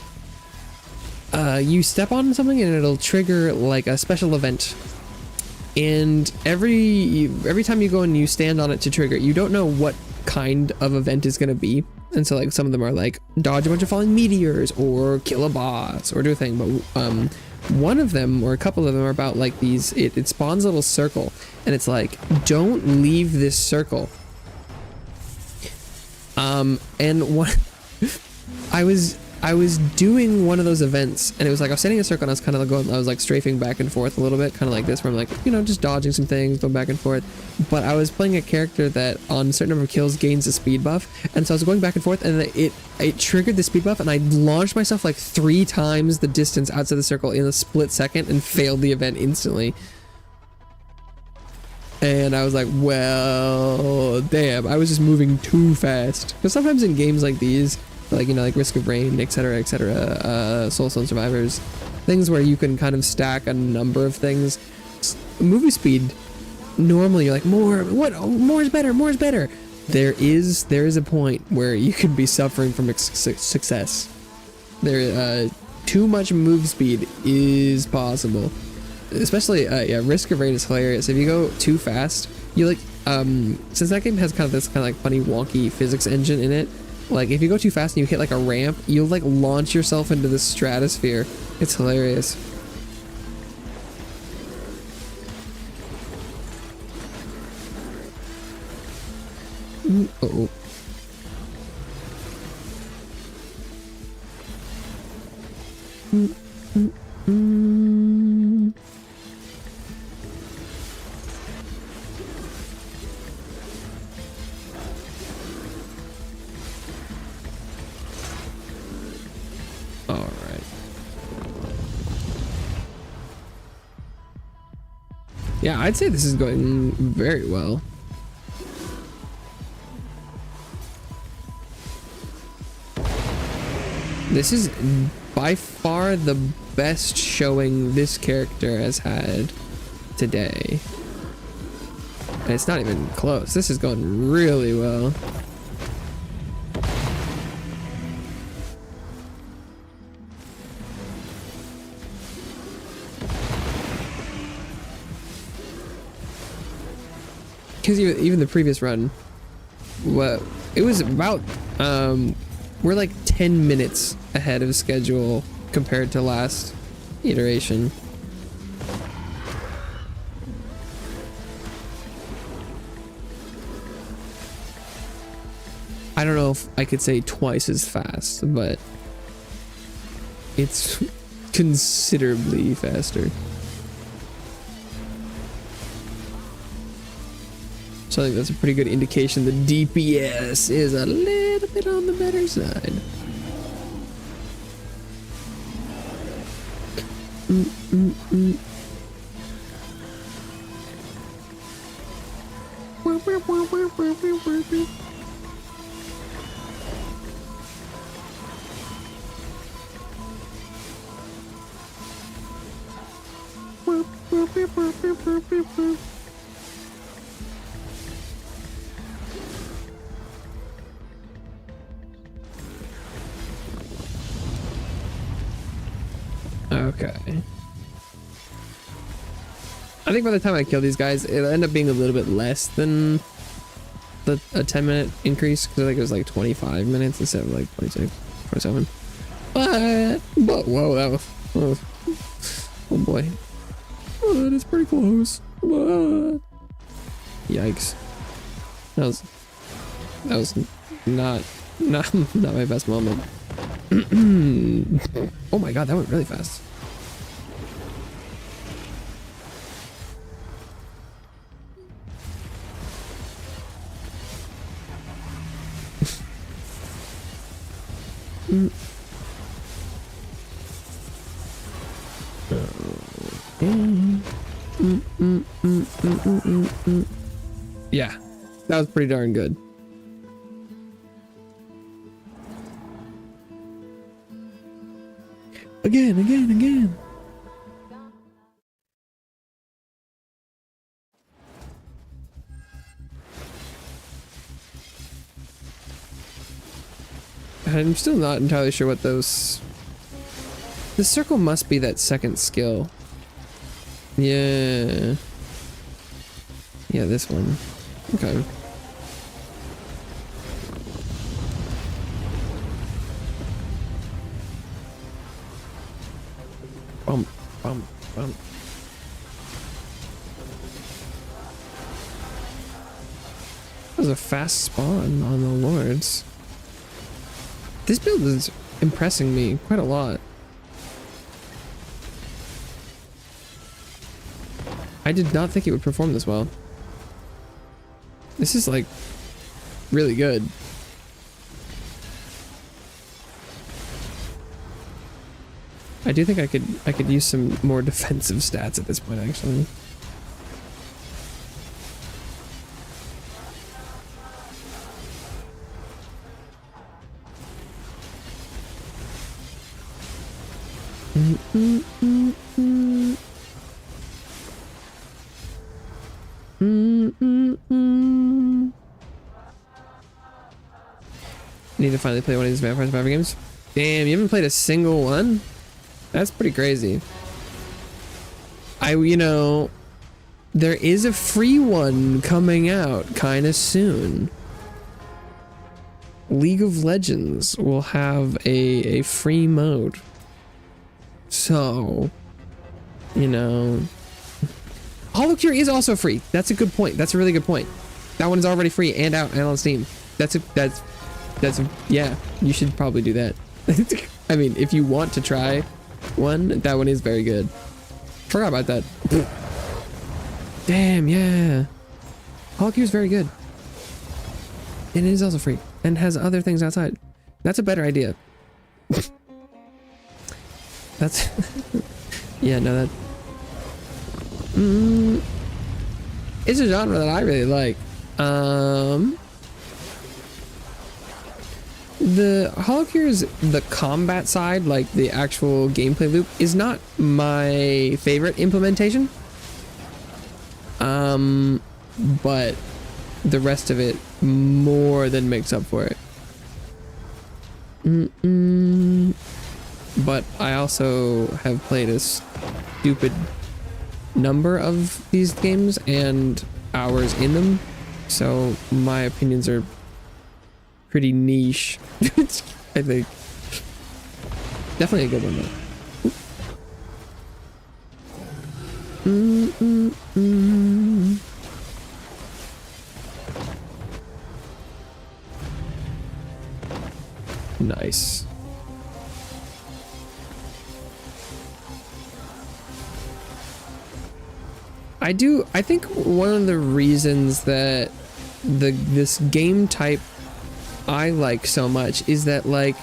you step on something and it'll trigger like a special event. And every time you go and you stand on it to trigger it, you don't know what kind of event is going to be. And so like some of them are like dodge a bunch of falling meteors or kill a boss or do a thing. But one of them or a couple of them are about like these, it spawns a little circle and it's like, don't leave this circle. And what I was doing one of those events and it was like I was standing in a circle and I was kind of going, I was like strafing back and forth a little bit, kind of like this, where I'm like, you know, just dodging some things, going back and forth. But I was playing a character that on a certain number of kills gains a speed buff, and so I was going back and forth and it triggered the speed buff and I launched myself like 3 times the distance outside the circle in a split second and failed the event instantly. And I was like, well, damn, I was just moving too fast. Because sometimes in games like these, like, you know, like Risk of Rain, etc., Soulstone Survivors, things where you can kind of stack a number of things. Movie speed, normally you're like, more is better. There is a point where you could be suffering from success. Too much move speed is possible. Especially, Risk of Rain is hilarious. If you go too fast, you like, since that game has kind of this kind of like funny wonky physics engine in it, like if you go too fast and you hit like a ramp, you'll like launch yourself into the stratosphere. It's hilarious. Uh-oh. Yeah, I'd say this is going very well. This is by far the best showing this character has had today. And it's not even close. This is going really well. Because even the previous run, it was about, we're like 10 minutes ahead of schedule compared to last iteration. I don't know if I could say twice as fast, but it's considerably faster. So I think that's a pretty good indication the DPS is a little bit on the better side. Okay. I think by the time I kill these guys, it'll end up being a little bit less than a 10-minute increase, because I think it was like 25 minutes instead of like 26, 27. But whoa, that was, oh boy. That is pretty close. Yikes. That was not my best moment. Oh my god, that went really fast. Yeah, that was pretty darn good. Again. I'm still not entirely sure what those... The circle must be that second skill. Yeah. Yeah, this one. Okay. Bump. That was a fast spawn on the Lords. This build is impressing me quite a lot. I did not think it would perform this well. This is like really good. I do think I could use some more defensive stats at this point, actually. Need to finally play one of these Vampire Survivor games. Damn, you haven't played a single one? That's pretty crazy. You know, there is a free one coming out kind of soon. League of Legends will have a free mode. So, you know, HoloCure is also free. That's a good point. That's a really good point. That one is already free and out and on Steam. Yeah, you should probably do that. I mean, if you want to try one, that one is very good. Forgot about that. Damn, yeah. HoloCure is very good. And it is also free and has other things outside. That's a better idea. That's yeah, no, that it's a genre that I really like. The HoloCure's the combat side, like the actual gameplay loop, is not my favorite implementation. But the rest of it more than makes up for it. But I also have played a stupid number of these games and hours in them, so my opinions are pretty niche. I think definitely a good one though. Nice. I think one of the reasons that this game type I like so much is that, like,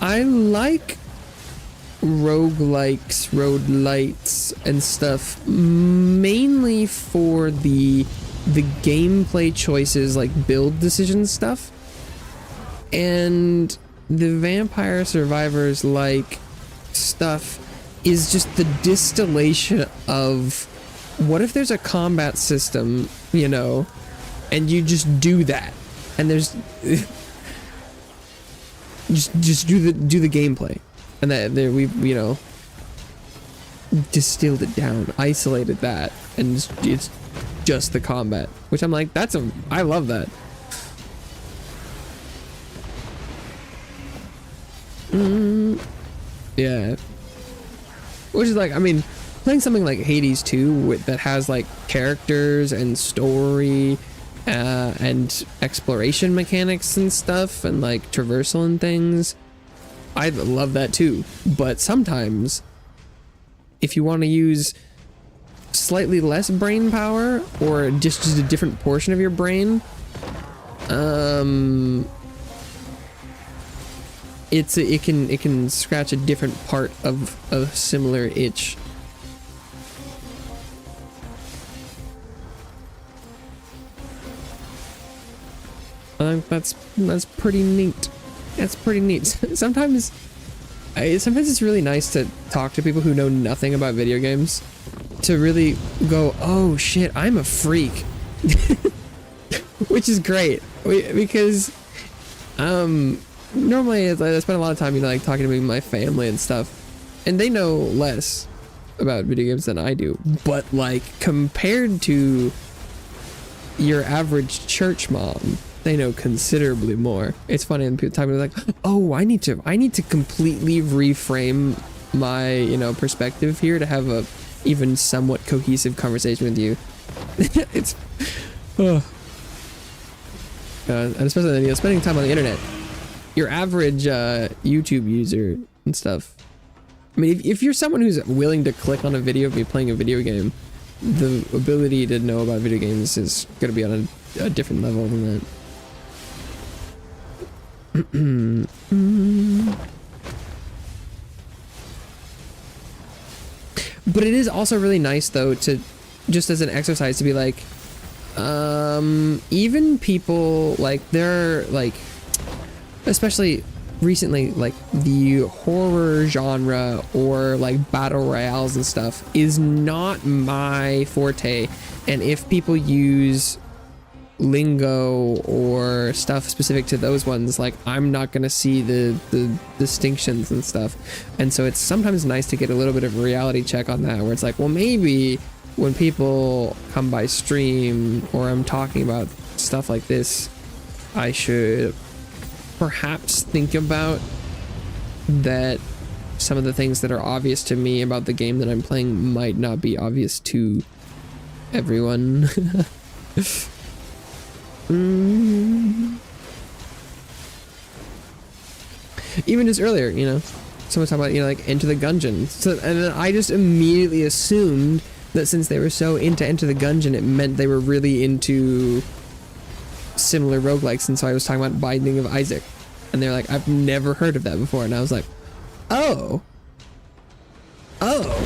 I like roguelikes, roguelites and stuff mainly for the gameplay choices, like build decision stuff. And the Vampire Survivors like stuff is just the distillation of what if there's a combat system, you know, and you just do that, and there's just do the gameplay, and that there we, you know, distilled it down, isolated that, and it's just the combat, which I'm like, I love that. Yeah, which is like, I mean, playing something like Hades 2 that has like characters and story and exploration mechanics and stuff and like traversal and things, I love that too. But sometimes if you want to use slightly less brain power or just a different portion of your brain, it can scratch a different part of a similar itch. That's pretty neat. That's pretty neat. Sometimes it's really nice to talk to people who know nothing about video games, to really go, oh shit, I'm a freak. Which is great, because normally I spend a lot of time, you know, like talking to my family and stuff, and they know less about video games than I do, but like compared to your average church mom, they know considerably more. It's funny, and people are like, oh, I need to completely reframe my, you know, perspective here to have a even somewhat cohesive conversation with you. It's and especially, you know, spending time on the internet, your average YouTube user and stuff. I mean, if you're someone who's willing to click on a video of me playing a video game, the ability to know about video games is going to be on a different level than that. But it is also really nice though to, just as an exercise, to be like, even people like, they're like, especially recently, like the horror genre or like battle royales and stuff is not my forte, and if people use lingo or stuff specific to those ones, like I'm not gonna see the distinctions and stuff, and so it's sometimes nice to get a little bit of a reality check on that, where it's like, well, maybe when people come by stream or I'm talking about stuff like this, I should perhaps think about that some of the things that are obvious to me about the game that I'm playing might not be obvious to everyone. Even just earlier, you know, someone talking about, you know, like Enter the Gungeon. So, and then I just immediately assumed that since they were so into Enter the Gungeon, it meant they were really into similar roguelikes, and so I was talking about Binding of Isaac, and they're like, I've never heard of that before, and I was like, oh,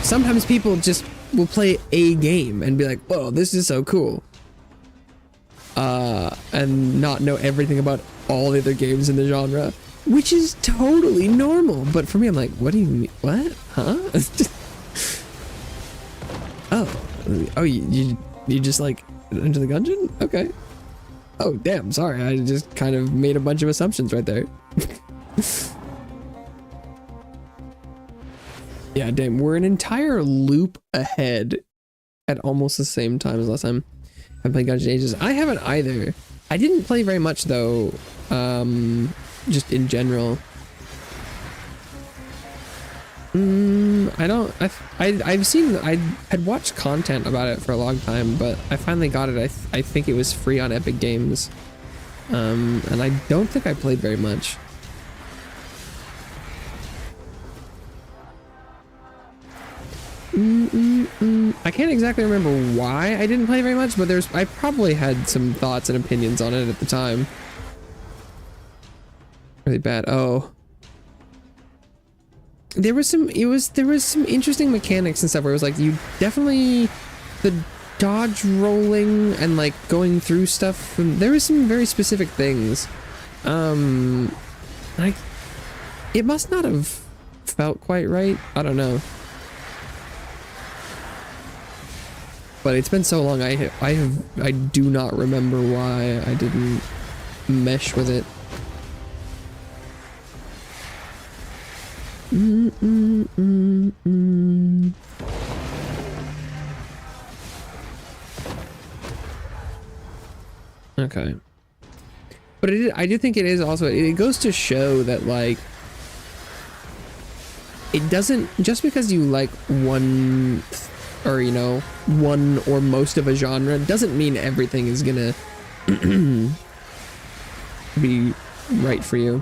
sometimes people just will play a game and be like, whoa, this is so cool, and not know everything about all the other games in the genre, which is totally normal. But for me, I'm like, what do you mean? What? Huh? oh, you just like Enter the Gungeon? Okay. Oh, damn, sorry, I just kind of made a bunch of assumptions right there. Yeah, damn, we're an entire loop ahead at almost the same time as last time I played Gungeon Ages. I haven't either. I didn't play very much though, just in general. I had watched content about it for a long time, but I finally got it. I think it was free on Epic Games, and I don't think I played very much. I can't exactly remember why I didn't play very much, but I probably had some thoughts and opinions on it at the time. Really bad. Oh. There was some interesting mechanics and stuff where it was like, you definitely, the dodge rolling and like going through stuff, and there was some very specific things. It must not have felt quite right. I don't know. But it's been so long, I do not remember why I didn't mesh with it. Okay. But I do think it is also, it goes to show that like, it doesn't, just because you like one or, you know, one or most of a genre doesn't mean everything is gonna be right for you.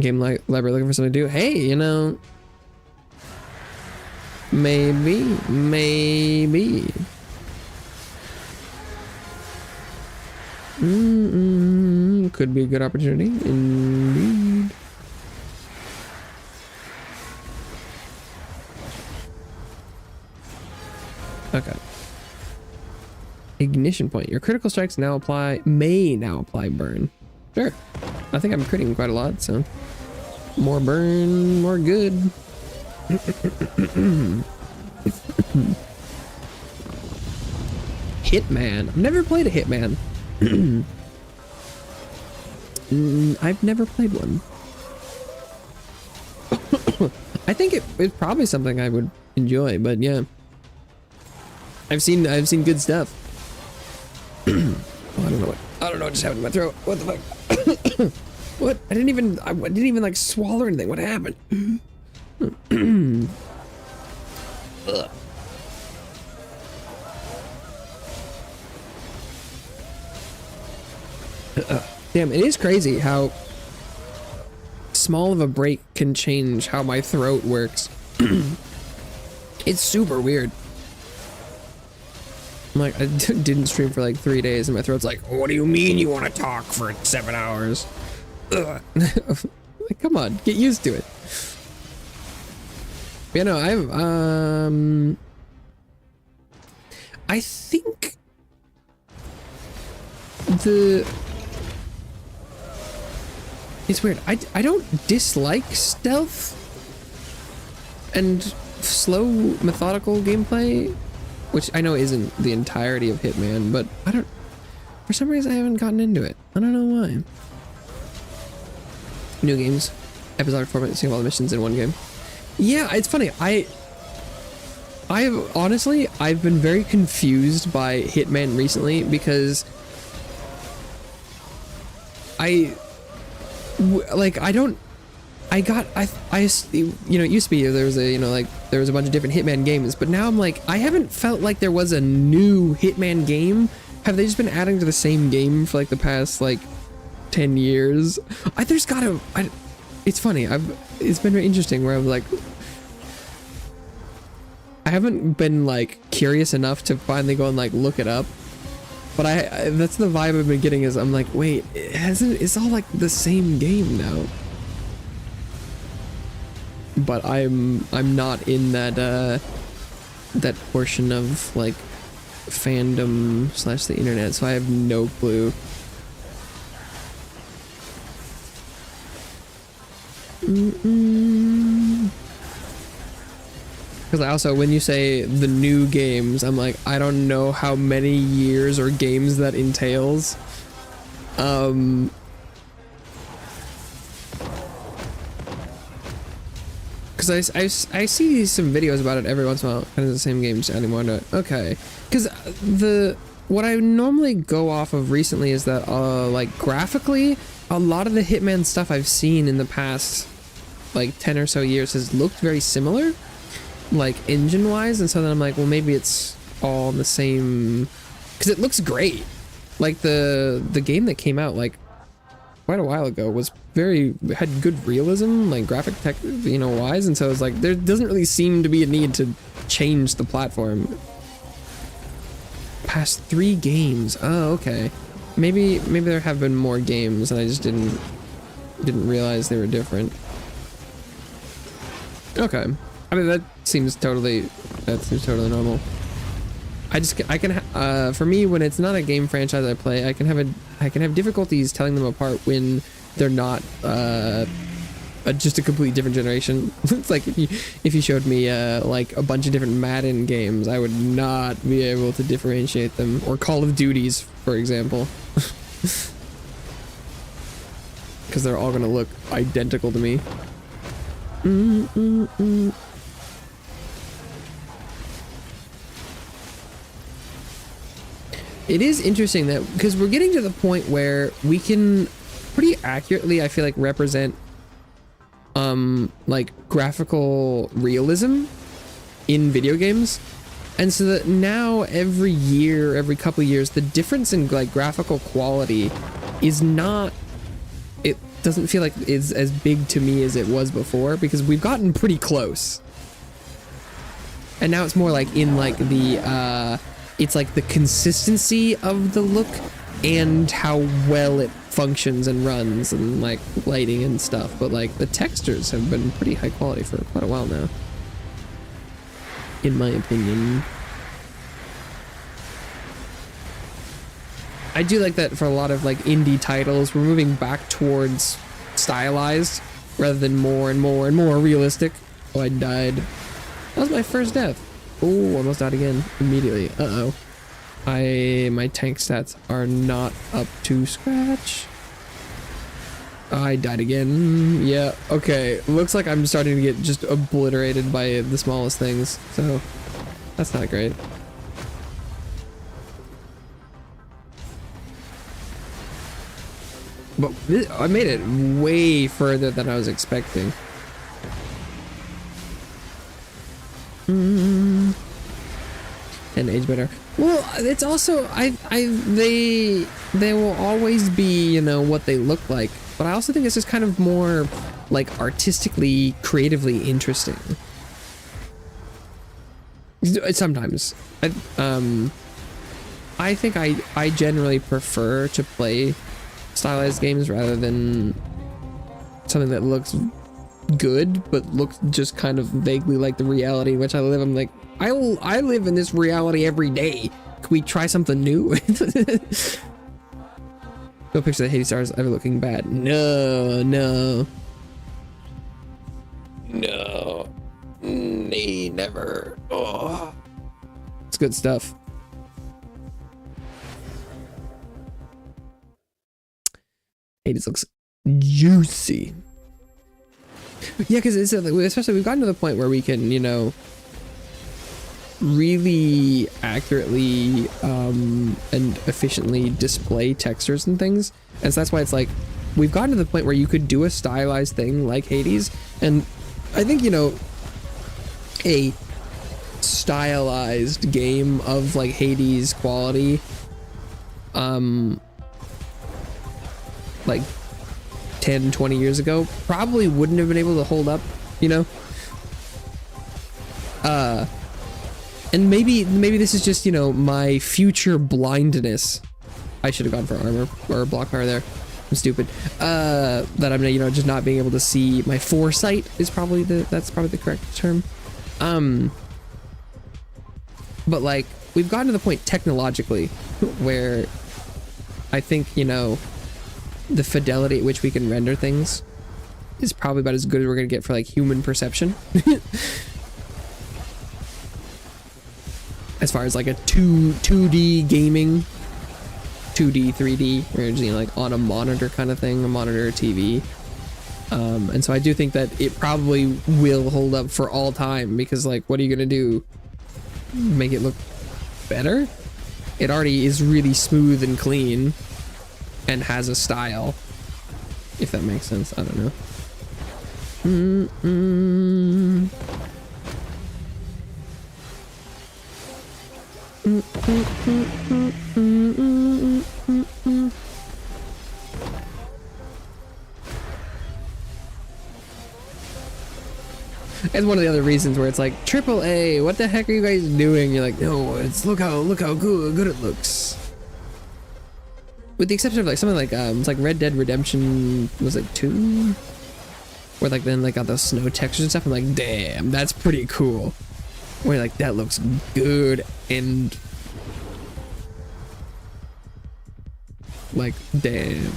Game like library looking for something to do. Hey, you know, maybe could be a good opportunity indeed. Okay. Ignition point. Your critical strikes may now apply burn. Sure. I think I'm critting quite a lot, so more burn, more good. Hitman. I've never played a Hitman. I've never played one. I think it's probably something I would enjoy, but yeah. I've seen good stuff. Oh, I don't know what just happened to my throat. What the fuck? What? I didn't even like swallow anything. What happened? Ugh. Damn, it is crazy how small of a break can change how my throat works. It's super weird. I'm like, I didn't stream for like 3 days and my throat's like, what do you mean you want to talk for 7 hours? Ugh. Like, come on, get used to it. You know, I think it's weird. I don't dislike stealth and slow methodical gameplay, which I know isn't the entirety of Hitman, but for some reason I haven't gotten into it. I don't know why. New games, episodic format, seeing all the missions in one game. Yeah, it's funny. I've been very confused by Hitman recently because it used to be there was a bunch of different Hitman games, but now I'm like, I haven't felt like there was a new Hitman game. Have they just been adding to the same game for like the past like 10 years? It's funny. It's been very interesting where I'm like, I haven't been like curious enough to finally go and like look it up, but that's the vibe I've been getting. Is I'm like, wait, it's all like the same game now. But I'm not in that portion of like fandom / the internet, so I have no clue. Because also, when you say the new games, I'm like, I don't know how many years or games that entails. Because I see some videos about it every once in a while, kind of the same games anymore. Okay, because what I normally go off of recently is that like graphically, a lot of the Hitman stuff I've seen in the past like 10 or so years has looked very similar, like engine wise, and so then I'm like, well, maybe it's all in the same, because it looks great. Like the game that came out like quite a while ago had good realism, like graphic tech, wise, and so it's like there doesn't really seem to be a need to change the platform. Past 3 games. Oh, okay. Maybe there have been more games and I just didn't realize they were different. Okay. I mean, that seems totally normal. For me, when it's not a game franchise I play, I can have difficulties telling them apart when they're not just a completely different generation. It's like if you showed me like a bunch of different Madden games, I would not be able to differentiate them, or Call of Duties, for example. Because they're all gonna look identical to me. It is interesting that, because we're getting to the point where we can pretty accurately, I feel like, represent like graphical realism in video games. And so that now every year, every couple of years, the difference in like graphical quality is not, it doesn't feel like it's as big to me as it was before, because we've gotten pretty close. And now it's more like in like the, it's like the consistency of the look and how well it functions and runs and like lighting and stuff. But like the textures have been pretty high quality for quite a while now, in my opinion. I do like that for a lot of like indie titles, we're moving back towards stylized rather than more and more and more realistic. Oh, I died. That was my first death. Oh, almost died again immediately. Uh-oh. My tank stats are not up to scratch. I died again. Yeah, okay. Looks like I'm starting to get just obliterated by the smallest things, so that's not great. But I made it way further than I was expecting. And age better. Well, it's also they will always be, you know, what they look like, but I also think it's just kind of more like artistically, creatively interesting. Sometimes I think I generally prefer to play stylized games rather than something that looks good but looks just kind of vaguely like the reality in which I live. I'm like, I live in this reality every day. Can we try something new? No picture of the Hades stars ever looking bad. No, never. Oh, it's good stuff. Hades looks juicy. Yeah, because it's especially we've gotten to the point where we can, you know, really accurately and efficiently display textures and things, and so that's why it's like we've gotten to the point where you could do a stylized thing like Hades, and I think, you know, a stylized game of like Hades quality, like 10-20 years ago probably wouldn't have been able to hold up, you know. And maybe this is just, you know, my future blindness. I should have gone for armor or block power there. I'm stupid. That I'm, you know, just not being able to see. My foresight is probably that's probably the correct term. But like we've gotten to the point technologically where I think, you know, the fidelity at which we can render things is probably about as good as we're gonna get for like human perception. As far as like a 2D gaming, 2D, 3D, or just, you know, like on a monitor kind of thing, a monitor or TV. And so I do think that it probably will hold up for all time, because like, what are you gonna do? Make it look better? It already is really smooth and clean and has a style, if that makes sense. I don't know. It's one of the other reasons where it's like AAA, what the heck are you guys doing? You're like, no, it's look how good it looks. With the exception of like something like it's like Red Dead Redemption, was it 2? Where like then like got those snow textures and stuff. I'm like, damn, that's pretty cool. Where like that looks good, and like, damn,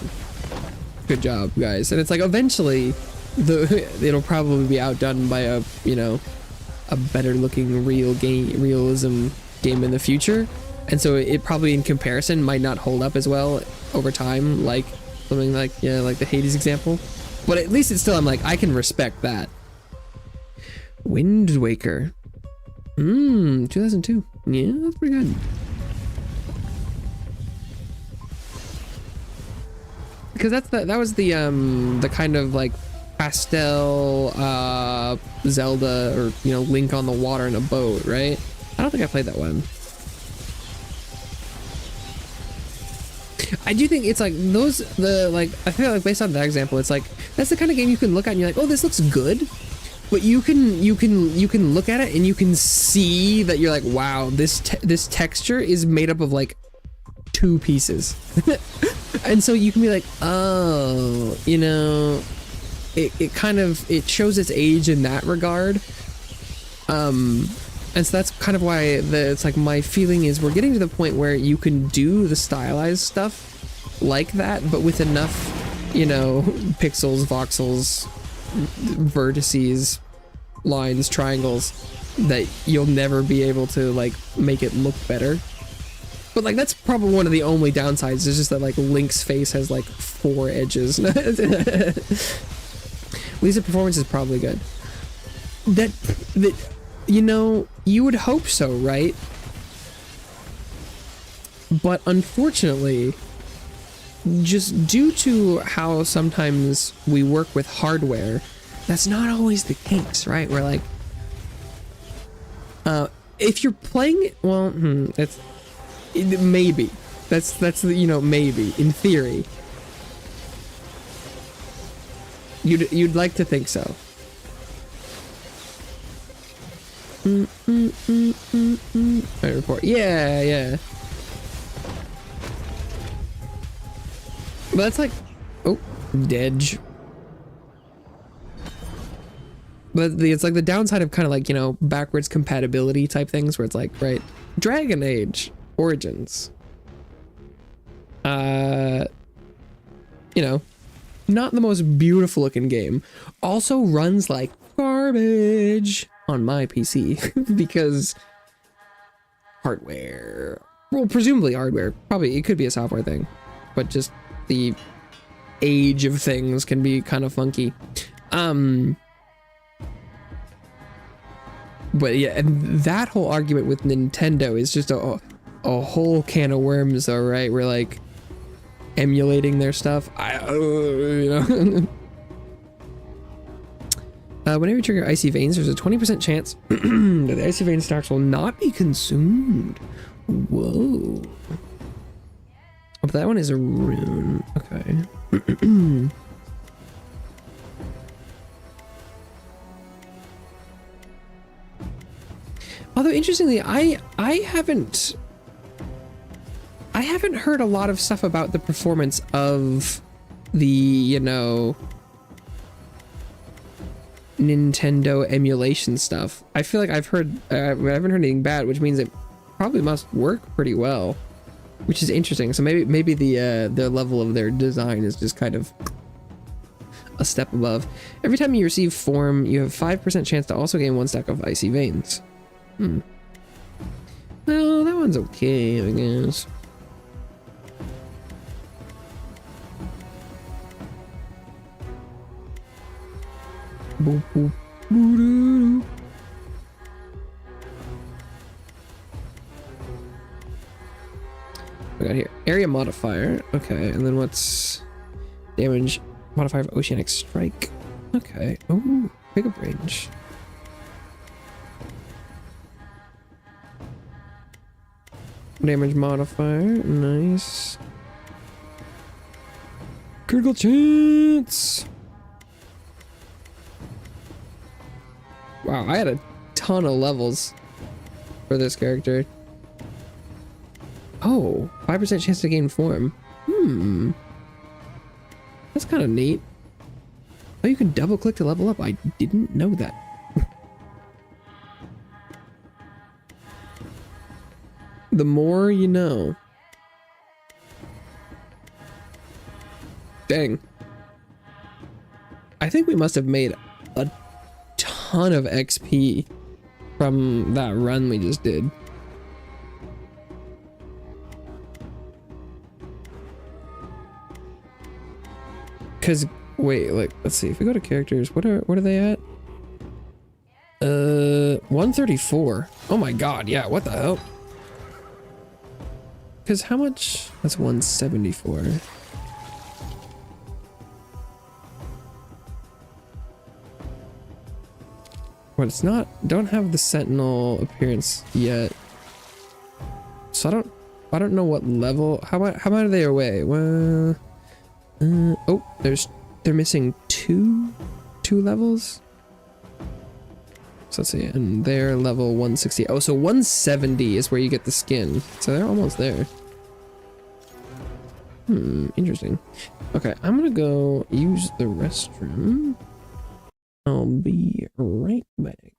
good job, guys. And it's like eventually it'll probably be outdone by a, you know, a better looking realism game in the future. And so it probably in comparison might not hold up as well over time, like something like, yeah, like the Hades example. But at least it's still, I'm like, I can respect that. Wind Waker. 2002. Yeah, that's pretty good. Because that was the kind of like pastel Zelda, or you know, Link on the water in a boat, right? I don't think I played that one. I do think it's like those, I feel like based on that example, it's like that's the kind of game you can look at and you're like, oh, this looks good, but you can look at it and you can see that you're like, wow, this texture is made up of like 2 pieces. And so you can be like, oh, you know, it shows its age in that regard. And so that's kind of why it's like my feeling is we're getting to the point where you can do the stylized stuff like that, but with enough, you know, pixels, voxels, vertices, lines, triangles, that you'll never be able to like make it look better. But like that's probably one of the only downsides, is just that like Link's face has like 4 edges. At least the performance is probably good. That you know, you would hope so, right? But unfortunately, just due to how sometimes we work with hardware, that's not always the case, right? We're like, if you're playing, well, maybe that's the, you know, maybe in theory, you'd like to think so. I report. Yeah. But that's like, oh, Dedge. But it's like the downside of kind of like, you know, backwards compatibility type things, where it's like, right, Dragon Age Origins, you know, not the most beautiful looking game, also runs like garbage on my PC because hardware, well, presumably hardware, probably it could be a software thing, but just the age of things can be kind of funky. But yeah, and that whole argument with Nintendo is just a whole can of worms, though, right? We're like emulating their stuff. You know. Whenever you trigger icy veins, there's a 20% chance that the icy vein stacks will not be consumed. Whoa. Oh, but that one is a rune. Okay. Although interestingly, I haven't heard a lot of stuff about the performance of the, you know, Nintendo emulation stuff. I feel like I haven't heard anything bad, which means it probably must work pretty well, which is interesting. So maybe the level of their design is just kind of a step above. Every time you receive form, you have 5% chance to also gain 1 stack of icy veins. Well, that one's okay, I guess. Boop, boop, boo-doo-doo. We got here area modifier. Okay, and then what's damage modifier of oceanic strike? Okay. Oh, pickup range. Damage modifier, nice. Critical chance. Wow, I had a ton of levels for this character. Oh, 5% chance to gain form. That's kind of neat. Oh, you can double click to level up. I didn't know that. The more you know. Dang. I think we must have made a ton of XP from that run we just did. Cause wait, like, let's see, if we go to characters, what are they at? 134. Oh my god, yeah, what the hell? Cause how much? That's 174. But it's not, don't have the sentinel appearance yet. So I don't know what level, how much are they away? Well, oh, they're missing two levels. So let's see, and they're level 160. Oh, so 170 is where you get the skin. So they're almost there. Interesting. Okay, I'm gonna go use the restroom. I'll be right back.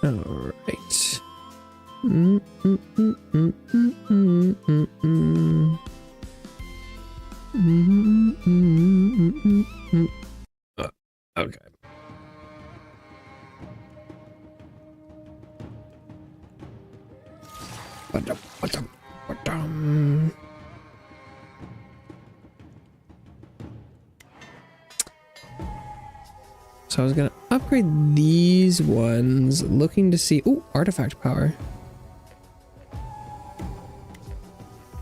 All right. Okay. So I was gonna upgrade these ones, looking to see, oh, artifact power.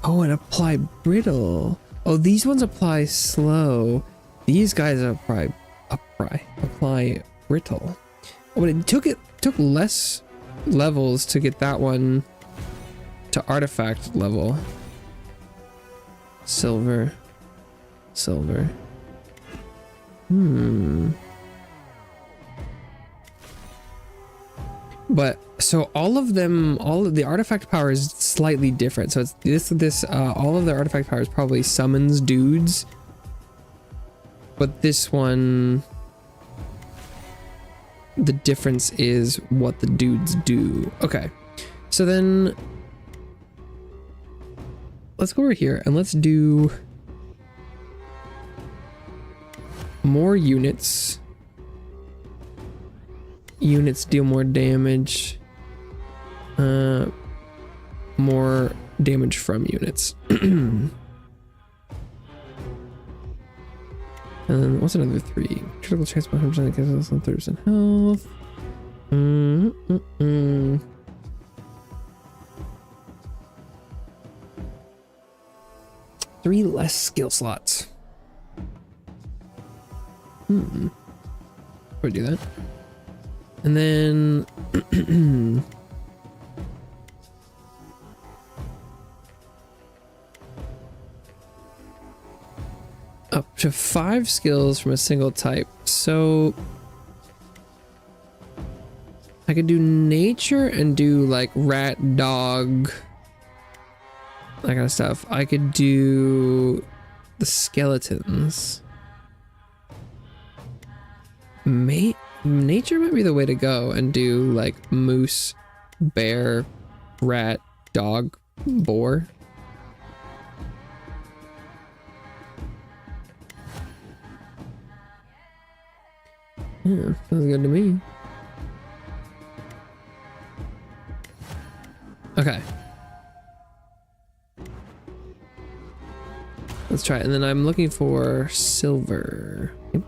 Oh, and apply brittle. Oh, these ones apply slow. These guys apply brittle. Oh, but it took less levels to get that one to artifact level. Silver. Silver. But so all of them, all of the artifact power is slightly different. So it's all of the artifact power is probably summons dudes. But this one, the difference is what the dudes do. Okay. So then let's go over here and let's do more units. Units deal more damage. More damage from units. And what's another 3? Critical chance 100% gives us 30% health. 3 less skill slots. We'll do that. And then up to 5 skills from a single type. So I could do nature and do like rat, dog, that kind of stuff. I could do the skeletons. Nature might be the way to go and do like moose, bear, rat, dog, boar. Yeah, sounds good to me. Okay. Let's try it. And then I'm looking for silver. Yep.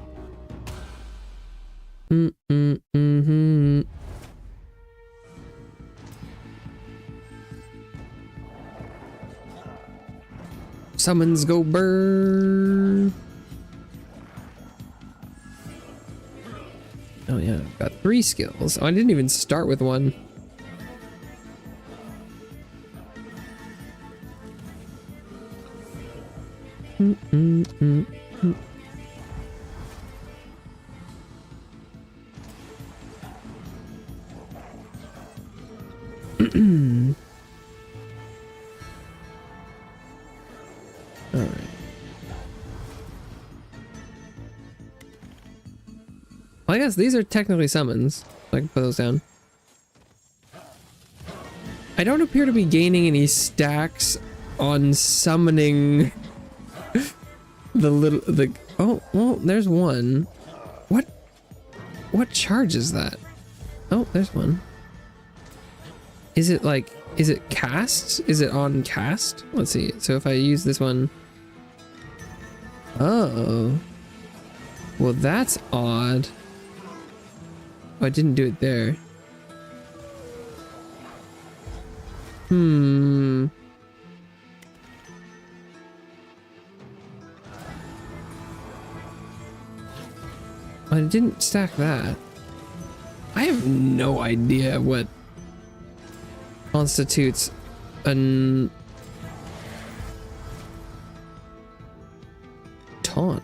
Summons go burn. Oh yeah, I've got 3 skills. Oh, I didn't even start with one. All right. Well, I guess these are technically summons. So I can put those down. I don't appear to be gaining any stacks on summoning oh, well, there's one. What charges that? Oh, there's one. Is it cast? Is it on cast? Let's see. So if I use this one. Oh. Well, that's odd. Oh, I didn't do it there. I didn't stack that. I have no idea what constitutes an taunt.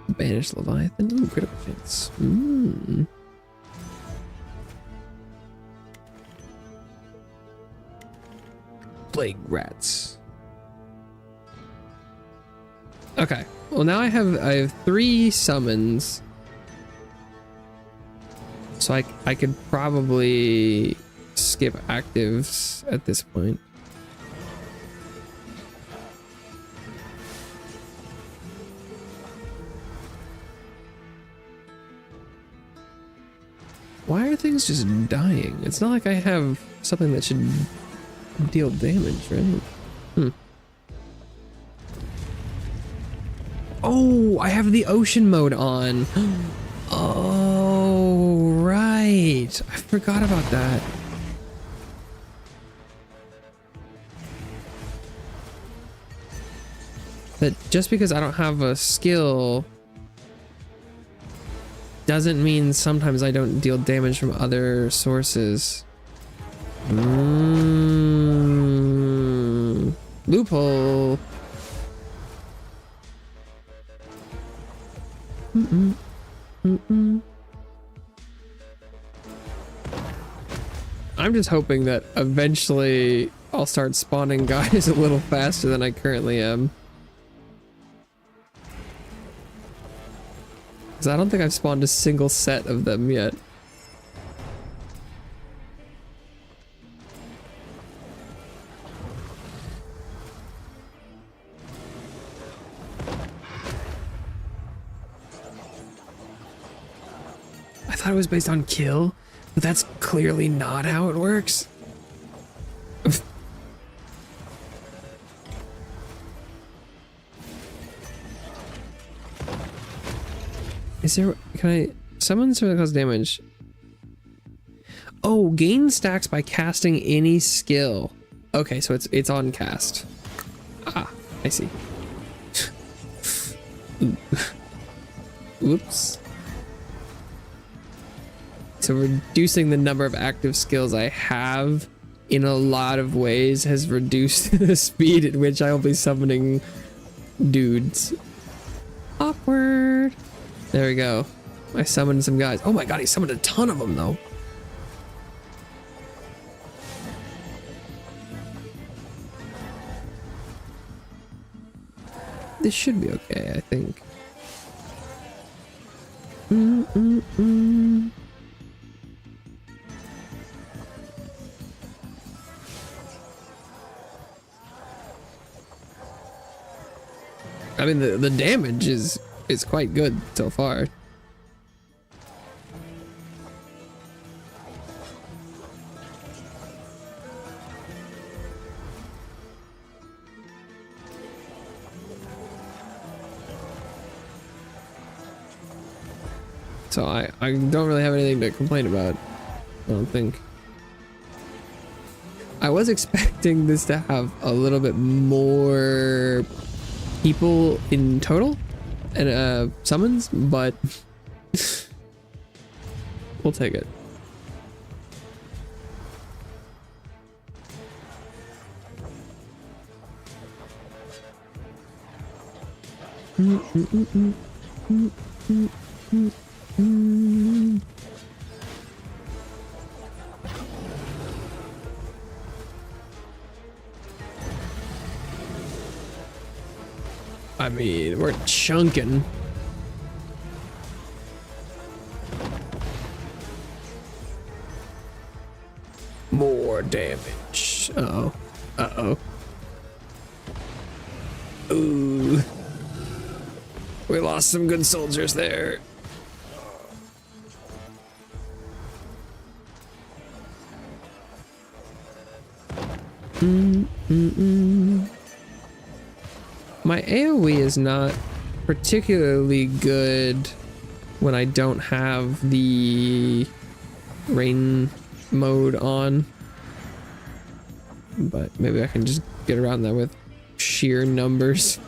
Banish Leviathan. Ooh, critical chance. Plague rats. Okay. Well, now I have 3 summons. So I could probably skip actives at this point. Why are things just dying? It's not like I have something that should deal damage, right? Oh, I have the ocean mode on. Oh, right. I forgot about that. That just because I don't have a skill doesn't mean sometimes I don't deal damage from other sources. Loophole. I'm just hoping that eventually I'll start spawning guys a little faster than I currently am. Because I don't think I've spawned a single set of them yet. I thought it was based on kill, but that's clearly not how it works. Is there, can I summon something that causes damage? Oh, gain stacks by casting any skill. Okay, so it's on cast. Ah, I see. Oops. So reducing the number of active skills I have in a lot of ways has reduced the speed at which I'll be summoning dudes. Awkward. There we go. I summoned some guys. Oh my god, he summoned a ton of them though. This should be okay, I think. I mean, the damage is quite good so far. So I don't really have anything to complain about, I don't think. I was expecting this to have a little bit more people in total and summons, but we'll take it. I mean, we're chunking. More damage. Uh-oh. Uh-oh. Ooh. We lost some good soldiers there. My AoE is not particularly good when I don't have the rain mode on, but maybe I can just get around that with sheer numbers.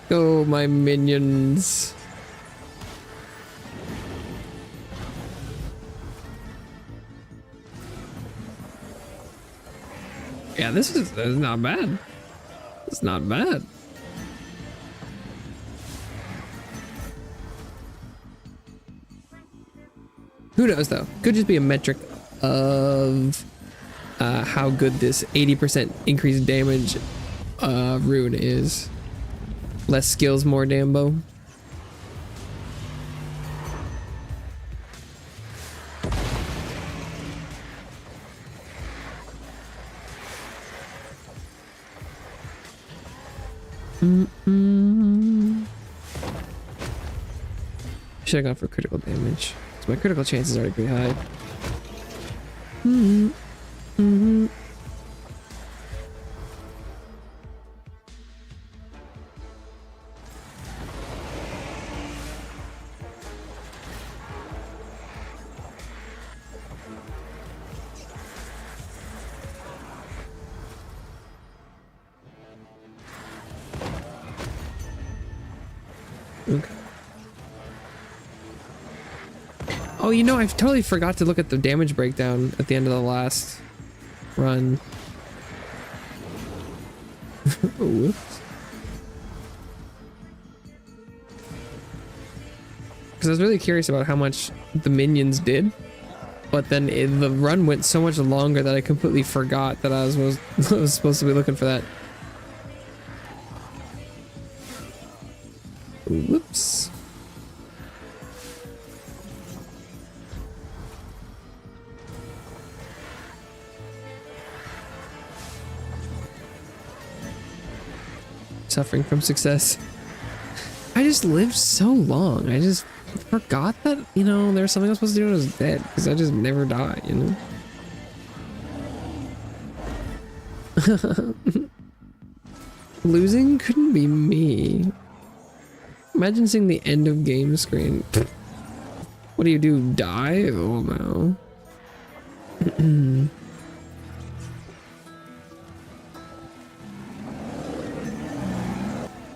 Go, my minions. Yeah, this is not bad. It's not bad. Who knows though? Could just be a metric of how good this 80% increased damage rune is. Less skills, more Dambo. Should have gone for critical damage. So my critical chance is already pretty high. Okay. Oh, you know, I totally forgot to look at the damage breakdown at the end of the last run. Whoops. Because I was really curious about how much the minions did, but then the run went so much longer that I completely forgot that I was supposed to be looking for that. Whoops. Suffering from success. I just lived so long. I just forgot that, you know, there was something I was supposed to do when I was dead, because I just never die, you know? Losing couldn't be me. Imagine seeing the end of game screen. What do you do? Die? Oh no.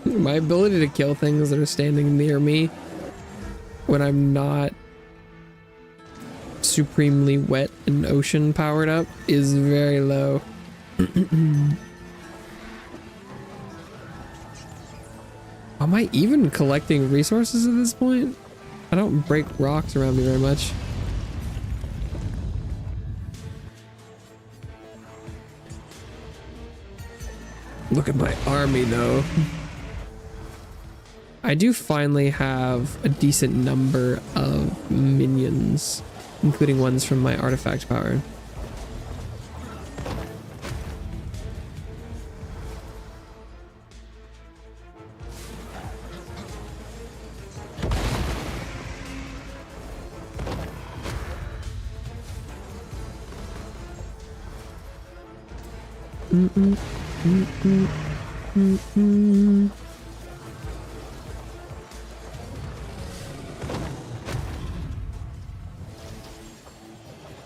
My ability to kill things that are standing near me when I'm not supremely wet and ocean powered up is very low. Am I even collecting resources at this point? I don't break rocks around me very much. Look at my army though. I do finally have a decent number of minions, including ones from my artifact power.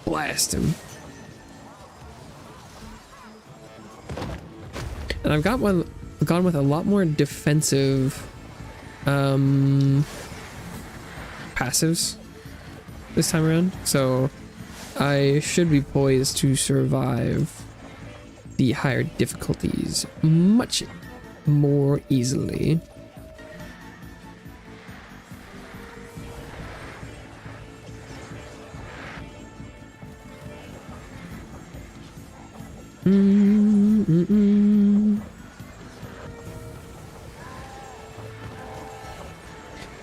Blast him. And I've got one gone with a lot more defensive passives this time around, so I should be poised to survive the higher difficulties much more easily.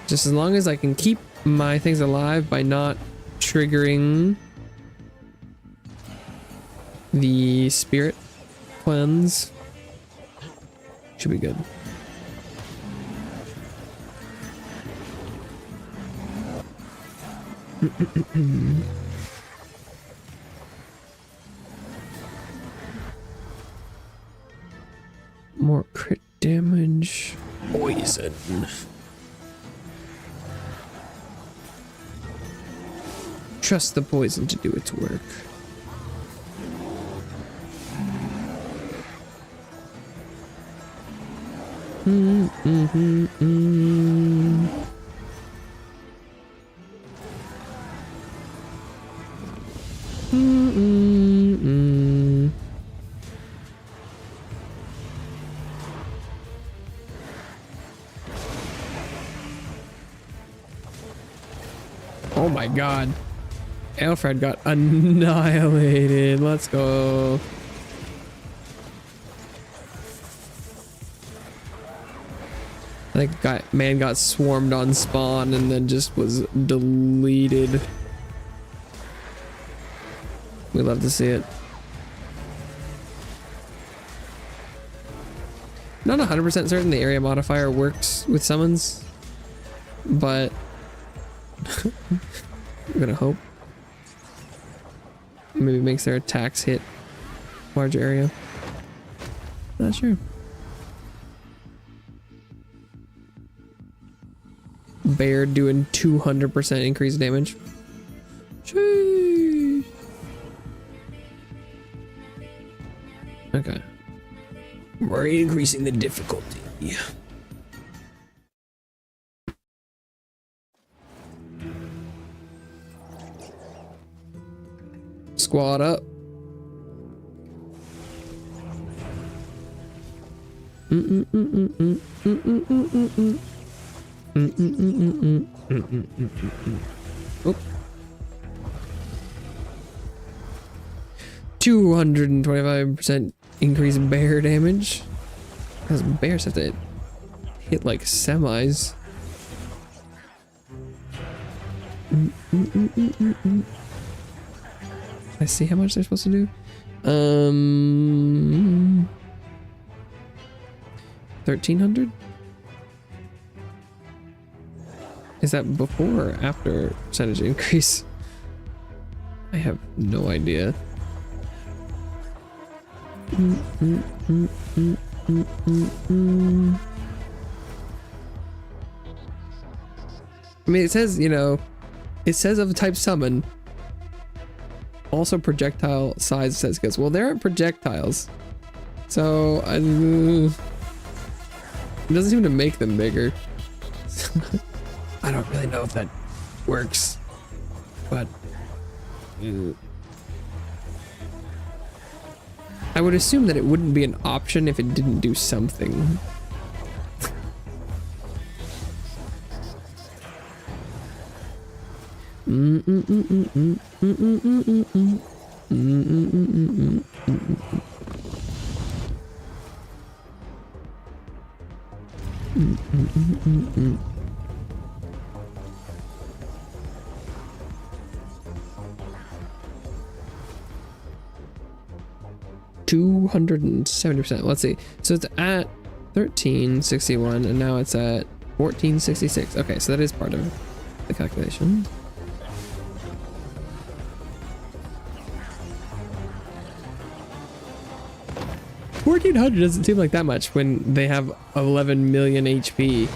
Just as long as I can keep my things alive by not triggering the spirit cleanse, should be good. More crit damage. Poison. Trust the poison to do its work. Oh my god. Alfred got annihilated. Let's go. That man got swarmed on spawn and then just was deleted. We love to see it. Not 100% certain the area modifier works with summons, but I'm gonna hope. Maybe it makes their attacks hit larger area. Not sure. Bear doing 200% increased damage. Jeez. Okay. We're increasing the difficulty. squad up. Oh. 225% increase in bear damage. Because bears have to hit like semis. I see how much they're supposed to do. 1300? Is that before or after percentage increase? I have no idea. I mean, it says, you know, it says of type summon. Also projectile size says skills. Well, there aren't projectiles. So, it doesn't seem to make them bigger. I don't really know if that works, but I would assume that it wouldn't be an option if it didn't do something. $270%. Let's see. So it's at 1361 and now it's at 1466. Okay, so that is part of the calculation. $1,400 doesn't seem like that much when they have 11 million HP.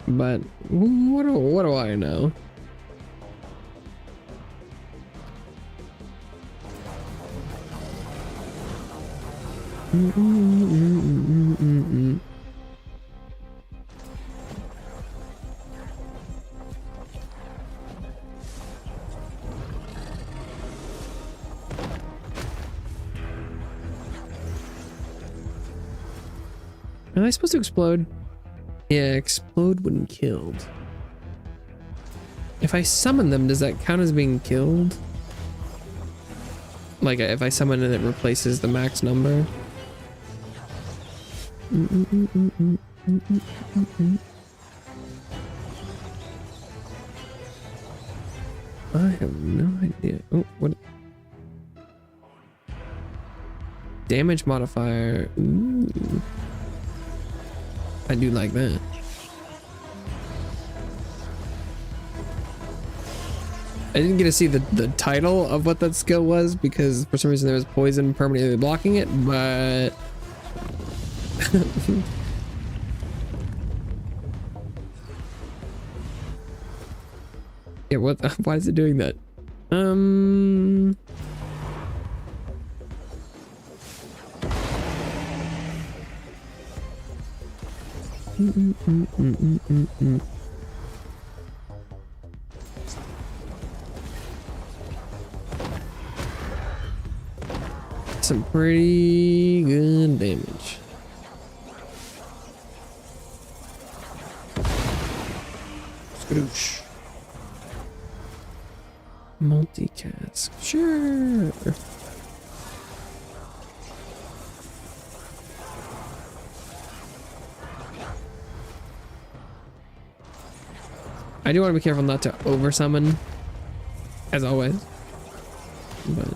But what do I know? Am I supposed to explode? Yeah, explode when killed. If I summon them, does that count as being killed? Like if I summon and it replaces the max number? I have no idea. Oh, what? Damage modifier. Ooh. I do like that. I didn't get to see the title of what that skill was because for some reason there was poison permanently blocking it, but yeah, what? Why is it doing that? Some pretty good damage. Skadoosh. Multicast. Sure. I do want to be careful not to over summon, as always, but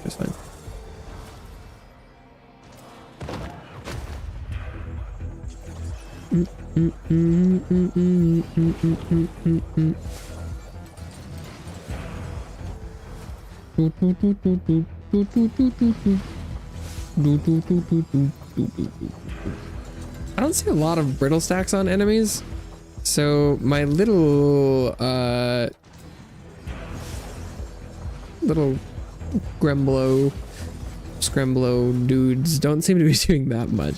it's fine. I don't see a lot of brittle stacks on enemies. So my little Scremblo dudes don't seem to be doing that much.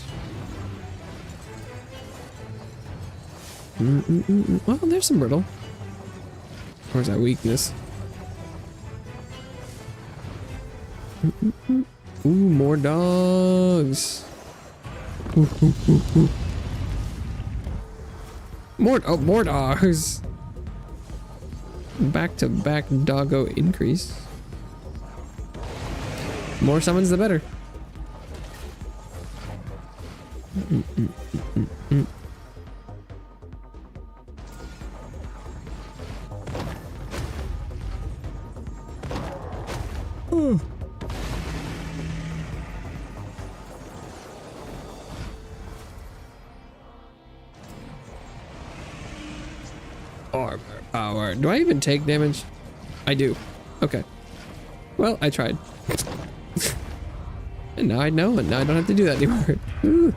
Well, there's some brittle. Or is that weakness? Ooh, more dogs. Ooh. More dogs. Back to back doggo increase. More summons, the better. Armor power. Do I even take damage? I do. Okay. Well, I tried. And now I know, and now I don't have to do that anymore. Ooh.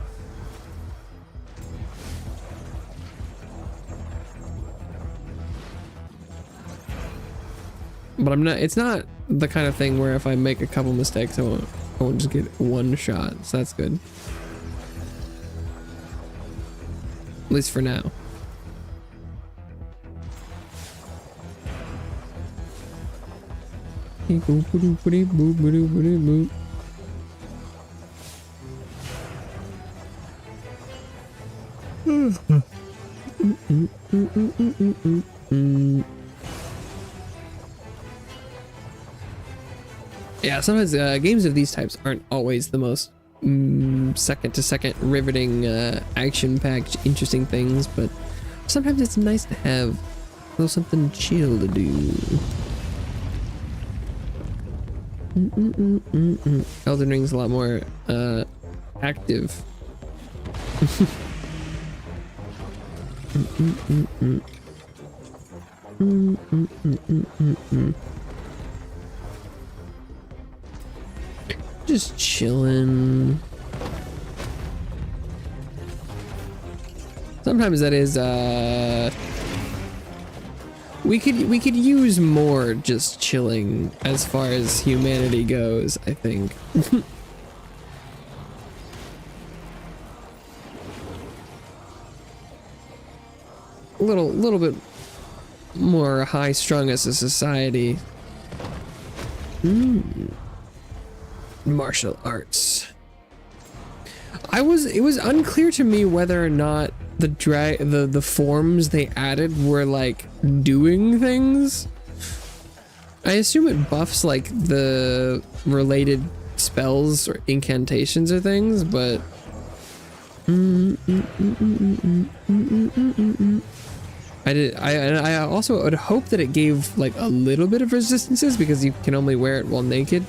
But I'm not, it's not the kind of thing where if I make a couple mistakes, I won't just get one shot. So that's good. At least for now. Yeah, sometimes games of these types aren't always the most second to second riveting, action-packed, interesting things, but sometimes it's nice to have a little something chill to do. Elden Ring's a lot more active. Just chilling. Sometimes that is we could use more just chilling as far as humanity goes, I think. a little bit more high strung as a society. Martial arts. It was unclear to me whether or not the forms they added were like doing things. I assume it buffs like the related spells or incantations or things, but I also would hope that it gave like a little bit of resistances because you can only wear it while naked.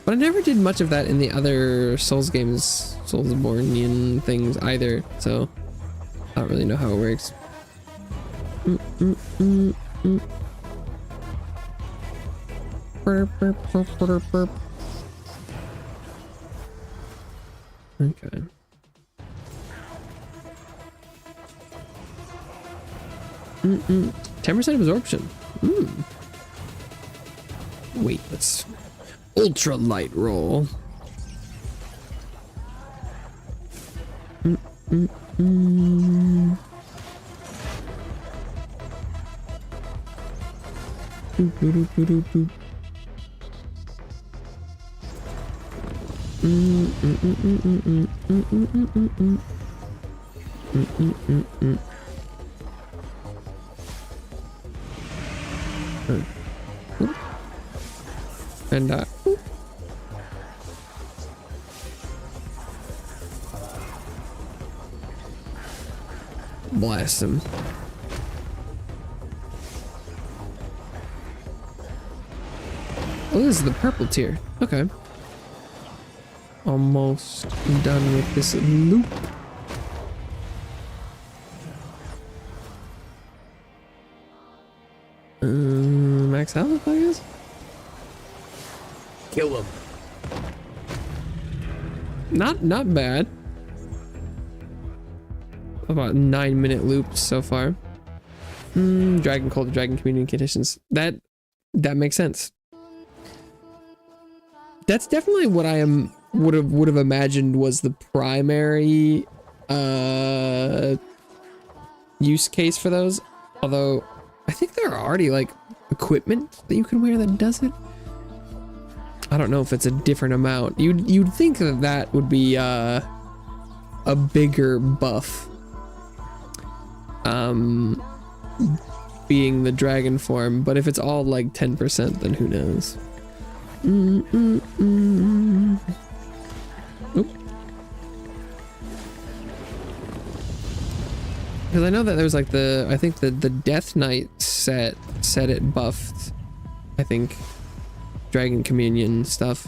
But I never did much of that in the other Souls games, Soulsbornian things either, so I don't really know how it works. Okay. 10% absorption. Wait, let's ultra light roll. And blast him. Oh, this is the purple tier. Okay. Almost done with this loop. Max health, I guess? Kill him. Not bad. About 9-minute loops so far. Dragon Cult, Dragon Community conditions. That makes sense. That's definitely what I would have imagined was the primary use case for those. Although I think there are already like equipment that you can wear that does it. I don't know if it's a different amount. You'd think that would be a bigger buff. Being the dragon form, but if it's all like 10%, then who knows? Because I know that there's like I think the Death Knight set it buffed. I think Dragon Communion stuff.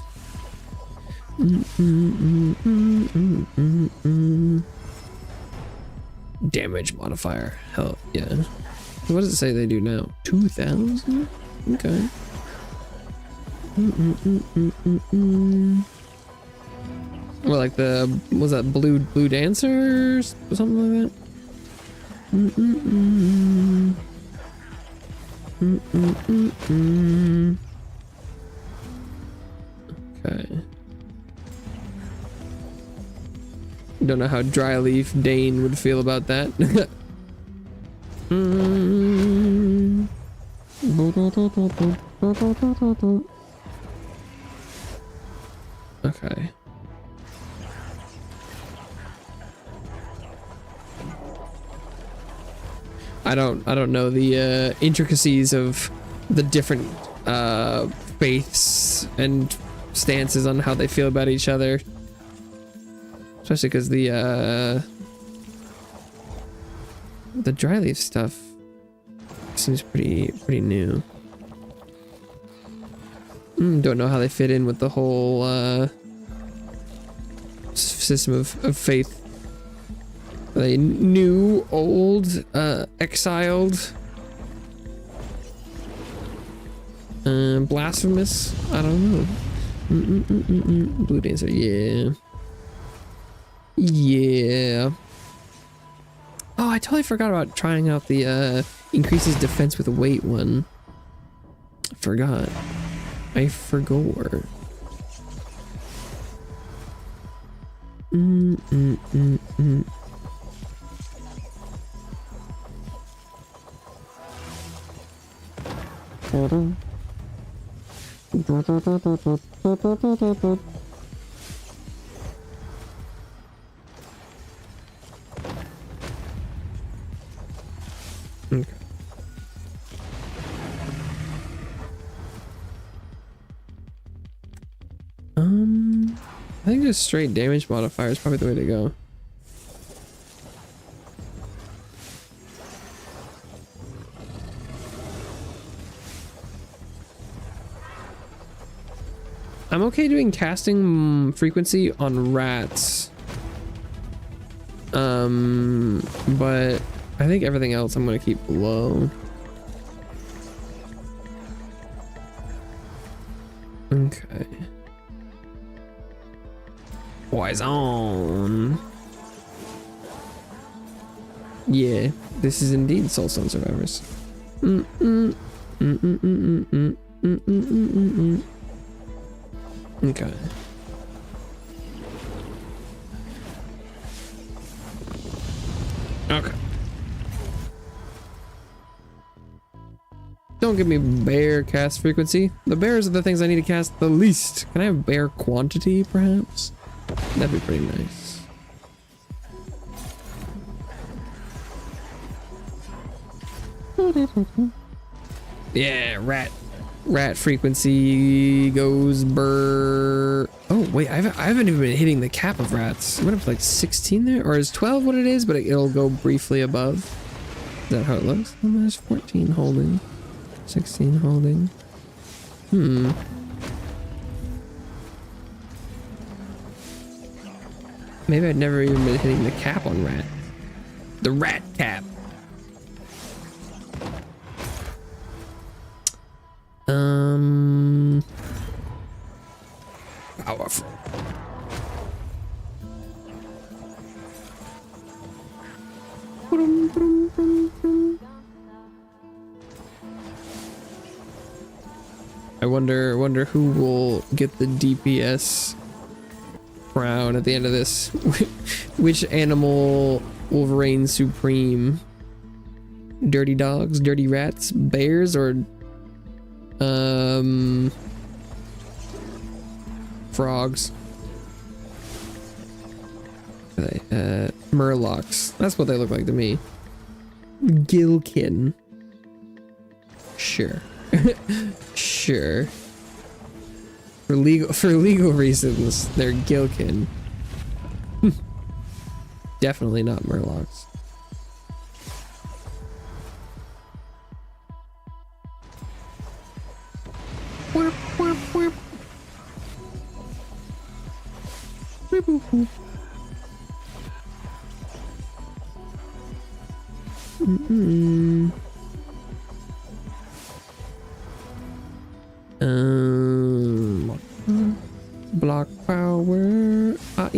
Damage modifier. Hell yeah. What does it say they do now? 2,000? Okay. Well, like was that blue dancer or something like that? Okay. Don't know how Dryleaf Dane would feel about that. Okay. I don't know the intricacies of the different faiths and stances on how they feel about each other. Especially because the Dryleaf stuff seems pretty new. Don't know how they fit in with the whole system of faith. Are they new, old, exiled, blasphemous? I don't know. Blue dancer, yeah. Yeah. Oh, I totally forgot about trying out the increases defense with weight one. I forgot. Okay. I think just straight damage modifier is probably the way to go. I'm okay doing casting frequency on rats. But I think everything else I'm gonna keep low. Okay. Poison. Yeah, this is indeed Soulstone Survivors. Okay. Okay. Don't give me bear cast frequency. The bears are the things I need to cast the least. Can I have bear quantity, perhaps? That'd be pretty nice. Yeah, rat frequency goes burr. Oh wait, I haven't even been hitting the cap of rats. I went up to like 16 there, or is 12 what it is? But it'll go briefly above. Is that how it looks? Oh, there's 14 holding, 16 holding. Maybe I'd never even been hitting the cap on rat. The rat cap. Powerful. I wonder who will get the DPS crown at the end of this. Which animal will reign supreme? Dirty dogs, dirty rats, bears, or frogs? Murlocs. That's what they look like to me. Gilkin. Sure. Sure. For legal reasons, they're Gilkin. Definitely not Murlocs. Whip, whip, whip. Whip, whip, whip. Block power. A.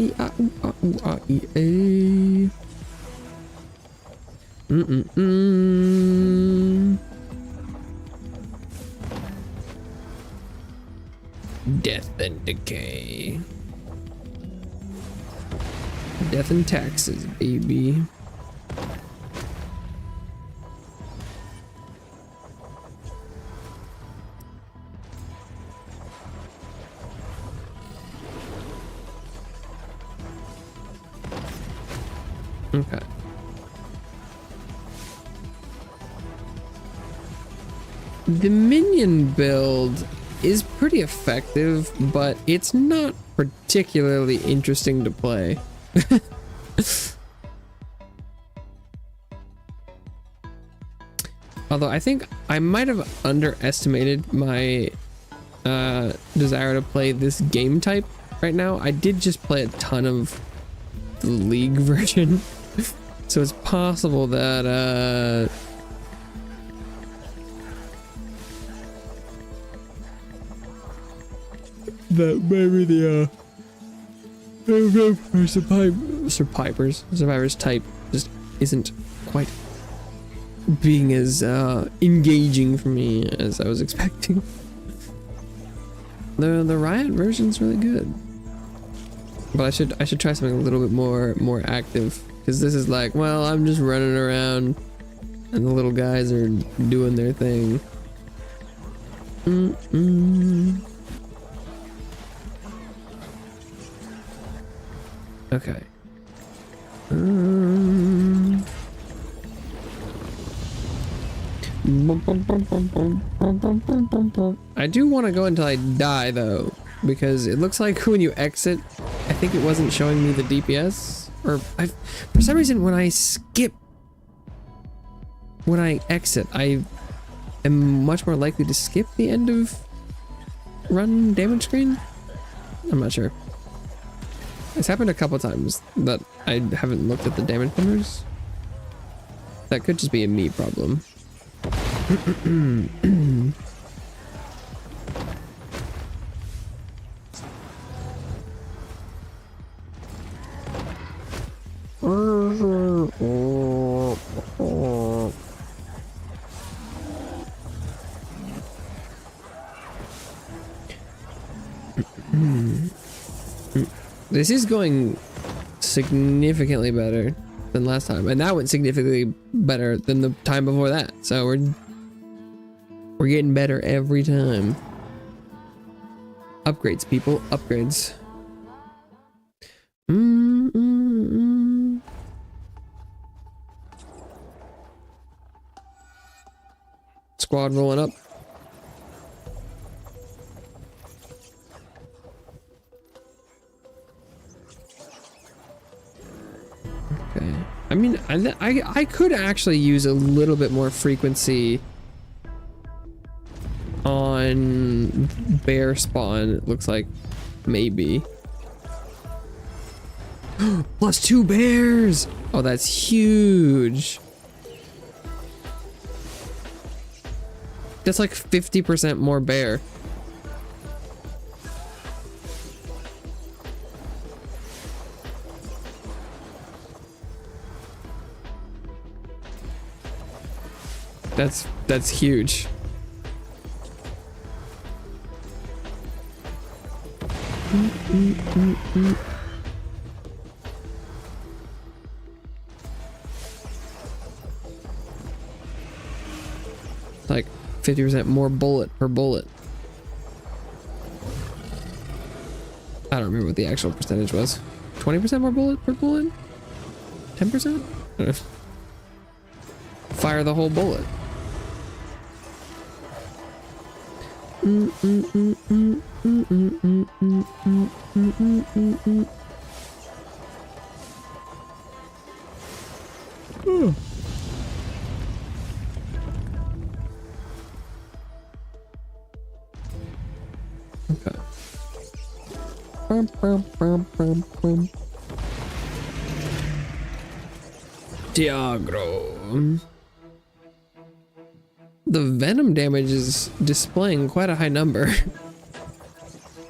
Death and decay. Death and taxes, baby. Okay. The minion build is pretty effective, but it's not particularly interesting to play. Although I think I might have underestimated my desire to play this game type right now. I did just play a ton of the League version. So it's possible that that maybe the survivors type just isn't quite being as engaging for me as I was expecting. The Riot version's really good, but I should try something a little bit more active, because this is like, well, I'm just running around and the little guys are doing their thing. Okay. I do want to go until I die though, because it looks like when you exit, I think it wasn't showing me the DPS, or for some reason when I exit, I am much more likely to skip the end of run damage screen. I'm not sure. It's happened a couple times that I haven't looked at the damage numbers. That could just be a me problem. This is going significantly better than last time, and that went significantly better than the time before that. So we're getting better every time. Upgrades, people, upgrades. Squad rolling up. Okay. I mean, I could actually use a little bit more frequency on bear spawn, it looks like. Maybe. +2 bears! Oh, that's huge. That's like 50% more bear. That's huge. Like 50% more bullet per bullet. I don't remember what the actual percentage was. 20% more bullet per bullet? 10%? Fire the whole bullet. Okay. Diagro. The venom damage is displaying quite a high number.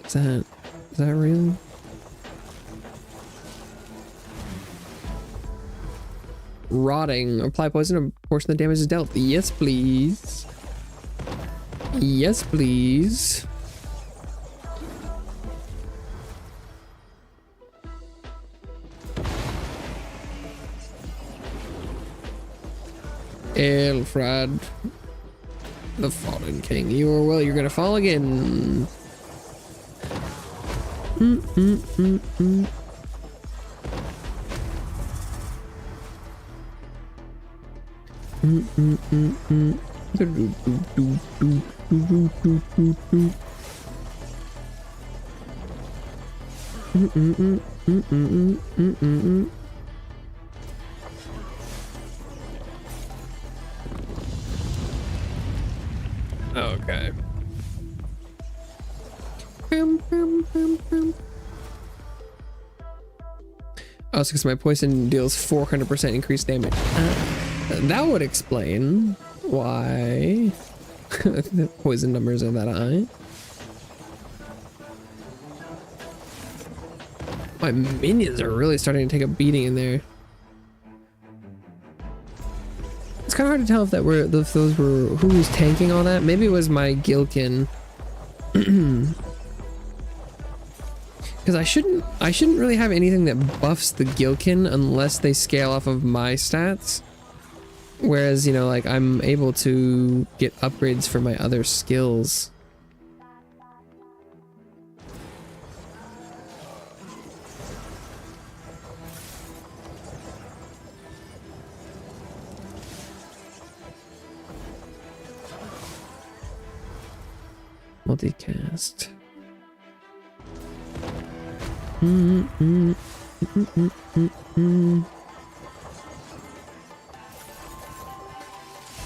Is that real? Rotting. Apply poison. A portion of the damage is dealt. Yes, please. Yes, please. Elfrad, the fallen king. You're gonna fall again. Okay. Oh, it's because my poison deals 400% increased damage. That would explain why the poison numbers are that high. My minions are really starting to take a beating in there. It's kind of hard to tell if those were who was tanking all that. Maybe it was my Gilkin. Because I shouldn't really have anything that buffs the Gilkin unless they scale off of my stats. Whereas, you know, like I'm able to get upgrades for my other skills. Multicast.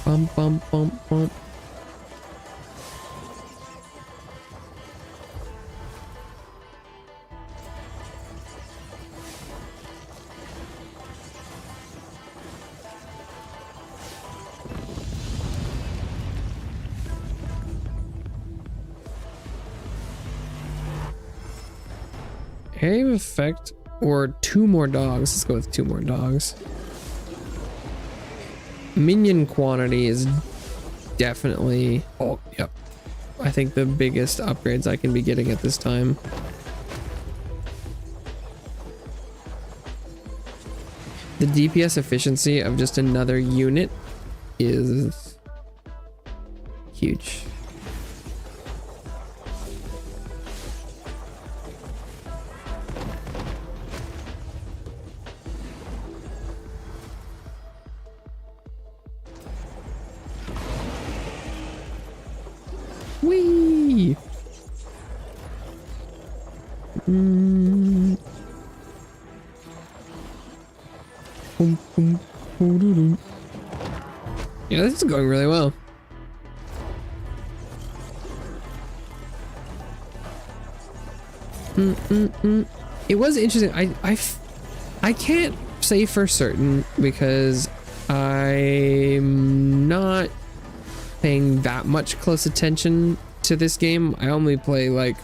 Bum bum bum bum. Area of effect or 2 more dogs. Let's go with 2 more dogs. Minion quantity is definitely, oh, yep. I think the biggest upgrades I can be getting at this time. The DPS efficiency of just another unit is huge. Whee! Yeah, this is going really well. It was interesting. I can't say for certain because I'm not paying that much close attention to this game. I only play like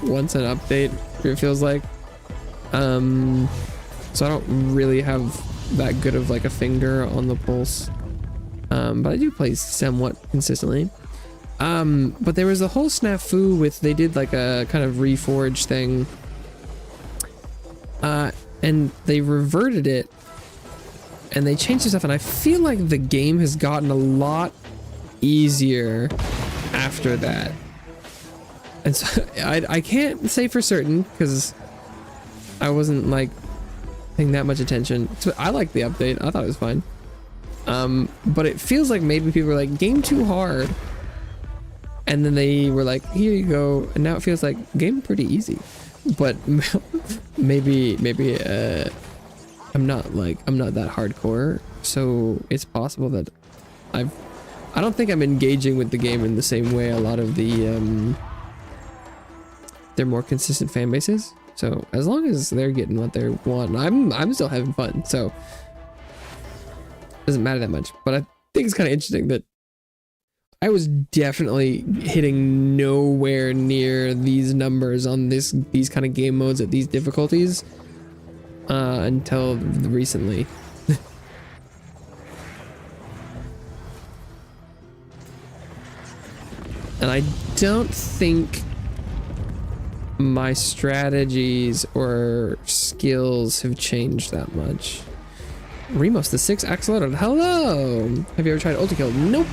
once an update, it feels like. So I don't really have that good of like a finger on the pulse. But I do play somewhat consistently. But there was a whole snafu with, they did like a kind of reforge thing. And they reverted it. And they changed some stuff, and I feel like the game has gotten a lot easier after that. And so I can't say for certain, because I wasn't like paying that much attention. So I liked the update. I thought it was fine. But it feels like maybe people were like, game too hard. And then they were like, here you go. And now it feels like game pretty easy. But maybe I'm not that hardcore. So it's possible that I don't think I'm engaging with the game in the same way a lot of the their more consistent fan bases. So as long as they're getting what they want, I'm still having fun. So it doesn't matter that much. But I think it's kind of interesting that I was definitely hitting nowhere near these numbers on these kind of game modes at these difficulties until recently. And I don't think my strategies or skills have changed that much. Remos the 6 axolotl. Hello! Have you ever tried ulti kill? Nope.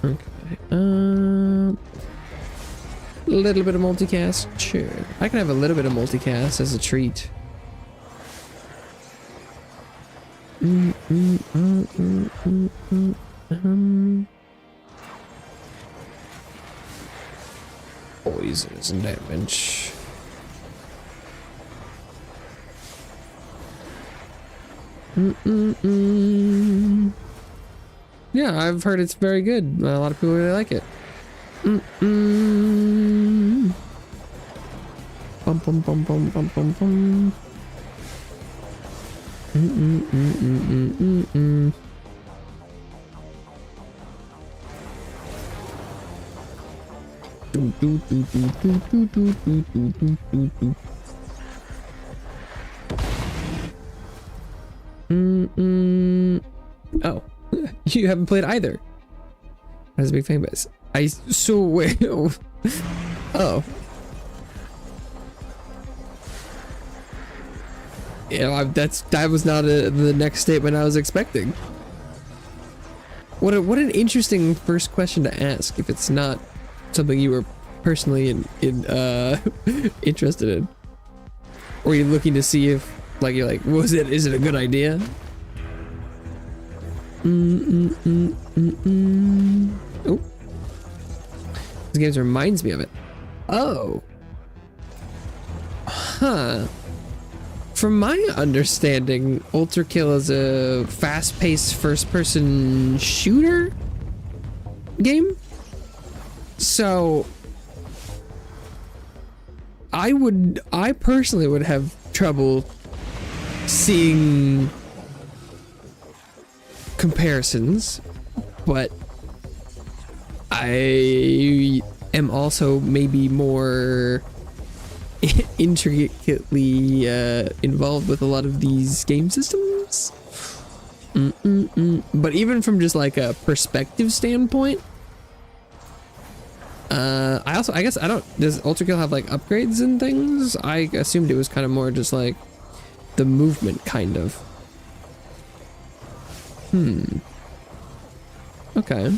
Okay. A little bit of multicast, sure. I can have a little bit of multicast as a treat. Poisons and damage. Yeah, I've heard it's very good. A lot of people really like it. Bum bum bum bum bum bum bum. Oh, you haven't played either. That's a big fan base. So wait. Oh. Yeah, that was not the next statement I was expecting. What an interesting first question to ask if it's not something you were personally interested in. Or you're looking to see if is it a good idea? Oh. This game reminds me of it. Oh. Huh. From my understanding, Ultra Kill is a fast-paced first-person shooter game. So I personally would have trouble seeing comparisons, but I am also maybe more intricately involved with a lot of these game systems. But even from just like a perspective standpoint, I guess does Ultra Kill have like upgrades and things? I assumed it was kind of more just like the movement kind of. Okay.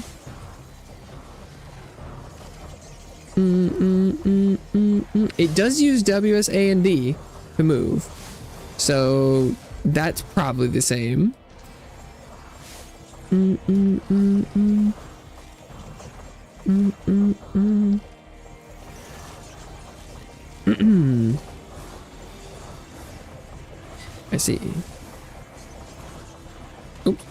It does use WSA and D to move, so that's probably the same. I see. Oops.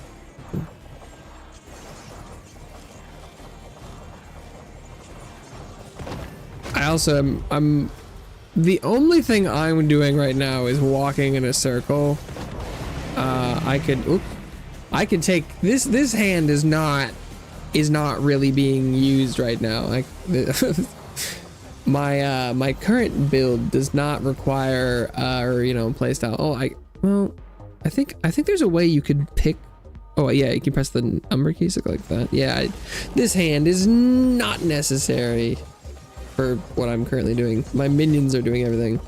I also I'm the only thing I'm doing right now is walking in a circle. I could take this hand is not really being used right now. Like my current build does not require or you know, playstyle. Well, I think there's a way you could pick. Oh yeah, you can press the number keys like that. Yeah, this hand is not necessary for what I'm currently doing. My minions are doing everything.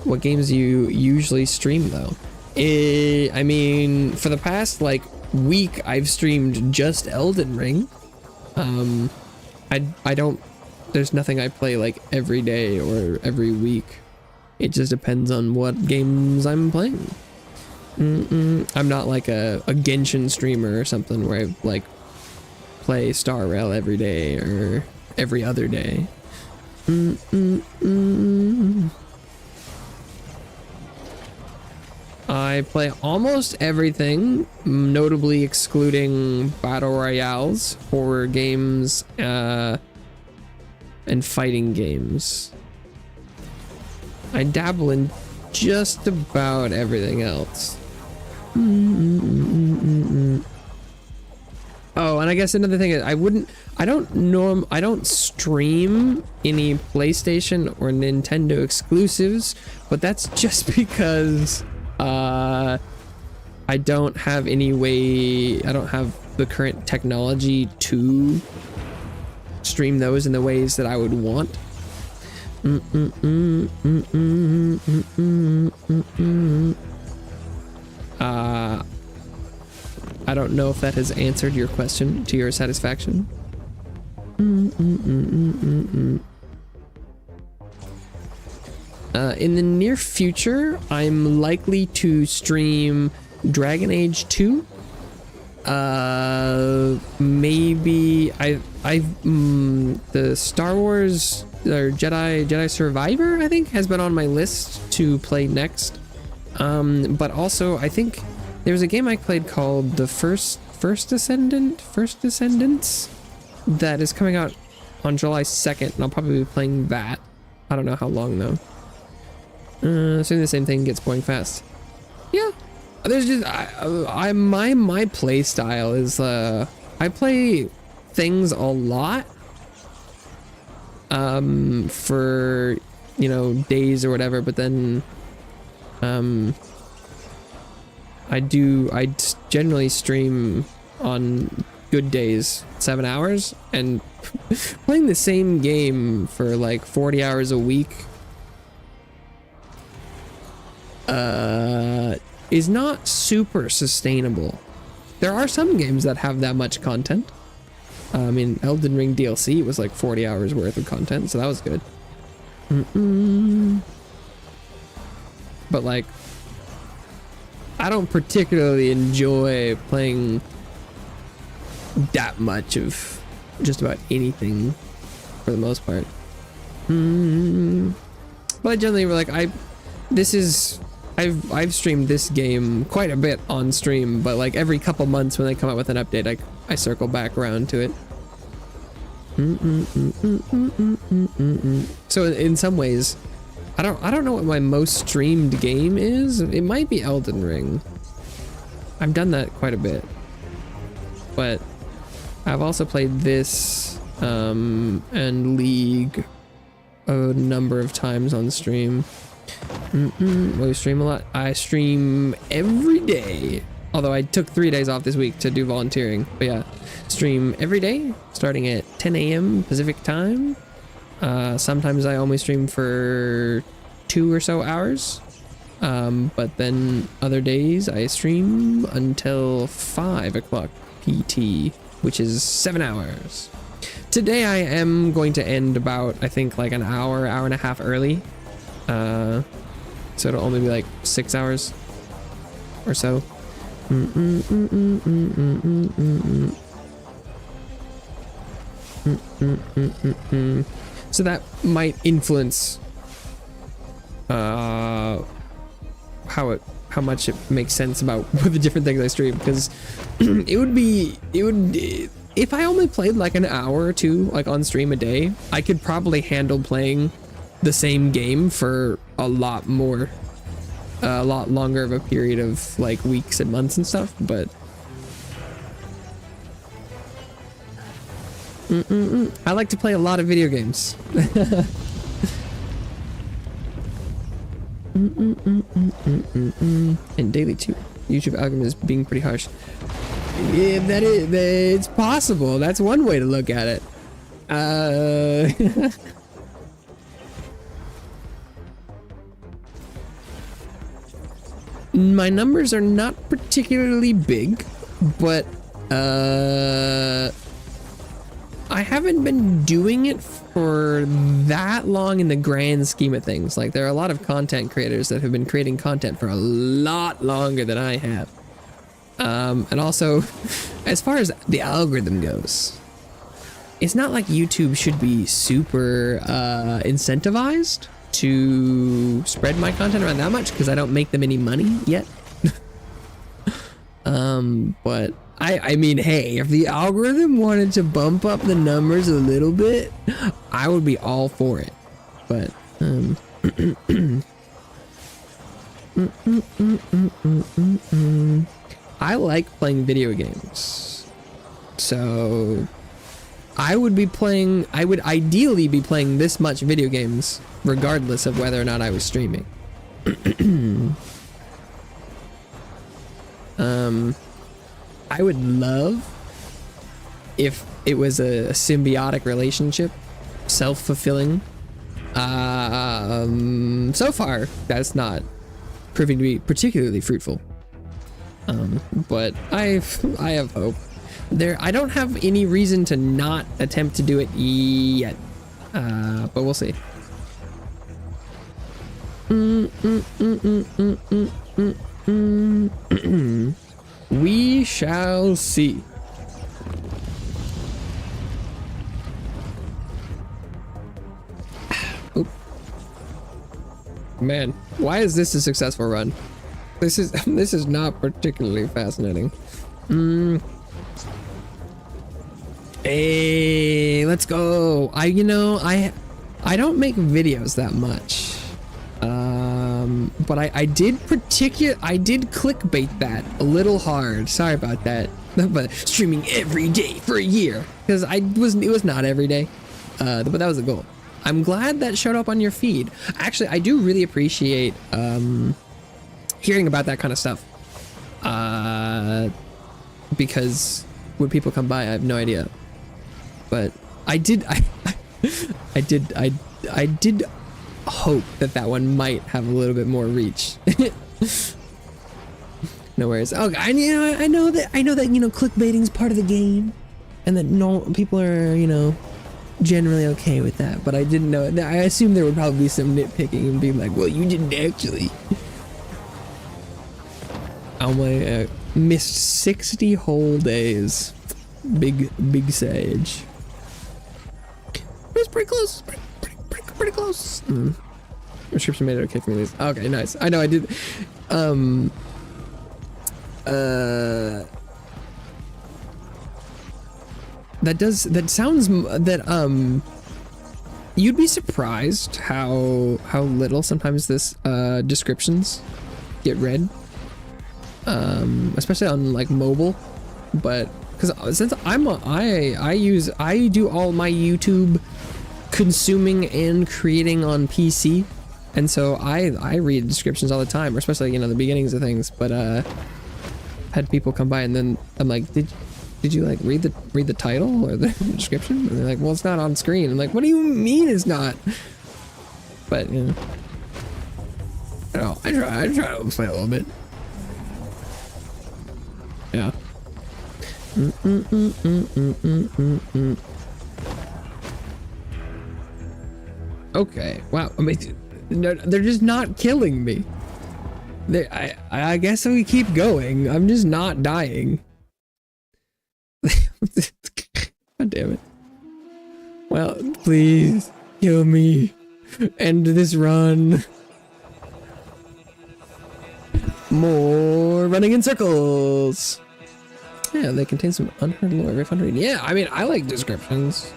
What games do you usually stream though? I mean, for the past like week, I've streamed just Elden Ring. I don't. There's nothing I play like every day or every week. It just depends on what games I'm playing. I'm not like a Genshin streamer or something where I like play Star Rail every day or every other day. I play almost everything, notably excluding battle royales, horror games, and fighting games. I dabble in just about everything else. Oh, and I guess another thing is I don't stream any PlayStation or Nintendo exclusives, but that's just because I don't have the current technology to stream those in the ways that I would want. I don't know if that has answered your question to your satisfaction. In the near future, I'm likely to stream Dragon Age 2. Maybe the Star Wars or Jedi Survivor, I think, has been on my list to play next. But also I think there was a game I played called the First Descendants that is coming out on July 2nd, and I'll probably be playing that. I don't know how long though. Assuming the same thing gets boring fast. Yeah, there's just my play style is I play things a lot for, you know, days or whatever, but then I generally stream on good days 7 hours, and playing the same game for like 40 hours a week is not super sustainable. There are some games that have that much content. I mean, Elden Ring DLC was like 40 hours worth of content, so that was good. But like, I don't particularly enjoy playing that much of just about anything for the most part. But I generally like I've streamed this game quite a bit on stream, but like every couple months when they come out with an update, I circle back around to it. So in some ways, I don't know what my most streamed game is. It might be Elden Ring. I've done that quite a bit, but I've also played this and League a number of times on stream. We stream a lot. I stream every day, although I took 3 days off this week to do volunteering. But yeah, stream every day starting at 10 a.m. Pacific time. Sometimes I only stream for 2 or so hours, but then other days I stream until 5 o'clock PT, which is 7 hours. Today I am going to end about, I think, like an hour and a half early. So it'll only be like 6 hours or so. So that might influence how much it makes sense about the different things I stream, because it would if I only played like an hour or two like on stream a day, I could probably handle playing the same game for a lot longer of a period of like weeks and months and stuff. But I like to play a lot of video games. And daily too. YouTube algorithm is being pretty harsh. Yeah, it's possible. That's one way to look at it. My numbers are not particularly big, but I haven't been doing it for that long in the grand scheme of things. Like, there are a lot of content creators that have been creating content for a lot longer than I have. And also, as far as the algorithm goes, it's not like YouTube should be super incentivized to spread my content around that much, because I don't make them any money yet. But I mean, hey, if the algorithm wanted to bump up the numbers a little bit, I would be all for it. But I like playing video games, so I would ideally be playing this much video games regardless of whether or not I was streaming. I would love if it was a symbiotic relationship, self-fulfilling. So far, that's not proving to be particularly fruitful. But I have hope. I don't have any reason to not attempt to do it yet. But we'll see. We shall see. Oop. Man, why is this a successful run? This is not particularly fascinating. Hey, let's go. I don't make videos that much. But I did clickbait that a little hard. Sorry about that. But streaming every day for a year, because it was not every day. But that was the goal. I'm glad that showed up on your feed. Actually, I do really appreciate hearing about that kind of stuff. Because when people come by, I have no idea. But I did hope that one might have a little bit more reach. No worries. Oh, I know that clickbaiting is part of the game, and that people are generally okay with that. But I didn't know. I assumed there would probably be some nitpicking and being like, "Well, you didn't actually." Oh my! Missed 60 whole days. Big sage. It was pretty close. Pretty close. Description made it okay for me. Okay, nice. I know I did. You'd be surprised how little sometimes this descriptions get read, especially on like mobile. But because since I do all my YouTube consuming and creating on PC, and so I read descriptions all the time, or especially the beginnings of things. But had people come by and then I'm like, did you like read the title or the description? And they're like, well, it's not on screen. I'm like, what do you mean it's not? But I try to explain a little bit. Yeah. Okay. Wow. I mean, no, they're just not killing me. I guess we keep going. I'm just not dying. God damn it. Well, please kill me. End this run. More running in circles. Yeah, they contain some unheard lore. Very fun to read. Yeah, I mean, I like descriptions.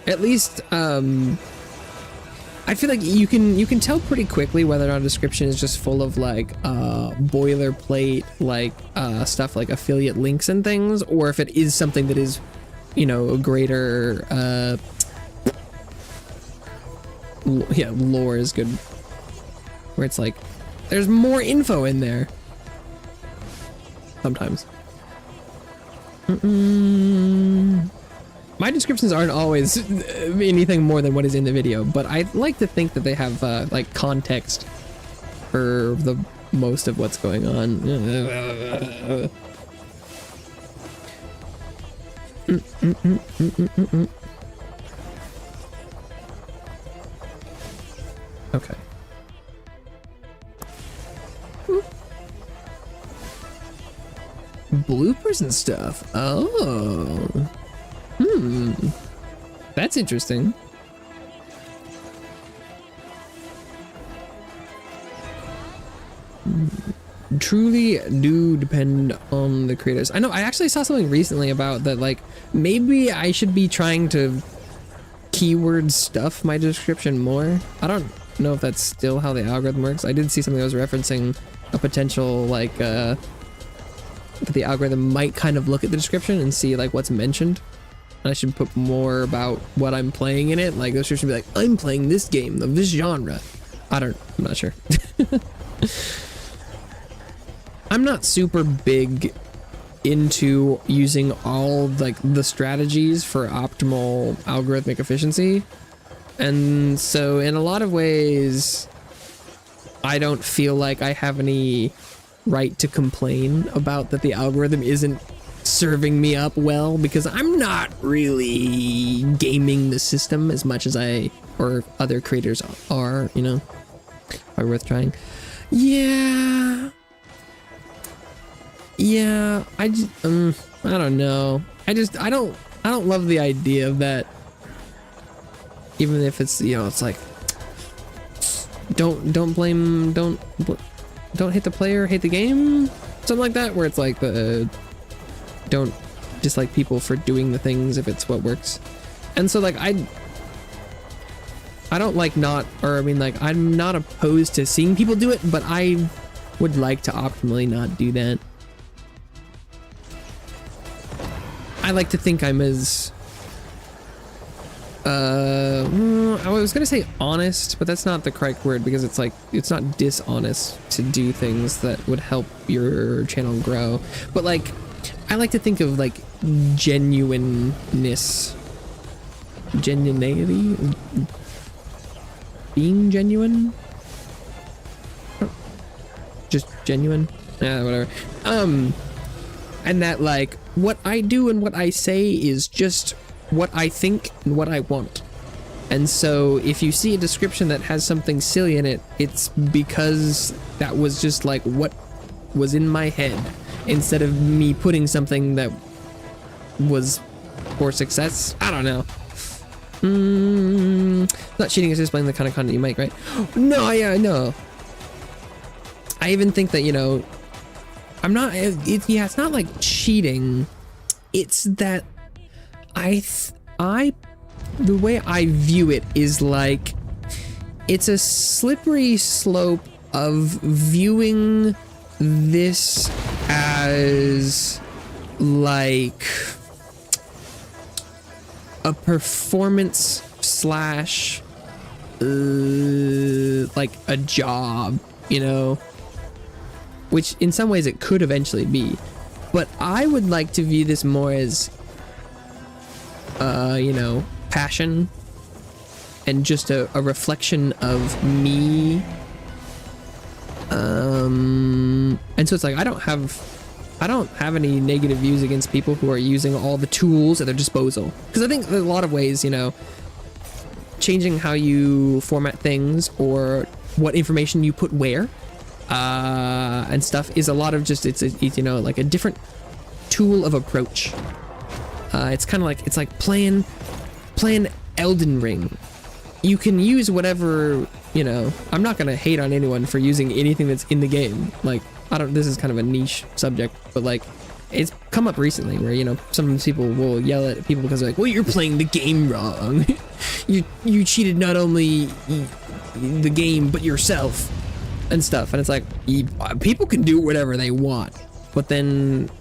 At least, I feel like you can tell pretty quickly whether or not a description is just full of like boilerplate like stuff like affiliate links and things, or if it is something that is you know, a greater yeah, lore is good, where it's like there's more info in there sometimes. My descriptions aren't always anything more than what is in the video, but I like to think that they have like context for the most of what's going on. Okay. Bloopers and stuff. Oh. That's interesting. Truly do depend on the creators. I know I actually saw something recently about that, like maybe I should be trying to keyword stuff my description more. I don't know if that's still how the algorithm works. I did see something that was referencing a potential like that the algorithm might kind of look at the description and see like what's mentioned. And I should put more about what I'm playing in it. Like the description be like, I'm playing this game of this genre. I'm not sure. I'm not super big into using all like the strategies for optimal algorithmic efficiency. And so in a lot of ways, I don't feel like I have any right to complain about that the algorithm isn't serving me up well, because I'm not really gaming the system as much as I or other creators are, you know. Are worth trying. Yeah, I just I don't know. I don't love the idea of that. Even if it's, you know, it's like don't hit the player, hate the game, something like that, where it's like the don't dislike people for doing the things if it's what works. And so like I don't like not, or I mean like I'm not opposed to seeing people do it, but I would like to optimally not do that. I like to think I'm as I was gonna say honest, but that's not the correct word, because it's like it's not dishonest to do things that would help your channel grow, but like I like to think of like genuineness, genuinity, being genuine, just genuine, yeah, whatever. And that like what I do and what I say is just what I think and what I want. And so if you see a description that has something silly in it, it's because that was just like what was in my head, instead of me putting something that was for success. I don't know. Not cheating, is just playing the kind of content you make, right? No, yeah, no. I even think that, you know, I'm not, it's not like cheating. It's that the way I view it is like, it's a slippery slope of viewing this as like a performance slash like a job, you know, which in some ways it could eventually be, but I would like to view this more as you know, passion and just a reflection of me. And so it's like I don't have any negative views against people who are using all the tools at their disposal, because I think in a lot of ways, you know, changing how you format things or what information you put where and stuff is a lot of just it's you know, like a different tool of approach. It's kind of like, it's like playing Elden Ring. You can use whatever, you know, I'm not gonna hate on anyone for using anything that's in the game. Like, this is kind of a niche subject, but like, it's come up recently where, you know, some people will yell at people because they're like, well, you're playing the game wrong. you cheated not only the game, but yourself and stuff. And it's like, people can do whatever they want, but then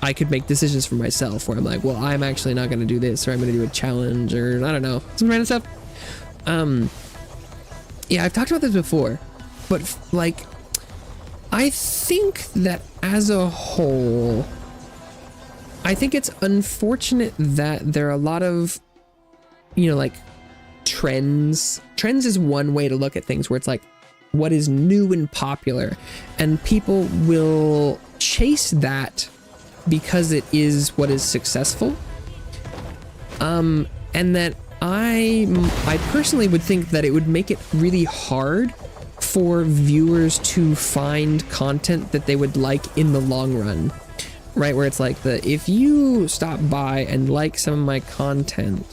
I could make decisions for myself where I'm like, well, I'm actually not going to do this, or I'm going to do a challenge, or I don't know, some random stuff. Yeah, I've talked about this before, but like, I think that as a whole, I think it's unfortunate that there are a lot of, you know, like trends. Trends is one way to look at things where it's like what is new and popular, and people will chase that because it is what is successful. And that I personally would think that it would make it really hard for viewers to find content that they would like in the long run, right? Where it's like if you stop by and like some of my content,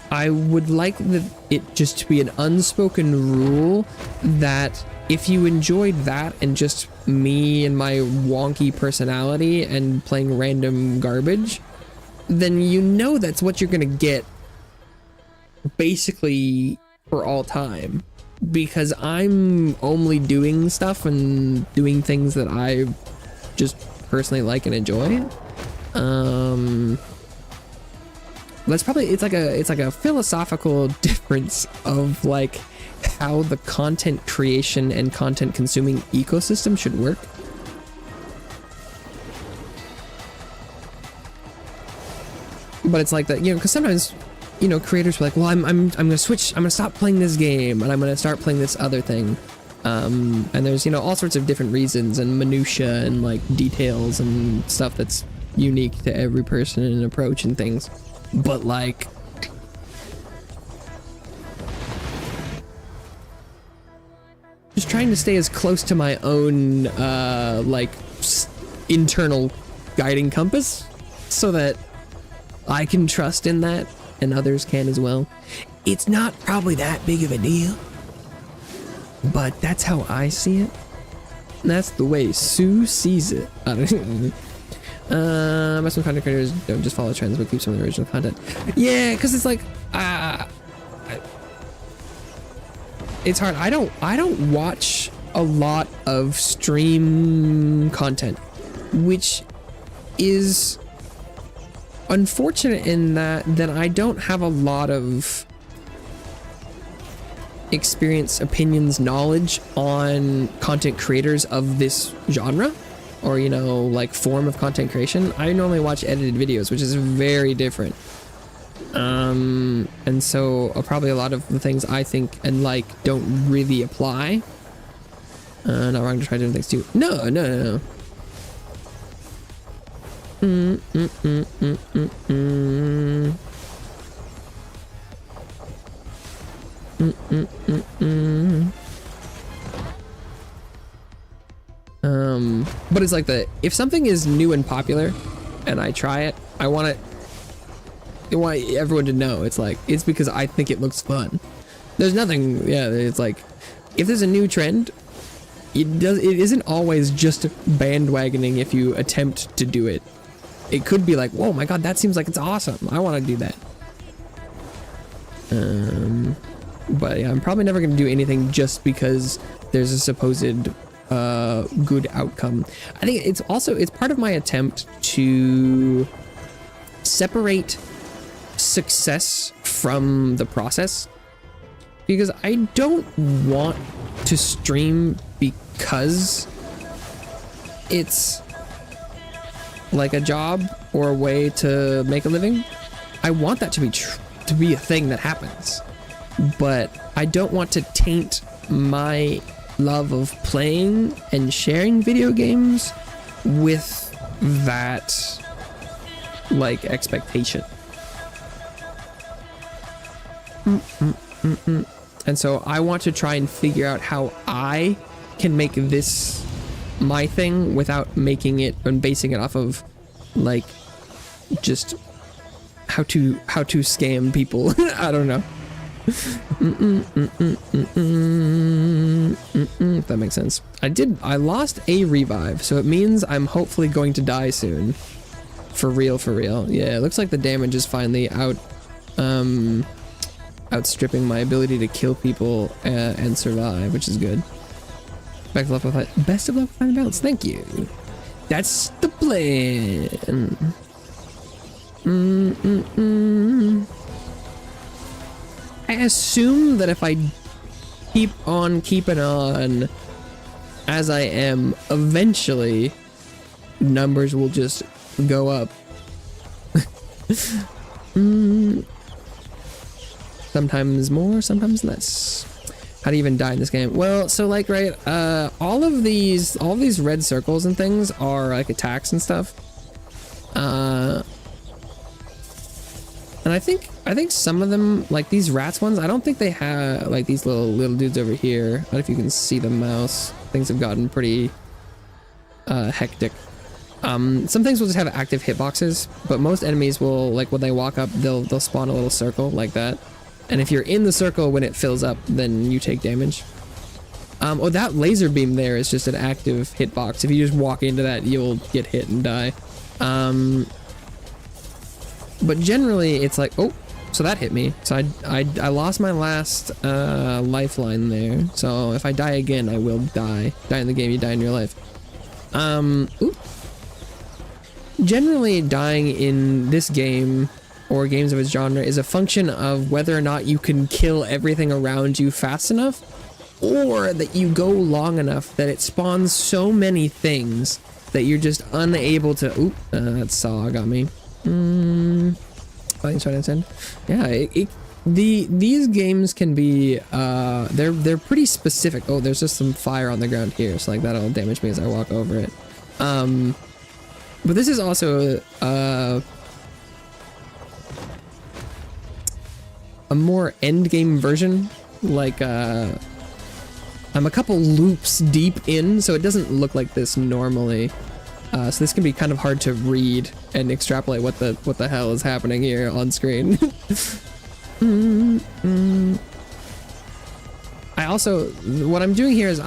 I would like it just to be an unspoken rule that if you enjoyed that and just me and my wonky personality and playing random garbage, then you know that's what you're gonna get basically for all time, because I'm only doing stuff and doing things that I just personally like and enjoy. That's probably, it's like a philosophical difference of like how the content creation and content consuming ecosystem should work. But it's like that, you know, because sometimes, you know, creators are like, well, I'm gonna switch, I'm gonna stop playing this game and I'm gonna start playing this other thing. And there's, you know, all sorts of different reasons and minutia and like details and stuff that's unique to every person and approach and things. But like, just trying to stay as close to my own like internal guiding compass so that I can trust in that and others can as well. It's not probably that big of a deal, but that's how I see it. That's the way Sue sees it. I don't know. Some content creators don't just follow trends but keep some of the original content. Yeah, because it's like it's hard. I don't watch a lot of stream content, which is unfortunate in that then I don't have a lot of experience, opinions, knowledge on content creators of this genre, or, you know, like form of content creation. I normally watch edited videos, which is very different. And so probably a lot of the things I think and like don't really apply. Not wrong to try different things too. No. But it's like if something is new and popular and I try it, I want everyone to know it's because I think it looks fun. There's nothing, yeah, it's like if there's a new trend, it isn't always just bandwagoning if you attempt to do it. It could be like, whoa, my god, that seems like it's awesome, I want to do that. But yeah, I'm probably never going to do anything just because there's a supposed good outcome. I think it's part of my attempt to separate success from the process, because I don't want to stream because it's like a job or a way to make a living. I want that to be a thing that happens, but I don't want to taint my love of playing and sharing video games with that like expectation. And so I want to try and figure out how I can make this my thing without making it and basing it off of like just how to scam people. I don't know. If that makes sense. I lost a revive, so it means I'm hopefully going to die soon. For real. Yeah, it looks like the damage is finally outstripping my ability to kill people and survive, which is good. Best of luck with finding balance. Thank you. That's the plan. I assume that if I keep on keeping on as I am, eventually numbers will just go up. Sometimes more, sometimes less. How do you even die in this game? Well, so like, right, all of these red circles and things are like attacks and stuff. And I think some of them, like these rats ones, I don't think they have like these little dudes over here. I don't know if you can see the mouse. Things have gotten pretty hectic. Some things will just have active hitboxes, but most enemies will, like when they walk up, they'll spawn a little circle like that. And if you're in the circle when it fills up, then you take damage. Oh, that laser beam there is just an active hitbox. If you just walk into that, you'll get hit and die. But generally, it's like, oh, so that hit me. So I lost my last lifeline there. So if I die again, I will die. Die in the game, you die in real life. Ooh. Generally, dying in this game or games of its genre is a function of whether or not you can kill everything around you fast enough, or that you go long enough that it spawns so many things that you're just unable to. Oop, that saw got me. Fighting Trident's End. Yeah, these games can be they're pretty specific. Oh, there's just some fire on the ground here, so like that'll damage me as I walk over it. But this is also a more end game version. Like I'm a couple loops deep in, so it doesn't look like this normally. So this can be kind of hard to read and extrapolate what the hell is happening here on screen. I also, what I'm doing here is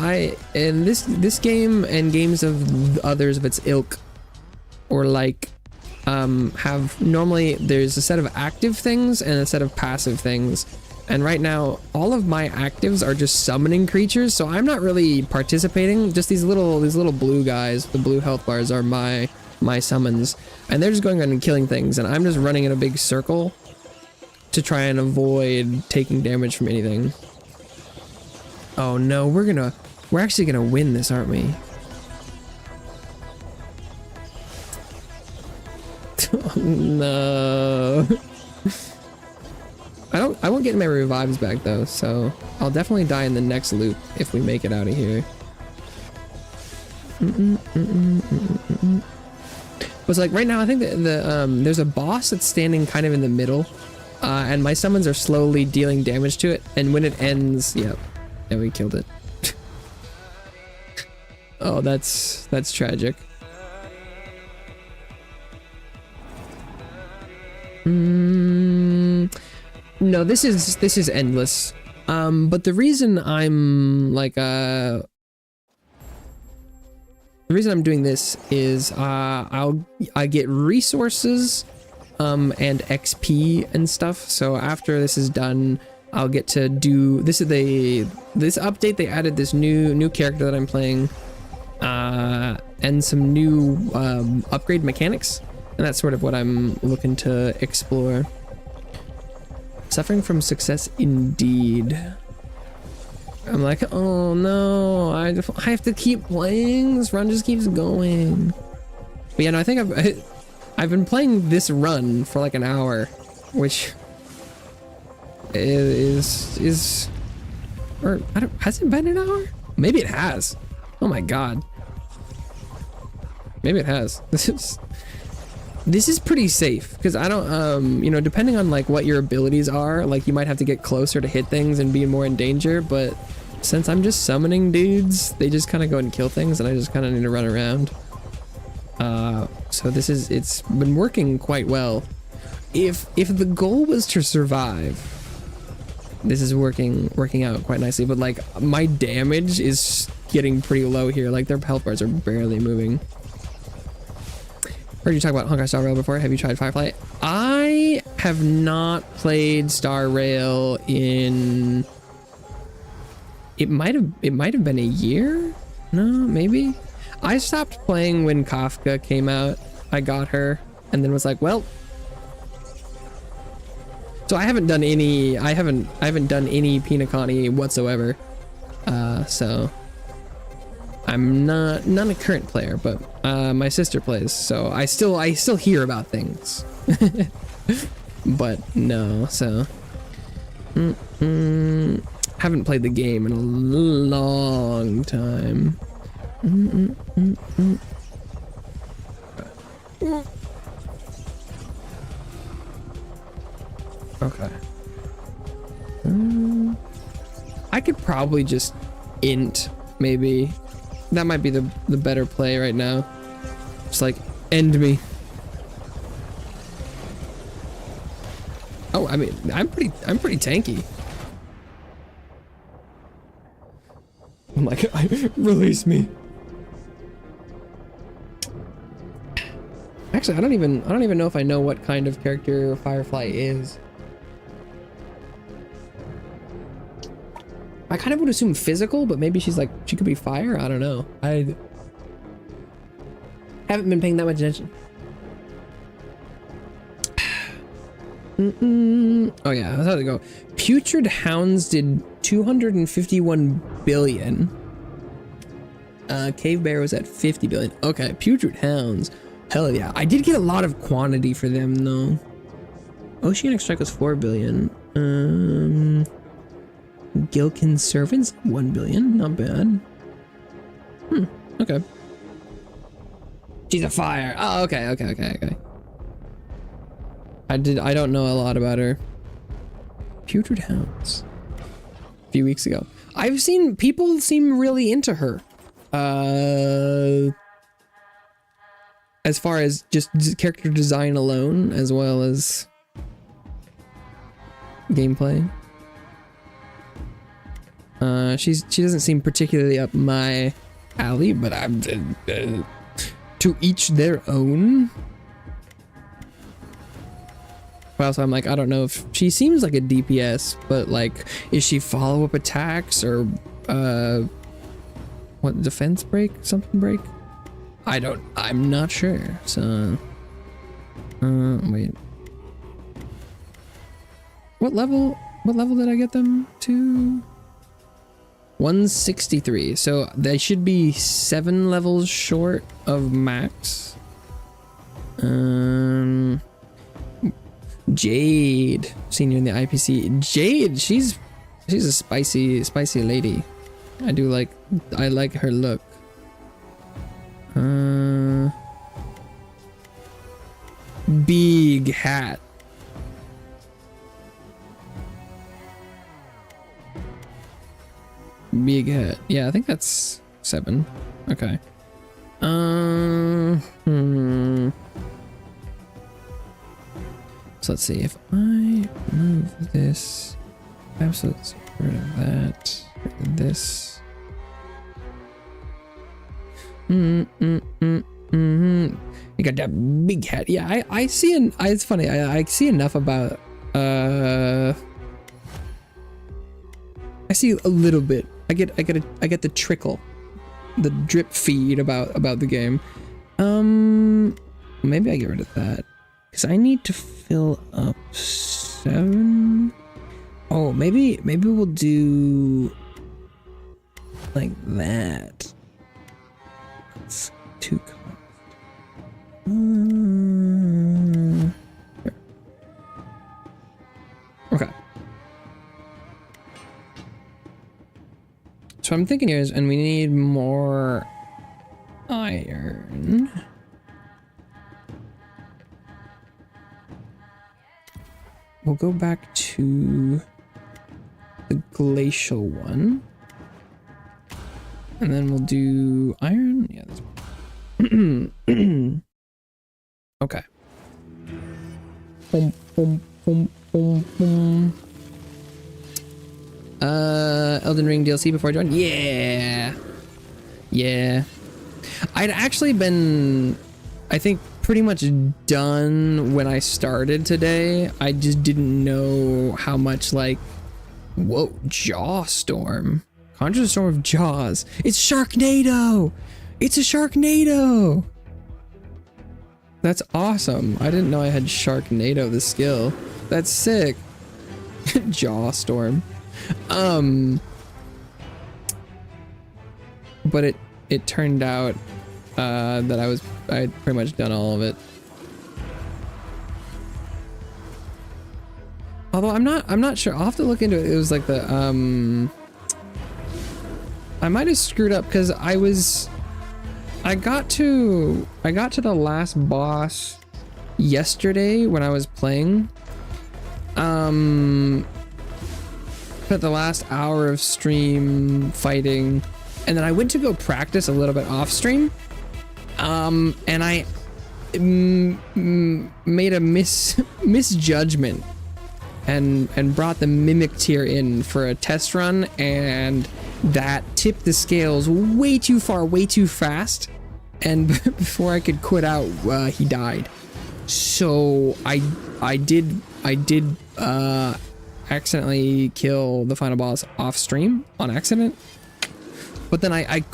in this game and games of others of its ilk, or like have normally there's a set of active things and a set of passive things. And right now, all of my actives are just summoning creatures, so I'm not really participating. Just these little blue guys, the blue health bars are my summons, and they're just going around and killing things, and I'm just running in a big circle to try and avoid taking damage from anything. Oh no, we're actually gonna win this, aren't we? Oh, no. I won't get my revives back though, so I'll definitely die in the next loop if we make it out of here. But like right now, I think there's a boss that's standing kind of in the middle, and my summons are slowly dealing damage to it, and when it ends, yep, yeah, we killed it. Oh, that's tragic. No, this is endless. But the reason I'm like the reason I'm doing this is I get resources and XP and stuff. So after this is done, I'll get to do this update. They added this new character that I'm playing, and some new upgrade mechanics, and that's sort of what I'm looking to explore. Suffering from success indeed. I'm like, oh no, I have to keep playing. This run just keeps going. But yeah, no, I think I've been playing this run for like an hour, which is or has it been an hour? Maybe it has. Oh my god. Maybe it has. This is pretty safe because I don't, you know, depending on like what your abilities are, like you might have to get closer to hit things and be more in danger, but since I'm just summoning dudes, they just kind of go and kill things and I just kind of need to run around. So it's been working quite well. If the goal was to survive, this is working out quite nicely, but like my damage is getting pretty low here. Like their health bars are barely moving. Heard you talk about Honkai Star Rail before. Have you tried Firefly? I have not played Star Rail in. It might have been a year. No, maybe. I stopped playing when Kafka came out. I got her and then was like, well. So I haven't done any Pinacani whatsoever. So I'm not a current player, but my sister plays, so I still hear about things. But no, so haven't played the game in a long time. Okay. I could probably just int, maybe. That might be the better play right now. Just like end me. Oh, I mean, I'm pretty tanky. I'm like, release me. Actually, I don't even know if I know what kind of character Firefly is. I kind of would assume physical, but maybe she could be fire. I don't know. I haven't been paying that much attention. Oh yeah, that's how they go. Putrid Hounds did 251 billion. Cave Bear was at 50 billion. Okay, Putrid Hounds. Hell yeah. I did get a lot of quantity for them though. Oceanic Strike was 4 billion. Gilkin Servants 1 billion. Not bad. Okay. She's a fire. Oh, okay. I don't know a lot about her. Putrid Hounds. A few weeks ago. I've seen people seem really into her. As far as just character design alone, as well as gameplay. She doesn't seem particularly up my alley, but I'm to each their own. Well, so I'm like, I don't know if she seems like a DPS, but like, is she follow-up attacks or what, defense break, something break? I'm not sure. So wait, what level did I get them to? 163. So they should be 7 levels short of max. Jade, senior in the IPC. Jade, she's a spicy lady. I like her look. Big hat. Big hat. Yeah, I think that's 7. Okay. So let's see if I move this. Absolutely get rid of that. Get rid of this. You got that big hat. Yeah, I see. It's funny. I see enough about. I see a little bit. I get the trickle, the drip feed about the game. Maybe I get rid of that because I need to fill up 7. Oh, maybe we'll do like that. It's too cost. Okay. So I'm thinking here and we need more iron. We'll go back to the glacial one. And then we'll do iron. Yeah, that's one. Okay. Elden Ring DLC before I joined? Yeah. I'd actually been, I think, pretty much done when I started today. I just didn't know how much, like, whoa, Jaw Storm. Conjure the Storm of Jaws. It's Sharknado! It's a Sharknado! That's awesome. I didn't know I had Sharknado, the skill. That's sick. Jaw storm. But it turned out that I'd pretty much done all of it. Although I'm not sure. I'll have to look into it. It was like the I might have screwed up because I got to the last boss yesterday when I was playing. Spent the last hour of stream fighting, and then I went to go practice a little bit off stream. And I made a misjudgment and brought the mimic tier in for a test run, and that tipped the scales way too far, way too fast, and before I could quit out, he died. So I did accidentally kill the final boss off stream on accident, but then I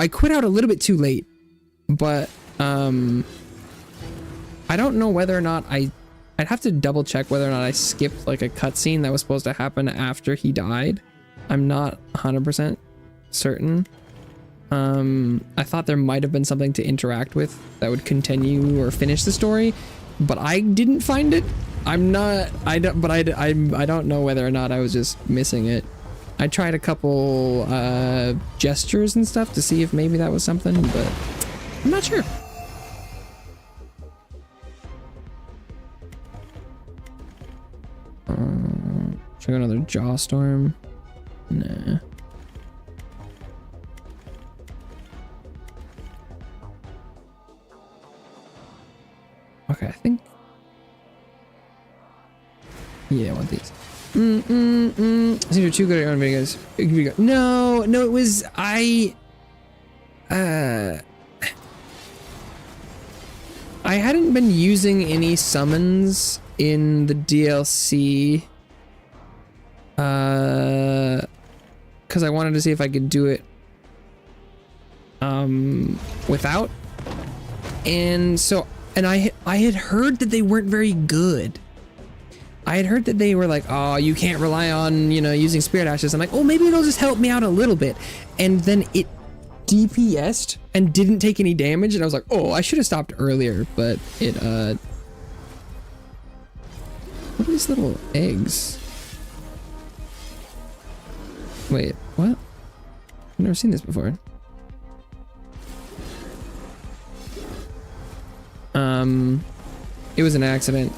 quit out a little bit too late. But I don't know whether or not I'd have to double check whether or not I skipped like a cutscene that was supposed to happen after he died. I'm not 100% certain. I thought there might have been something to interact with that would continue or finish the story, but I didn't find it. I don't know whether or not I was just missing it. I tried a couple gestures and stuff to see if maybe that was something, but I'm not sure. Should I go another jaw storm? Nah. Okay, I think. Yeah, I want these. These are too good at your own videos. No, it was I hadn't been using any summons in the DLC because I wanted to see if I could do it without, and I had heard that they weren't very good. I had heard that they were like, oh, you can't rely on, using spirit ashes. I'm like, oh, maybe it'll just help me out a little bit. And then it DPS'd and didn't take any damage, and I was like, oh, I should have stopped earlier, but it what are these little eggs? Wait, what? I've never seen this before. It was an accident.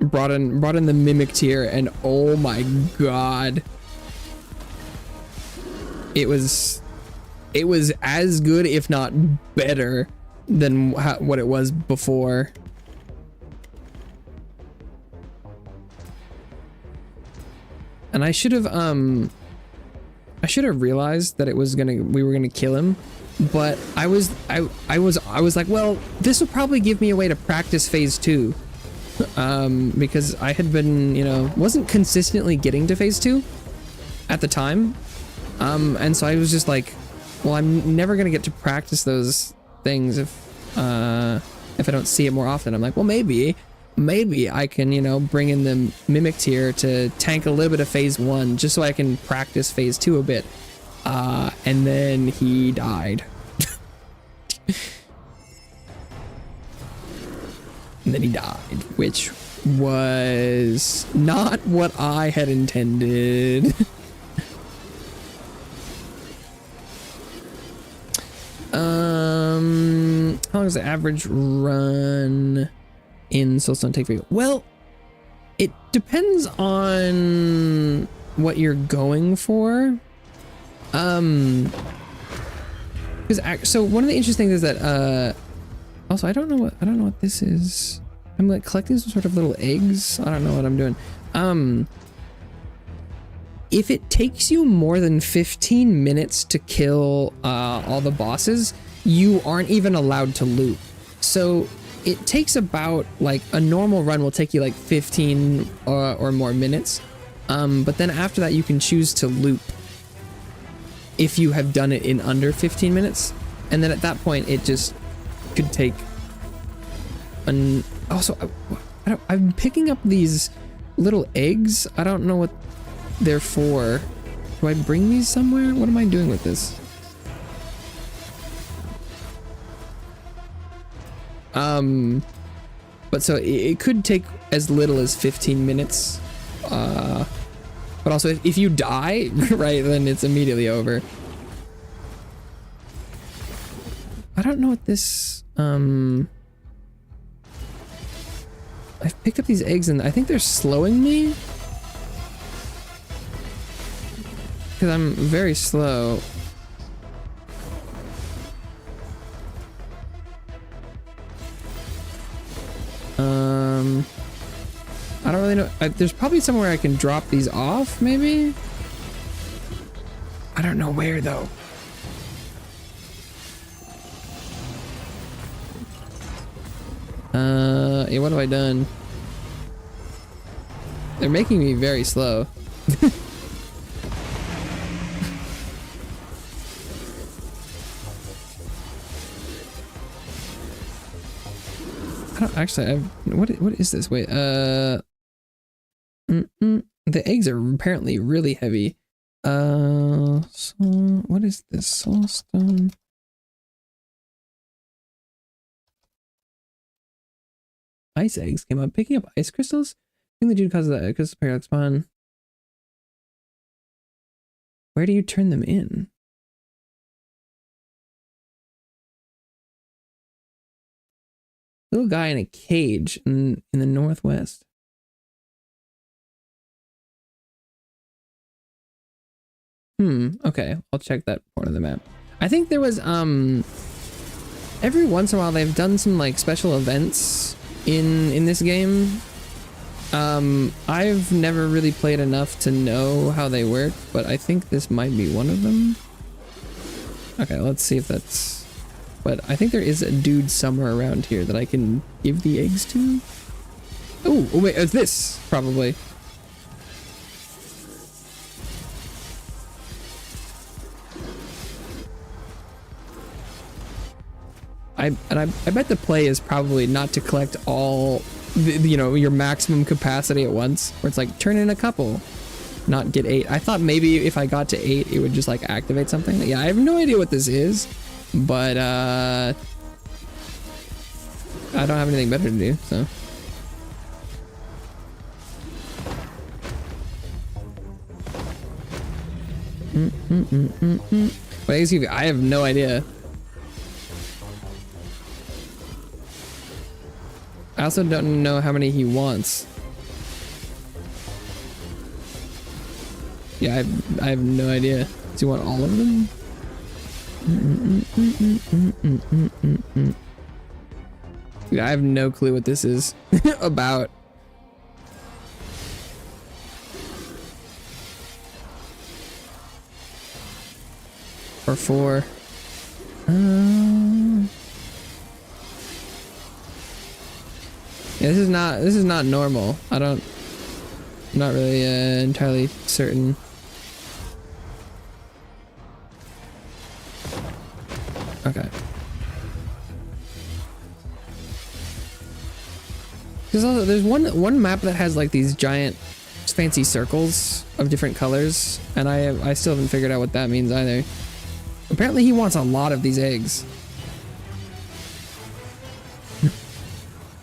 Brought in the mimic tier, and oh my god, it was as good, if not better, than what it was before. And I should have realized that we were gonna kill him, but I was like, well, this will probably give me a way to practice phase 2. Because I had been, wasn't consistently getting to phase 2 at the time. And so I was just like, well, I'm never going to get to practice those things if I don't see it more often. I'm like, well, maybe I can, bring in the mimic tier to tank a little bit of phase 1 just so I can practice phase 2 a bit. And then he died. And then he died, which was not what I had intended. How long does the average run in Soulstone take for you? Well, it depends on what you're going for. So one of the interesting things is that also, I don't know what this is. I'm like collecting some sort of little eggs. I don't know what I'm doing. If it takes you more than 15 minutes to kill all the bosses, you aren't even allowed to loot. So it takes about like a normal run will take you like 15 or more minutes. But then after that, you can choose to loop if you have done it in under 15 minutes. And then at that point, it just could take also, I'm picking up these little eggs. I don't know what they're for. Do I bring these somewhere? What am I doing with this? But so it could take as little as 15 minutes. But also if you die, right, then it's immediately over. I don't know what this, I picked up these eggs and I think they're slowing me. Because I'm very slow. I don't really know. There's probably somewhere I can drop these off, maybe? I don't know where, though. Yeah, what have I done? They're making me very slow. I don't actually. What is this? Wait. The eggs are apparently really heavy. So what is this? Soulstone. Ice eggs came up. Picking up ice crystals? I think the dude causes that crystal paradox spawn. Where do you turn them in? Little guy in a cage in the northwest. Okay, I'll check that part of the map. I think there was every once in a while they've done some like special events in this game. I've never really played enough to know how they work, but I think this might be one of them. Okay, let's see if that's... But I think there is a dude somewhere around here that I can give the eggs to. Oh wait, it's this, probably. I bet the play is probably not to collect all, you know, your maximum capacity at once. Where it's like, turn in a couple, not get 8. I thought maybe if I got to 8, it would just like activate something. Yeah, I have no idea what this is, but I don't have anything better to do, so. But excuse me, I have no idea. I also don't know how many he wants. Yeah, I have no idea. Does he want all of them? Yeah, I have no clue what this is about. Or 4. Yeah, this is not normal. I'm not really entirely certain. Okay. There's one map that has like these giant fancy circles of different colors, and I still haven't figured out what that means either. Apparently he wants a lot of these eggs.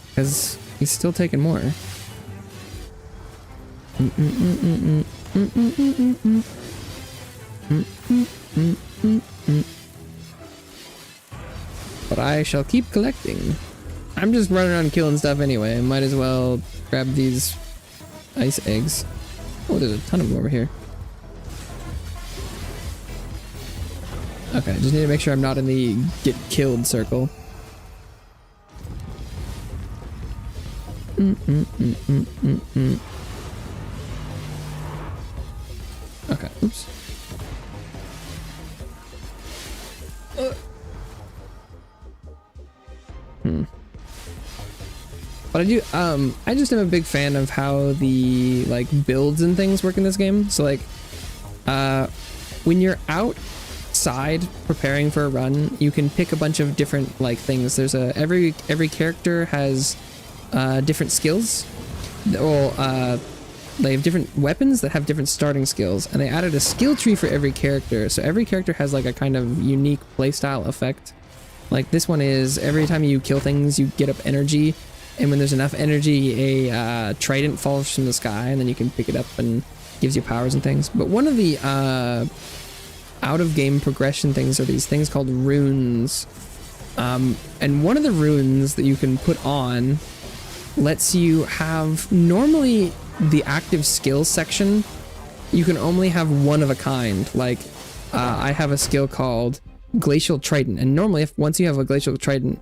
Because he's still taking more. But I shall keep collecting. I'm just running around killing stuff anyway. I might as well grab these ice eggs. Oh, there's a ton of them over here. Okay, just need to make sure I'm not in the get killed circle. Okay, oops. But I just am a big fan of how the like builds and things work in this game. So like, when you're outside preparing for a run, you can pick a bunch of different like things. There's every character has different skills. Well, they have different weapons that have different starting skills, and they added a skill tree for every character. So every character has like a kind of unique playstyle effect. Like this one is every time you kill things, you get up energy, and when there's enough energy, a trident falls from the sky, and then you can pick it up and gives you powers and things. But one of the out-of-game progression things are these things called runes. And one of the runes that you can put on lets you have, normally the active skills section, you can only have one of a kind. Like, I have a skill called Glacial Trident, and normally once you have a Glacial Trident,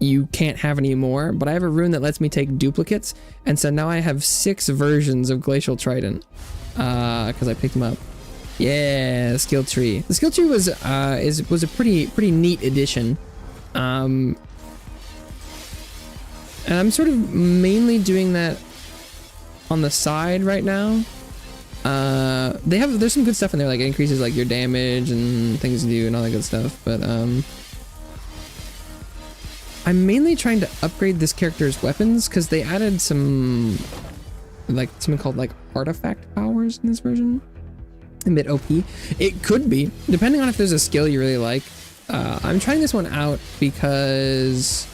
you can't have any more, but I have a rune that lets me take duplicates, and so now I have 6 versions of Glacial Trident, because I picked them up. Yeah, the skill tree. The skill tree was a pretty neat addition. And I'm sort of mainly doing that on the side right now. There's some good stuff in there, like it increases like your damage and things you do and all that good stuff, but I'm mainly trying to upgrade this character's weapons because they added some like something called like artifact powers in this version. A bit OP. It could be, depending on if there's a skill you really like. I'm trying this one out because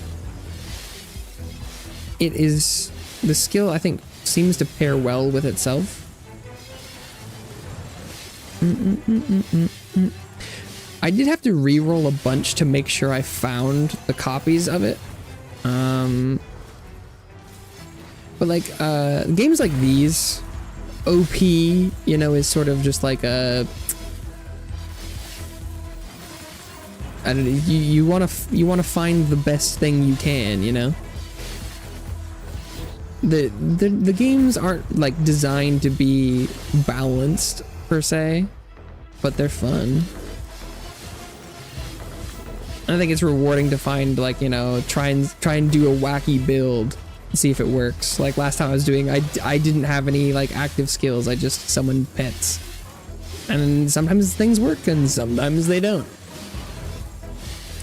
it is the skill I think seems to pair well with itself. I did have to re-roll a bunch to make sure I found the copies of it. But like games like these, OP, you know, is sort of just like a, I don't know, you want to find the best thing you can, you know. The games aren't like designed to be balanced per se, but they're fun. I think it's rewarding to find, like, you know, try and do a wacky build, see if it works. Like last time I was doing, I didn't have any like active skills. I just summoned pets, and sometimes things work and sometimes they don't.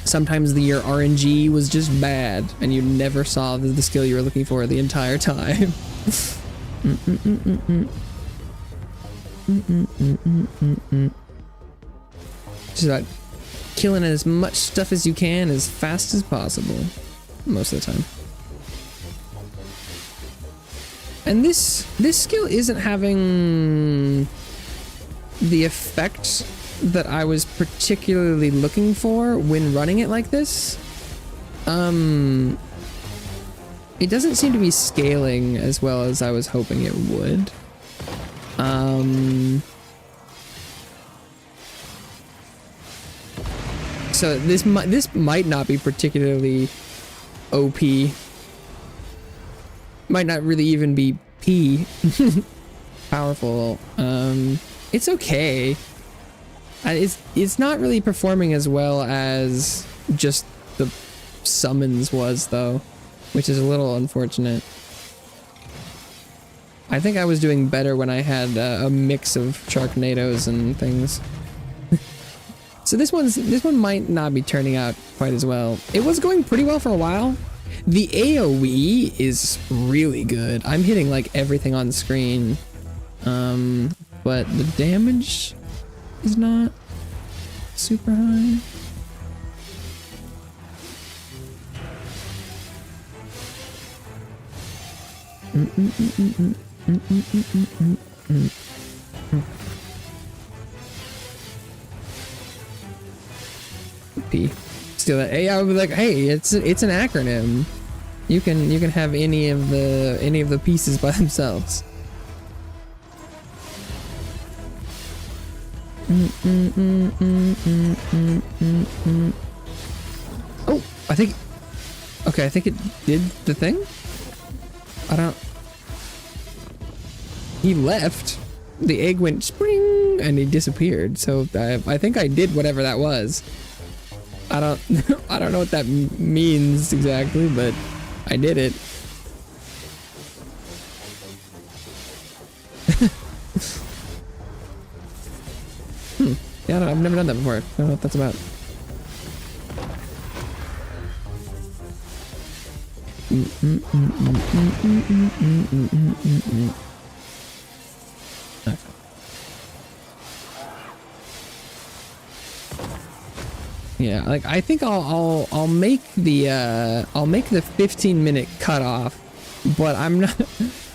Sometimes your RNG was just bad and you never saw the skill you were looking for the entire time. Just about killing as much stuff as you can as fast as possible most of the time. And this skill isn't having the effect that I was particularly looking for when running it like this. It doesn't seem to be scaling as well as I was hoping it would. So this might not be particularly OP. Might not really even be P powerful. It's okay. It's not really performing as well as just the summons was, though, which is a little unfortunate. I think I was doing better when I had a mix of Sharknadoes and things. So this one might not be turning out quite as well. It was going pretty well for a while. The AoE is really good. I'm hitting like everything on screen, but the damage is not super high. P. Still, I would be like, hey, it's an acronym. You can have any of the pieces by themselves. Oh, I think it did the thing. I don't. He left. The egg went spring and he disappeared. So I think I did whatever that was. I don't know what that means exactly, but I did it. Yeah, I've never done that before. I don't know what that's about. Okay. Yeah, like I think I'll make the 15-minute cutoff, but I'm not.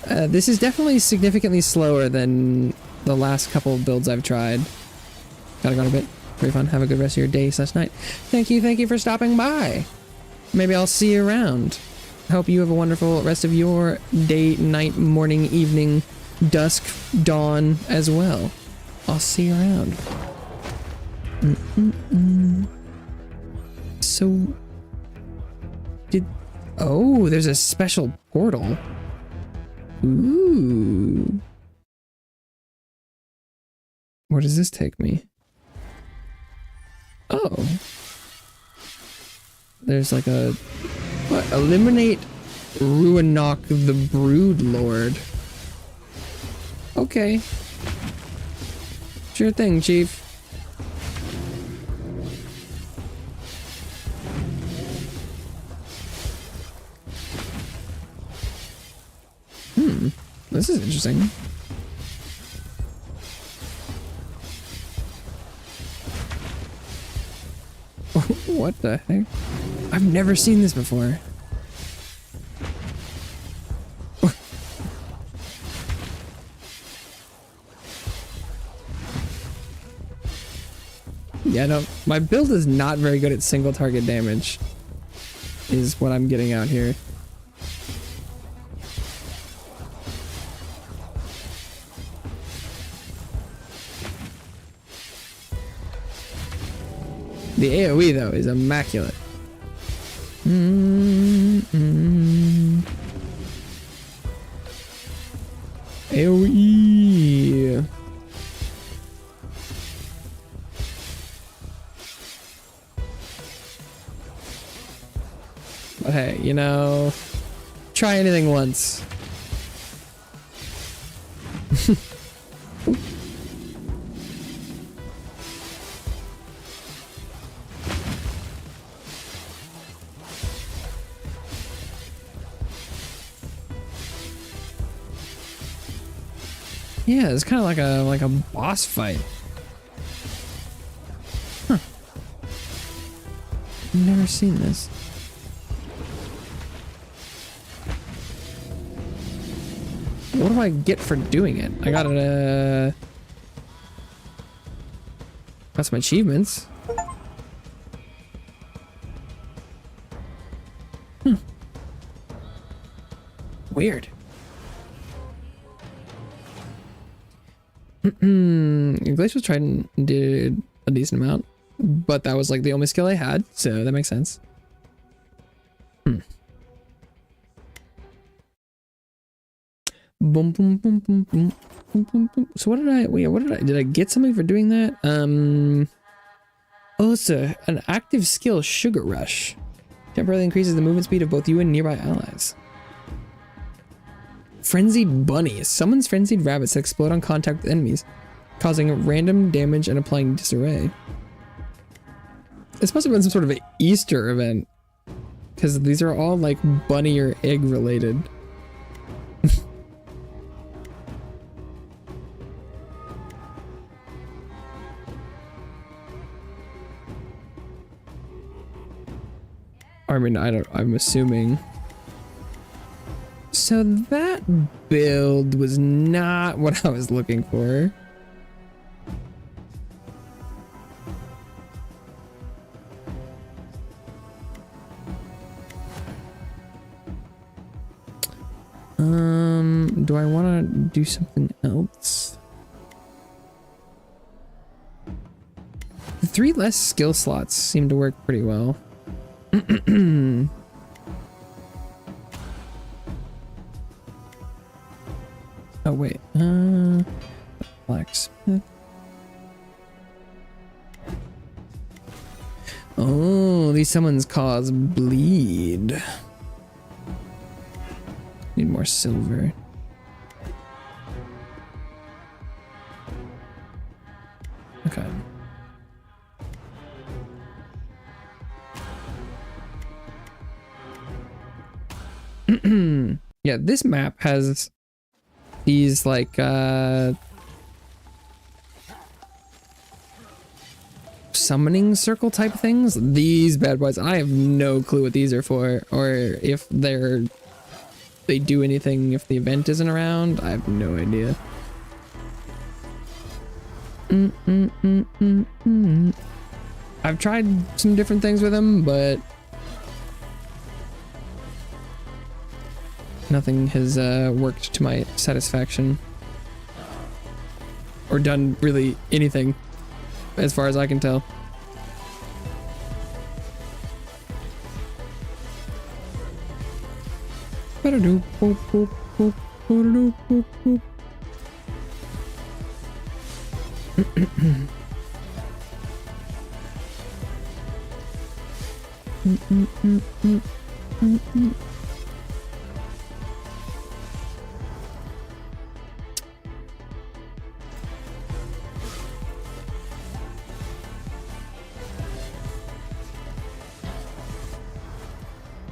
This is definitely significantly slower than the last couple of builds I've tried. Gotta go to bed. Very fun. Have a good rest of your day/night. Thank you for stopping by. Maybe I'll see you around. Hope you have a wonderful rest of your day, night, morning, evening, dusk, dawn as well. I'll see you around. So, oh, there's a special portal. Ooh. Where does this take me? Oh. There's like a... What? Eliminate Ruinok the Brood Lord. Okay. Sure thing, Chief. This is interesting. What the heck? I've never seen this before. Yeah, no, my build is not very good at single target damage, is what I'm getting out here. The AoE though is immaculate. AoE. But hey, you know, try anything once. Yeah, it's kind of like a boss fight. Huh. I've never seen this. What do I get for doing it? I got it, got some achievements. Weird. Glacial Trident did a decent amount, but that was like the only skill I had, so that makes sense. Boom, boom, boom, boom, boom, boom, boom, boom. So what did I get something for doing that? Oh, it's an active skill, Sugar Rush. Temporarily increases the movement speed of both you and nearby allies. Frenzied Bunny summons frenzied rabbits that explode on contact with enemies, causing random damage and applying disarray. It's supposed to be some sort of an Easter event, because these are all like bunny or egg related. I mean, I'm assuming. So that build was not what I was looking for. Do I want to do something else? The 3 less skill slots seem to work pretty well. Oh wait, blacksmith. Oh, these summons cause bleed. Need more silver. Okay. Yeah, this map has these like summoning circle type things. These bad boys, I have no clue what these are for, or if they do anything if the event isn't around. I have no idea. I've tried some different things with them, but nothing has worked to my satisfaction, or done really anything as far as I can tell.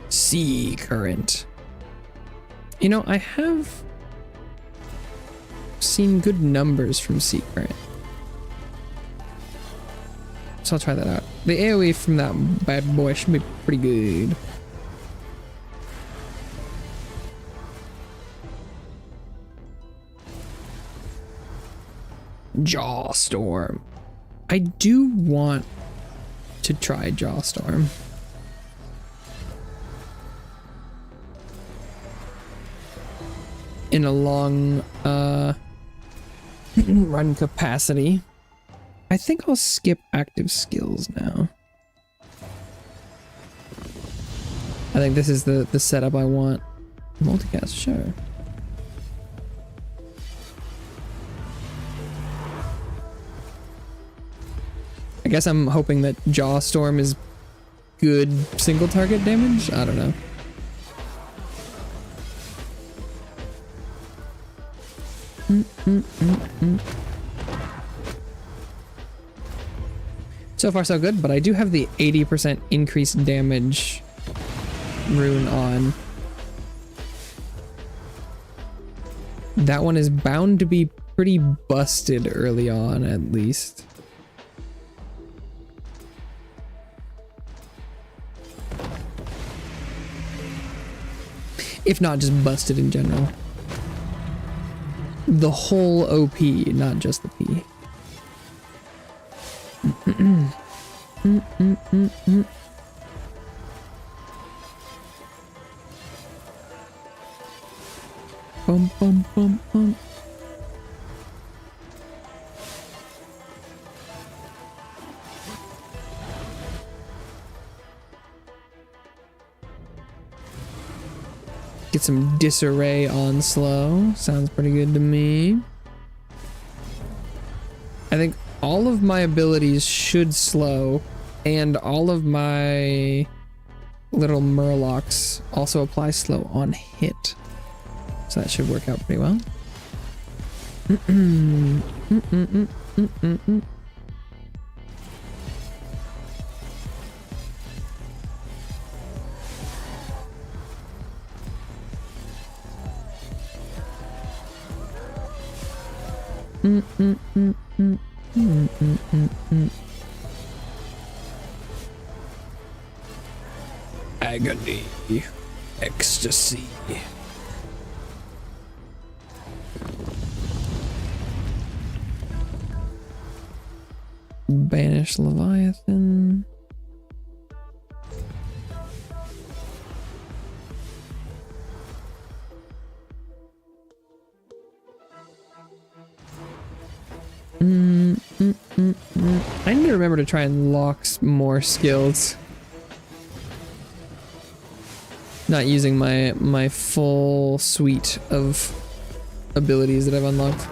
Sea current. You know, I have seen good numbers from sea current, so I'll try that out. The AoE from that bad boy should be pretty good. Jaw Storm. I do want to try Jaw Storm. In a long run capacity. I think I'll skip active skills now. I think this is the setup I want. Multicast, sure. I guess I'm hoping that Jaw Storm is good single target damage. I don't know. So far so good, but I do have the 80% increased damage rune on. That one is bound to be pretty busted early on, at least. If not just busted in general. The whole OP, not just the P. Bum bum bum bum. Get some disarray on slow. Sounds pretty good to me. I think all of my abilities should slow, and all of my little murlocs also apply slow on hit. So that should work out pretty well. Agony, ecstasy. Banish Leviathan. I need to remember to try and lock more skills. Not using my full suite of abilities that I've unlocked.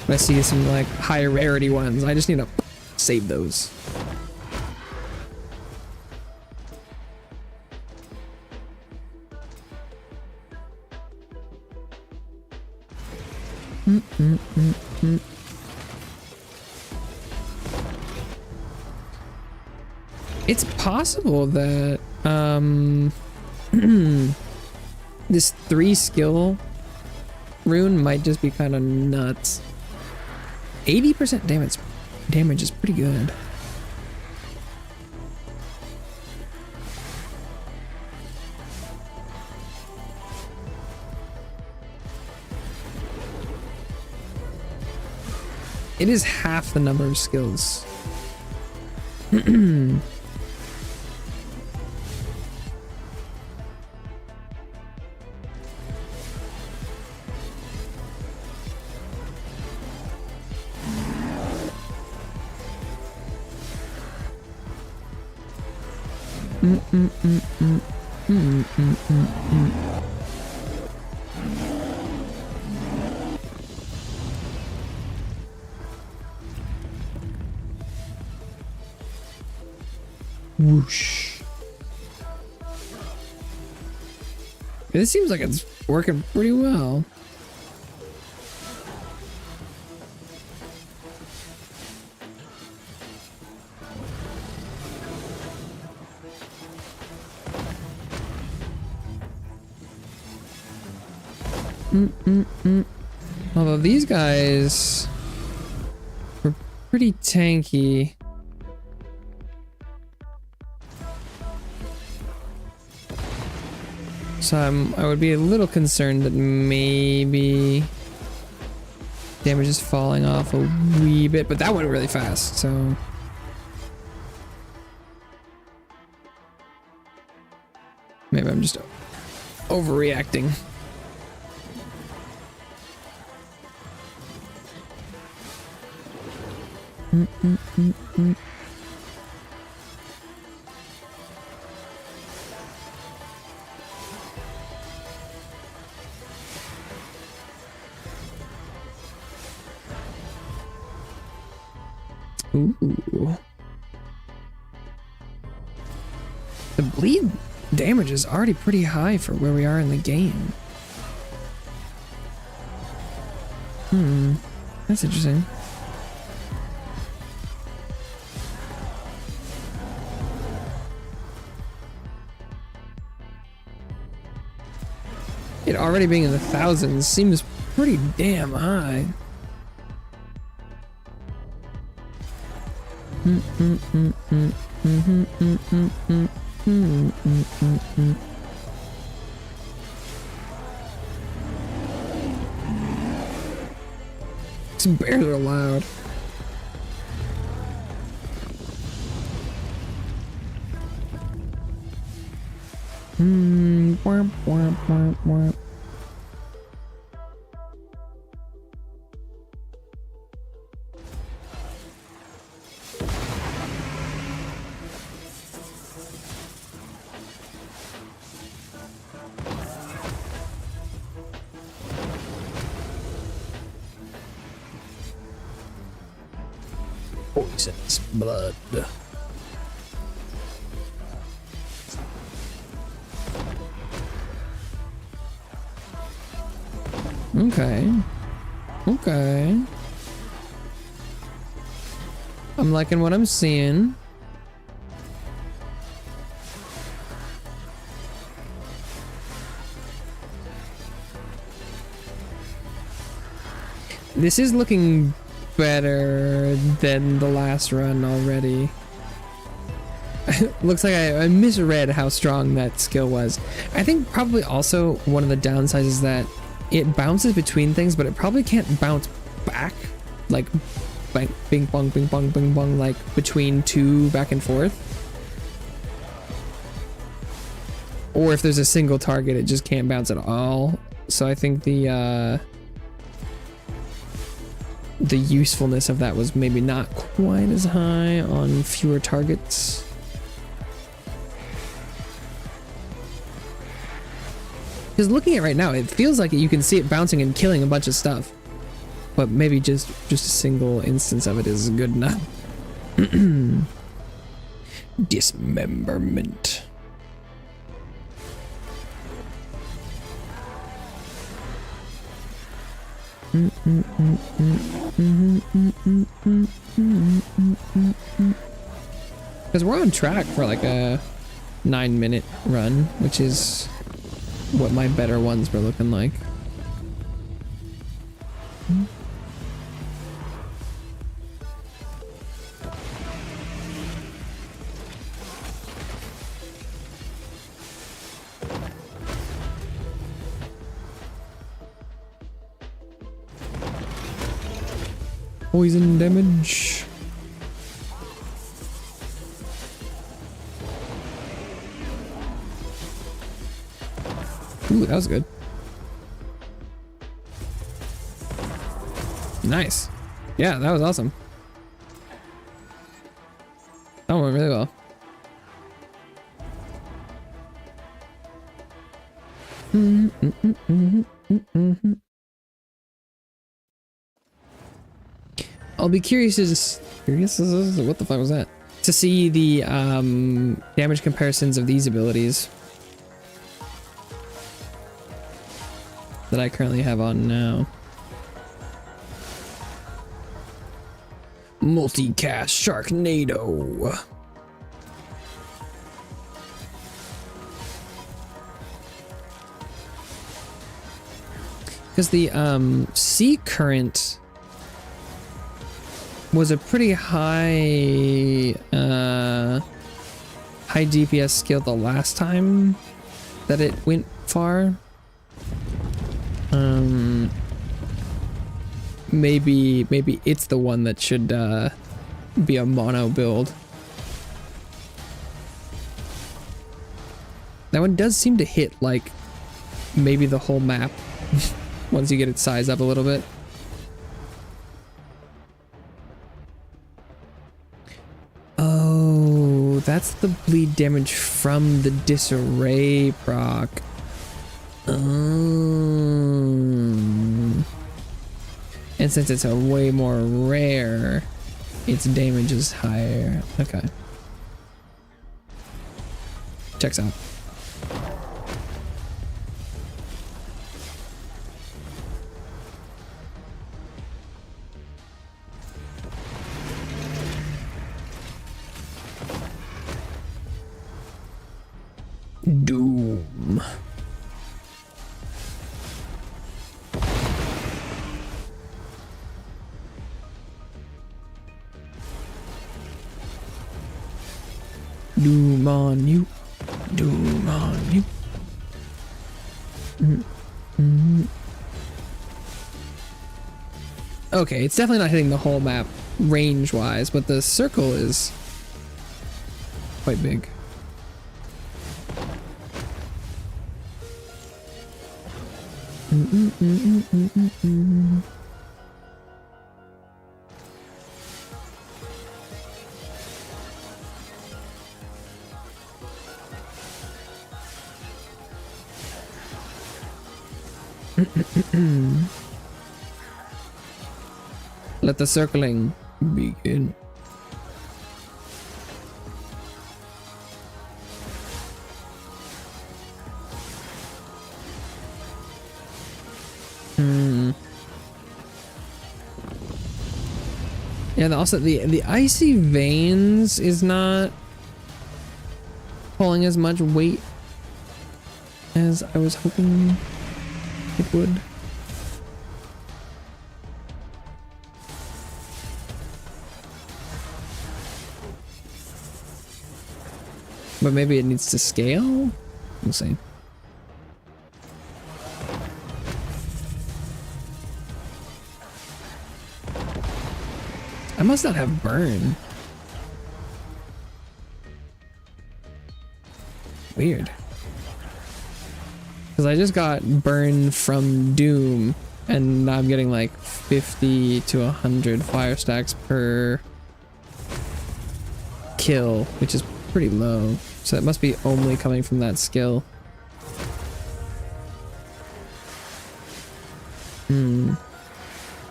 I see some like high rarity ones. I just need to save those. It's possible that this 3 skill rune might just be kind of nuts. 80% damage is pretty good. It is half the number of skills. Whoosh. This seems like it's working pretty well. Although these guys were pretty tanky. So I would be a little concerned that maybe damage is falling off a wee bit, but that went really fast, so. Maybe I'm just overreacting. Ooh. The bleed damage is already pretty high for where we are in the game. That's interesting. It already being in the thousands seems pretty damn high. Some bears are loud. Womp, womp, womp, womp. Poisonous blood. Okay. Okay. I'm liking what I'm seeing. This is looking better than the last run already. Looks like I misread how strong that skill was. I think probably also one of the downsides is that it bounces between things, but it probably can't bounce back, like bang, bing bong, bing bong, bing bong, like between two back and forth. Or if there's a single target, it just can't bounce at all. So I think the usefulness of that was maybe not quite as high on fewer targets. Because looking at it right now, it feels like you can see it bouncing and killing a bunch of stuff. But maybe just a single instance of it is good enough. Dismemberment. Because we're on track for like a 9-minute run, which is what my better ones were looking like. Poison damage. Ooh, that was good. Nice. Yeah, that was awesome. That went really well. I'll be curious what the fuck was that? To see the damage comparisons of these abilities that I currently have on now. Multicast Sharknado. Because the sea current was a pretty high high DPS skill the last time that it went far. Maybe it's the one that should be a mono build. That one does seem to hit like maybe the whole map once you get its size up a little bit. Oh, that's the bleed damage from the disarray proc. And since it's a way more rare, its damage is higher. Okay. Checks out. Doom. Doom on you. Doom on you. Okay, it's definitely not hitting the whole map range-wise, but the circle is quite big. Let the circling begin. Yeah, also the icy veins is not pulling as much weight as I was hoping it would. But maybe it needs to scale? We'll see. I must not have burn. Weird. Because I just got burn from Doom, and now I'm getting like 50 to 100 fire stacks per kill, which is pretty low. So it must be only coming from that skill.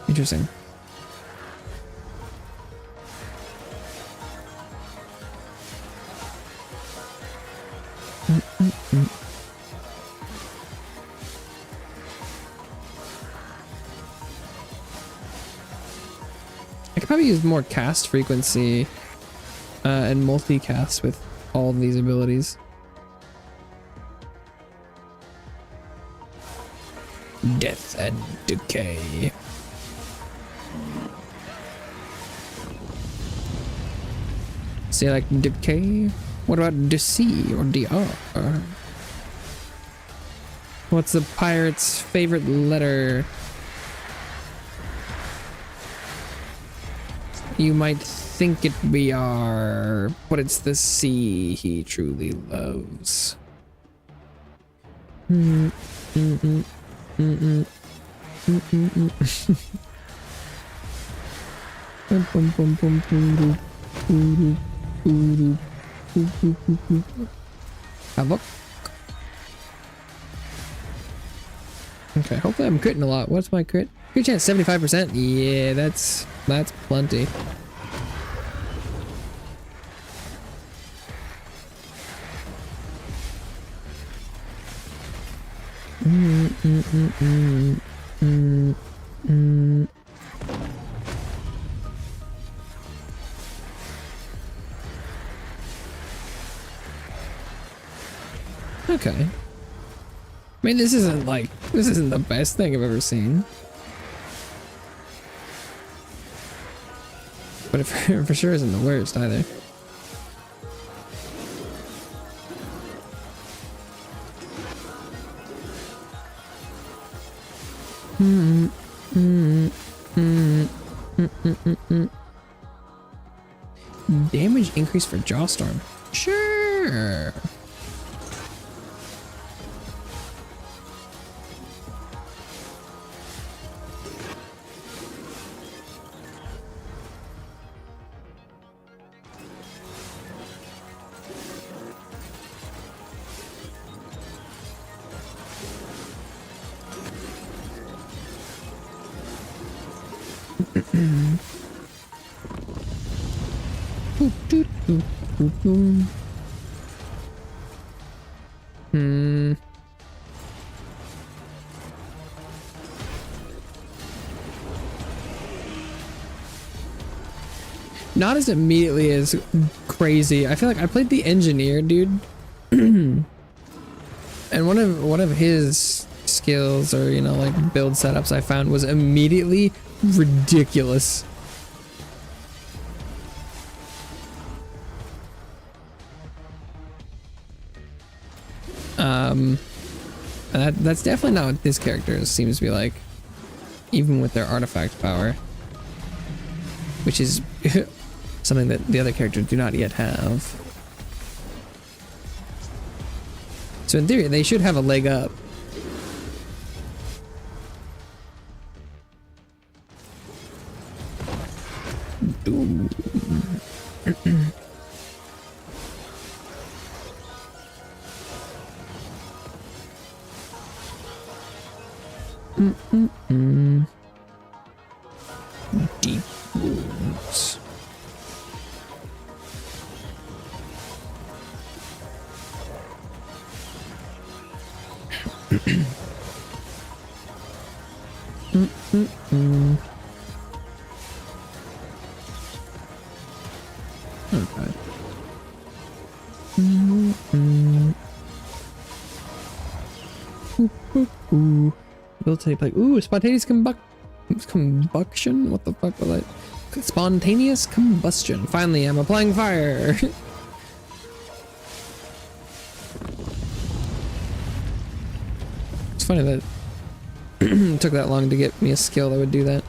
Interesting. have used more cast frequency and multicast with all of these abilities. Death and decay. Say like decay? What about DC or DR? What's the pirate's favorite letter? You might think it BR, but it's the C he truly loves. Havoc. Okay, hopefully I'm critting a lot. What's my crit? Crit chance 75%. Yeah, that's plenty. Okay. I mean, this isn't the best thing I've ever seen. But it for sure isn't the worst either. Damage increase for Jawstorm. Sure. Not as immediately as crazy. I feel like I played the engineer, dude. And one of his skills or, you know, like build setups I found was immediately ridiculous. That's definitely not what this character seems to be like, even with their artifact power, which is something that the other characters do not yet have. So in theory, they should have a leg up. Ooh. Deep wounds. Okay. Will take like spontaneous combustion. What the fuck was that? Spontaneous combustion. Finally, I'm applying fire. It's funny that it took that long to get me a skill that would do that.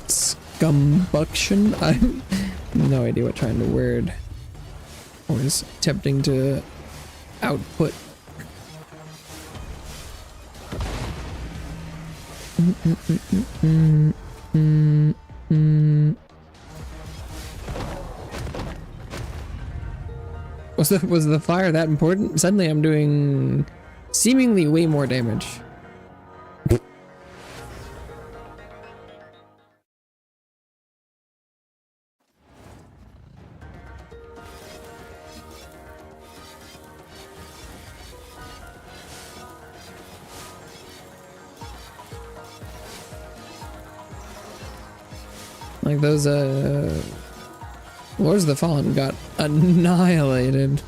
Scumbuction? I have no idea what trying to word or is attempting to output. Was the fire that important? Suddenly I'm doing seemingly way more damage. Like those Lords of the Fallen got annihilated.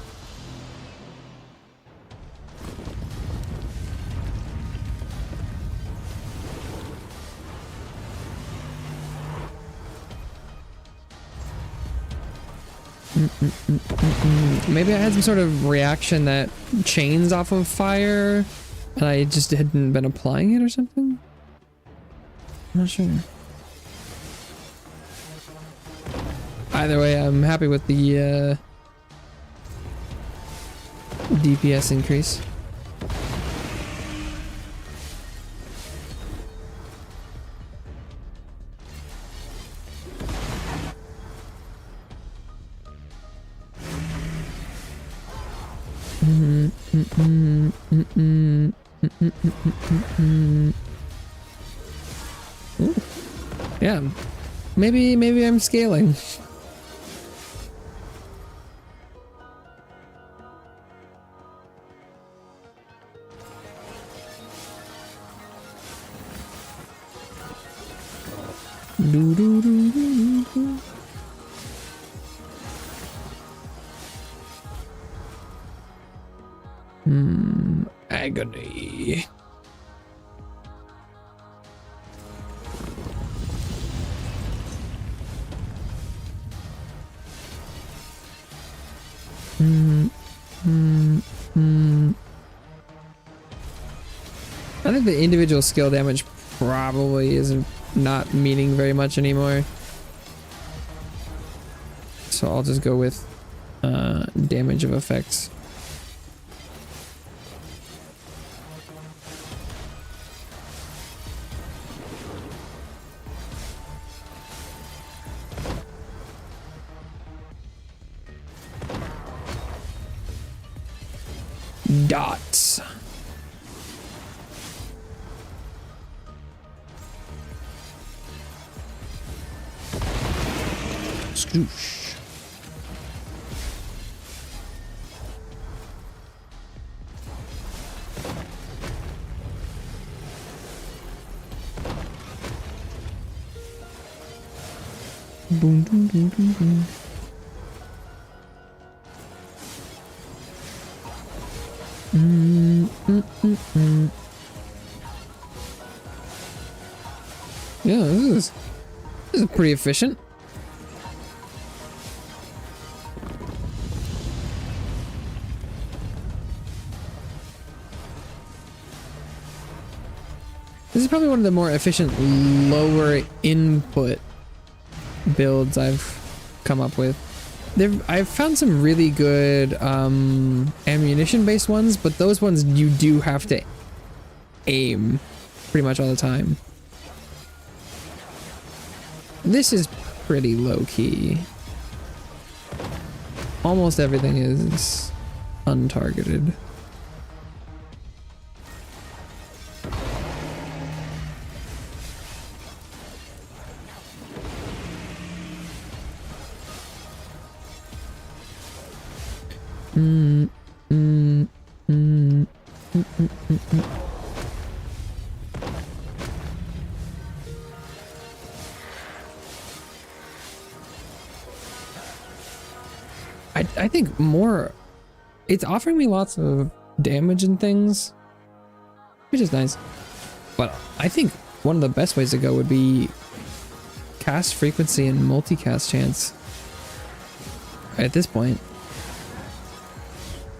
Maybe I had some sort of reaction that chains off of fire and I just hadn't been applying it or something? I'm not sure. Either way, I'm happy with the DPS increase. Ooh. Yeah, maybe I'm scaling. Agony. I think the individual skill damage probably isn't not meaning very much anymore. So I'll just go with damage of effects. Dots. Scoosh. Boom, boom, boom, boom, boom. Yeah, this is pretty efficient. This is probably one of the more efficient lower input builds I've come up with. I've found some really good ammunition based ones, but those ones you do have to aim pretty much all the time. This is pretty low key. Almost everything is untargeted. I think more, it's offering me lots of damage and things, which is nice. But I think one of the best ways to go would be cast frequency and multicast chance. At this point,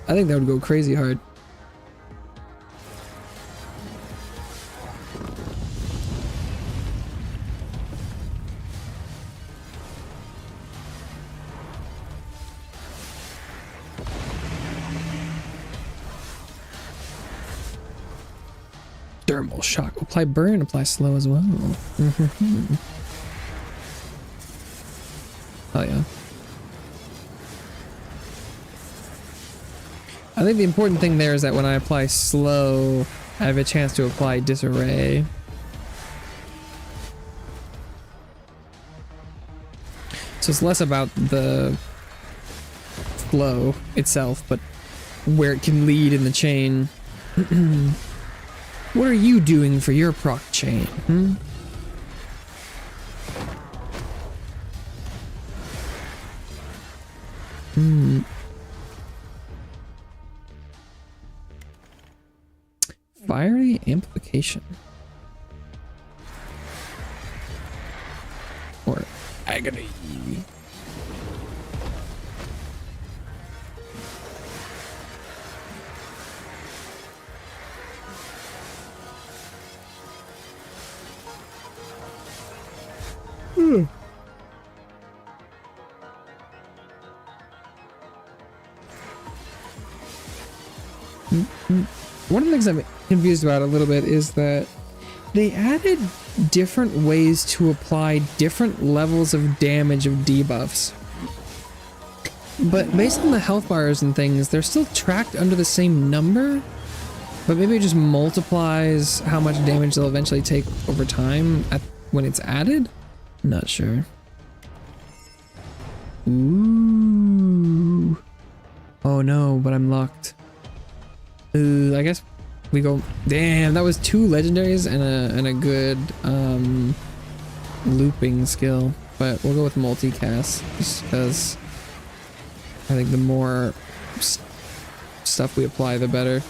I think that would go crazy hard. Thermal shock. Apply burn, apply slow as well. Oh yeah. I think the important thing there is that when I apply slow, I have a chance to apply disarray. So it's less about the flow itself, but where it can lead in the chain. What are you doing for your proc chain? Fiery amplification. Or agony. One of the things I'm confused about a little bit is that they added different ways to apply different levels of damage of debuffs. But based on the health bars and things, they're still tracked under the same number, but maybe it just multiplies how much damage they'll eventually take over time when it's added? Not sure. Ooh. Oh no, but I'm locked. I guess we go. Damn, that was 2 legendaries and a good looping skill. But we'll go with multicast just because I think the more stuff we apply, the better.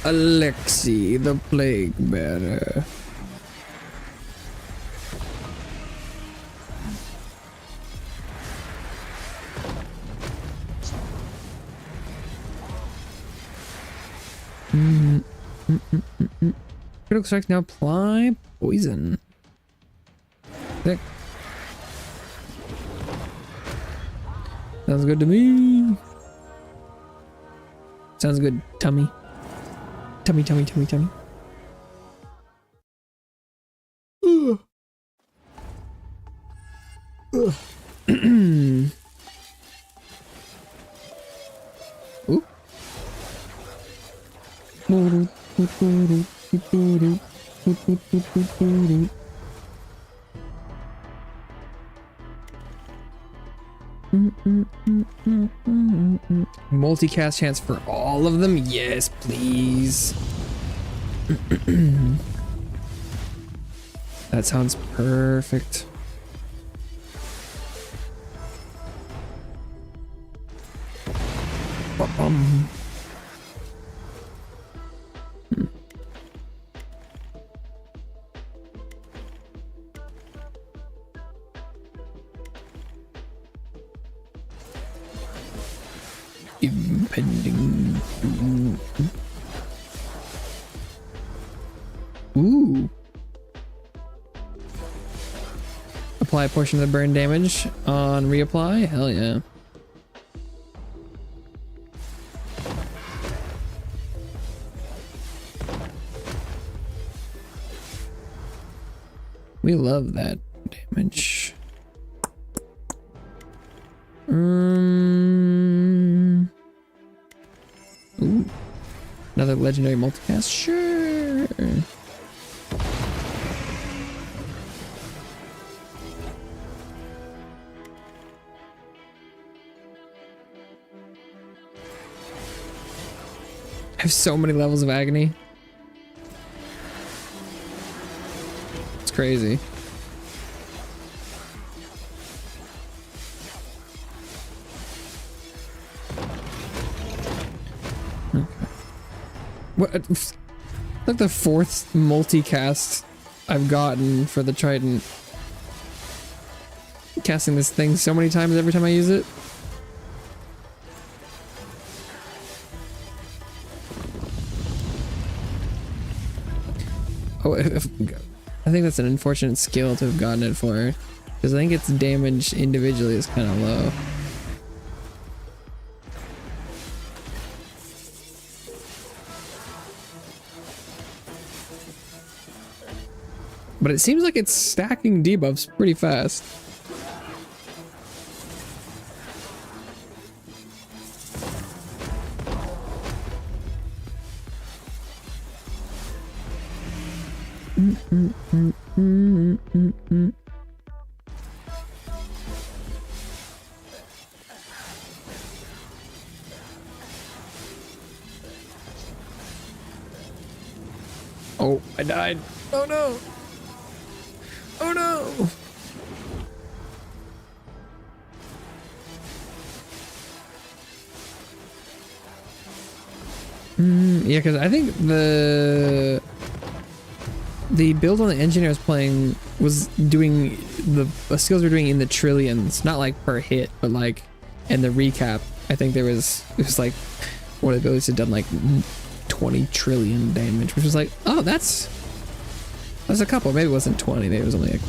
Alexi, the plague bearer. Critical strike now apply poison. Sick. Sounds good to me. Sounds good, tummy. Tummy, tummy, tummy, tummy. Ugh. Ugh. Ooh. Multicast chance for all of them? Yes, please. That sounds perfect. Ba-bum. Impending. Ooh. Apply a portion of the burn damage on reapply? Hell yeah. We love that damage. Ooh. Another legendary multicast? Sure. I have so many levels of agony. It's crazy. What? Like the 4th multicast I've gotten for the Trident. Casting this thing so many times every time I use it. Oh, I think that's an unfortunate skill to have gotten it for, because I think its damage individually is kind of low. But it seems like it's stacking debuffs pretty fast. Oh, I died. Oh no. Oh no. Yeah, because I think the build on the engine I was playing was doing the skills were doing in the trillions, not like per hit, but like in the recap. I think it was like one of the abilities had done like 20 trillion damage, which was like, oh, that's a couple. Maybe it wasn't 20. Maybe it was only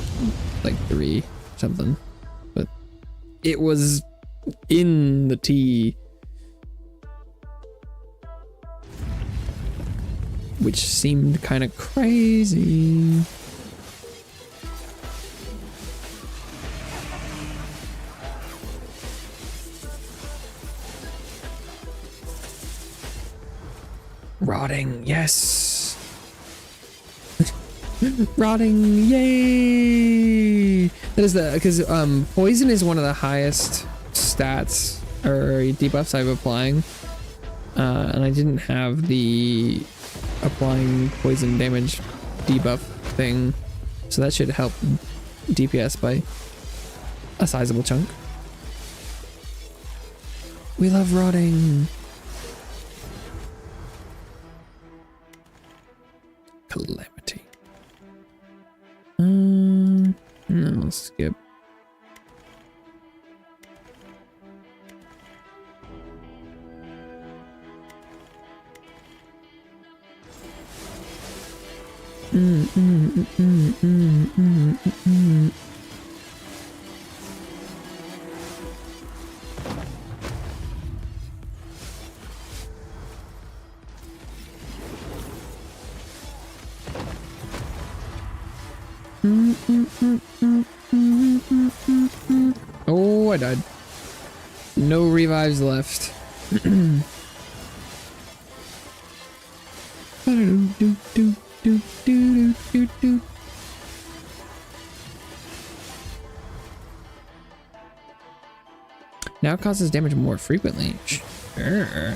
like 3 something, but it was in the T. Which seemed kind of crazy. Rotting, yes. Rotting, yay! That is because poison is one of the highest stats or debuffs I'm applying, and I didn't have the applying poison damage debuff thing, so that should help DPS by a sizable chunk. We love rotting. Calamity. No, skip. Oh, I died. No revives left. Now it causes damage more frequently. Sure.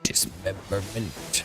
Dismemberment.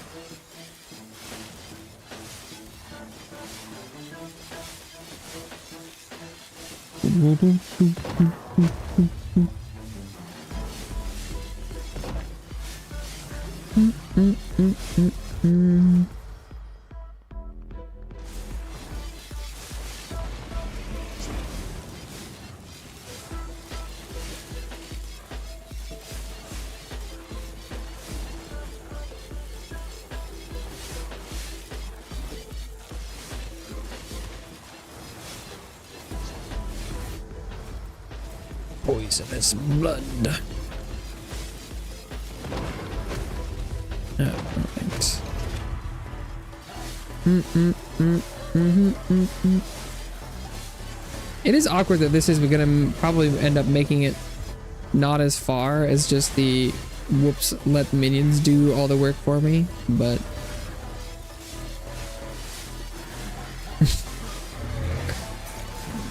Poisonous blood. Oh, right. It is awkward that this is gonna probably end up making it not as far as just the whoops, let minions do all the work for me, but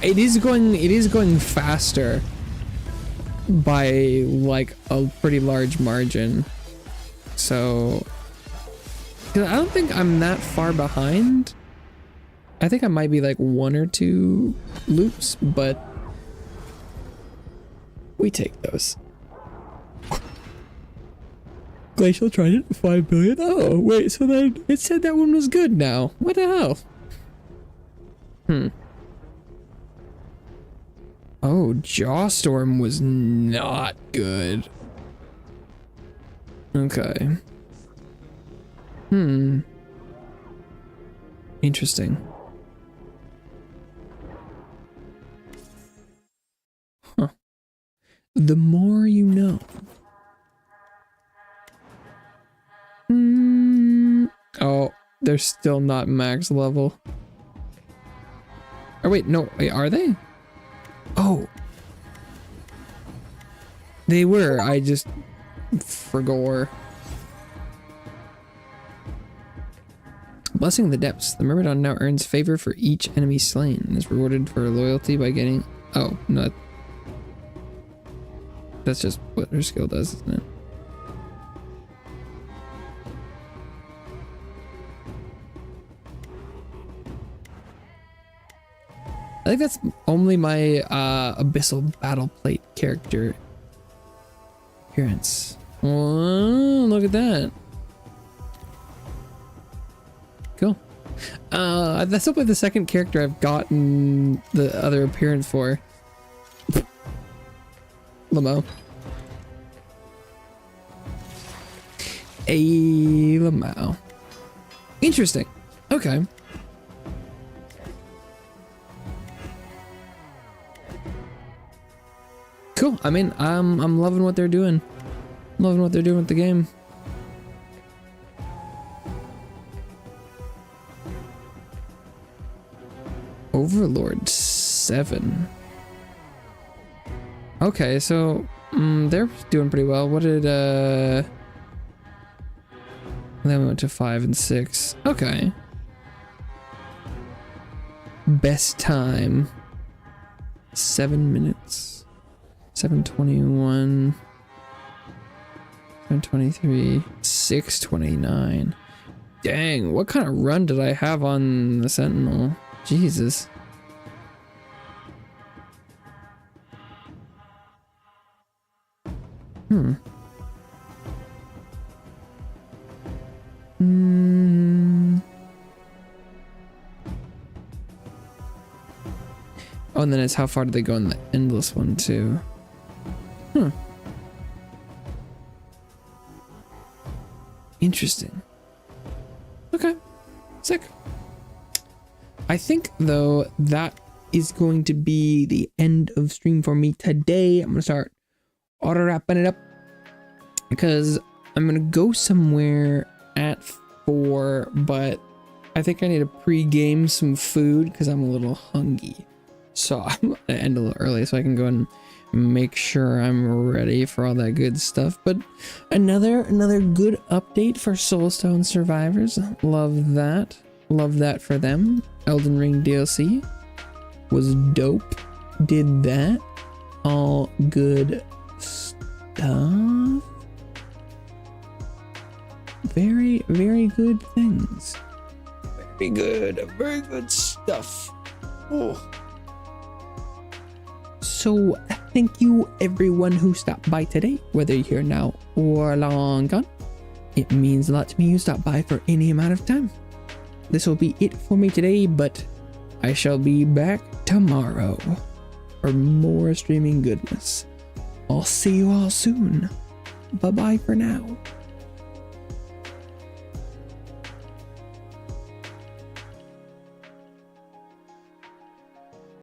it is going faster by like a pretty large margin. So, 'cause I don't think I'm that far behind. I think I might be like 1 or 2 loops, but we take those. Glacial Trident, 5 billion. Oh, wait, so then it said that one was good now. What the hell? Oh, Jawstorm was not good. Okay. Interesting. Huh. The more you know. Oh, they're still not max level. Oh, wait, no, wait, are they? Oh. They were, I just forgot. Blessing of the Depths. The Myrmidon now earns favor for each enemy slain and is rewarded for loyalty by getting... Oh, no. That's just what her skill does, isn't it? I think that's only my Abyssal Battle Plate character appearance. Oh, look at that. Cool. That's probably the second character I've gotten the other appearance for. Lamo. A Lamo. Interesting. Okay. Cool. I mean, I'm loving what they're doing. Loving what they're doing with the game. Overlord 7. Okay, so they're doing pretty well. What did then we went to 5 and 6. Okay. Best time 7 minutes. 7:21. 7:23. 6:29. Dang, what kind of run did I have on the Sentinel? Jesus. Oh, and then it's how far do they go in the endless one too? Interesting. Okay. Sick. I think though that is going to be the end of stream for me today. I'm gonna start auto wrapping it up because I'm gonna go somewhere at 4, but I think I need to pre-game some food because I'm a little hungry. So I'm gonna end a little early so I can go and make sure I'm ready for all that good stuff. But another good update for Soulstone Survivors. Love that. Love that for them. Elden Ring DLC was dope. Did that. All good stuff. Very, very good things. Very good stuff. Oh. So thank you everyone who stopped by today, whether you're here now or long gone. It means a lot to me you stop by for any amount of time. This will be it for me today, but I shall be back tomorrow for more streaming goodness. I'll see you all soon. Bye bye for now.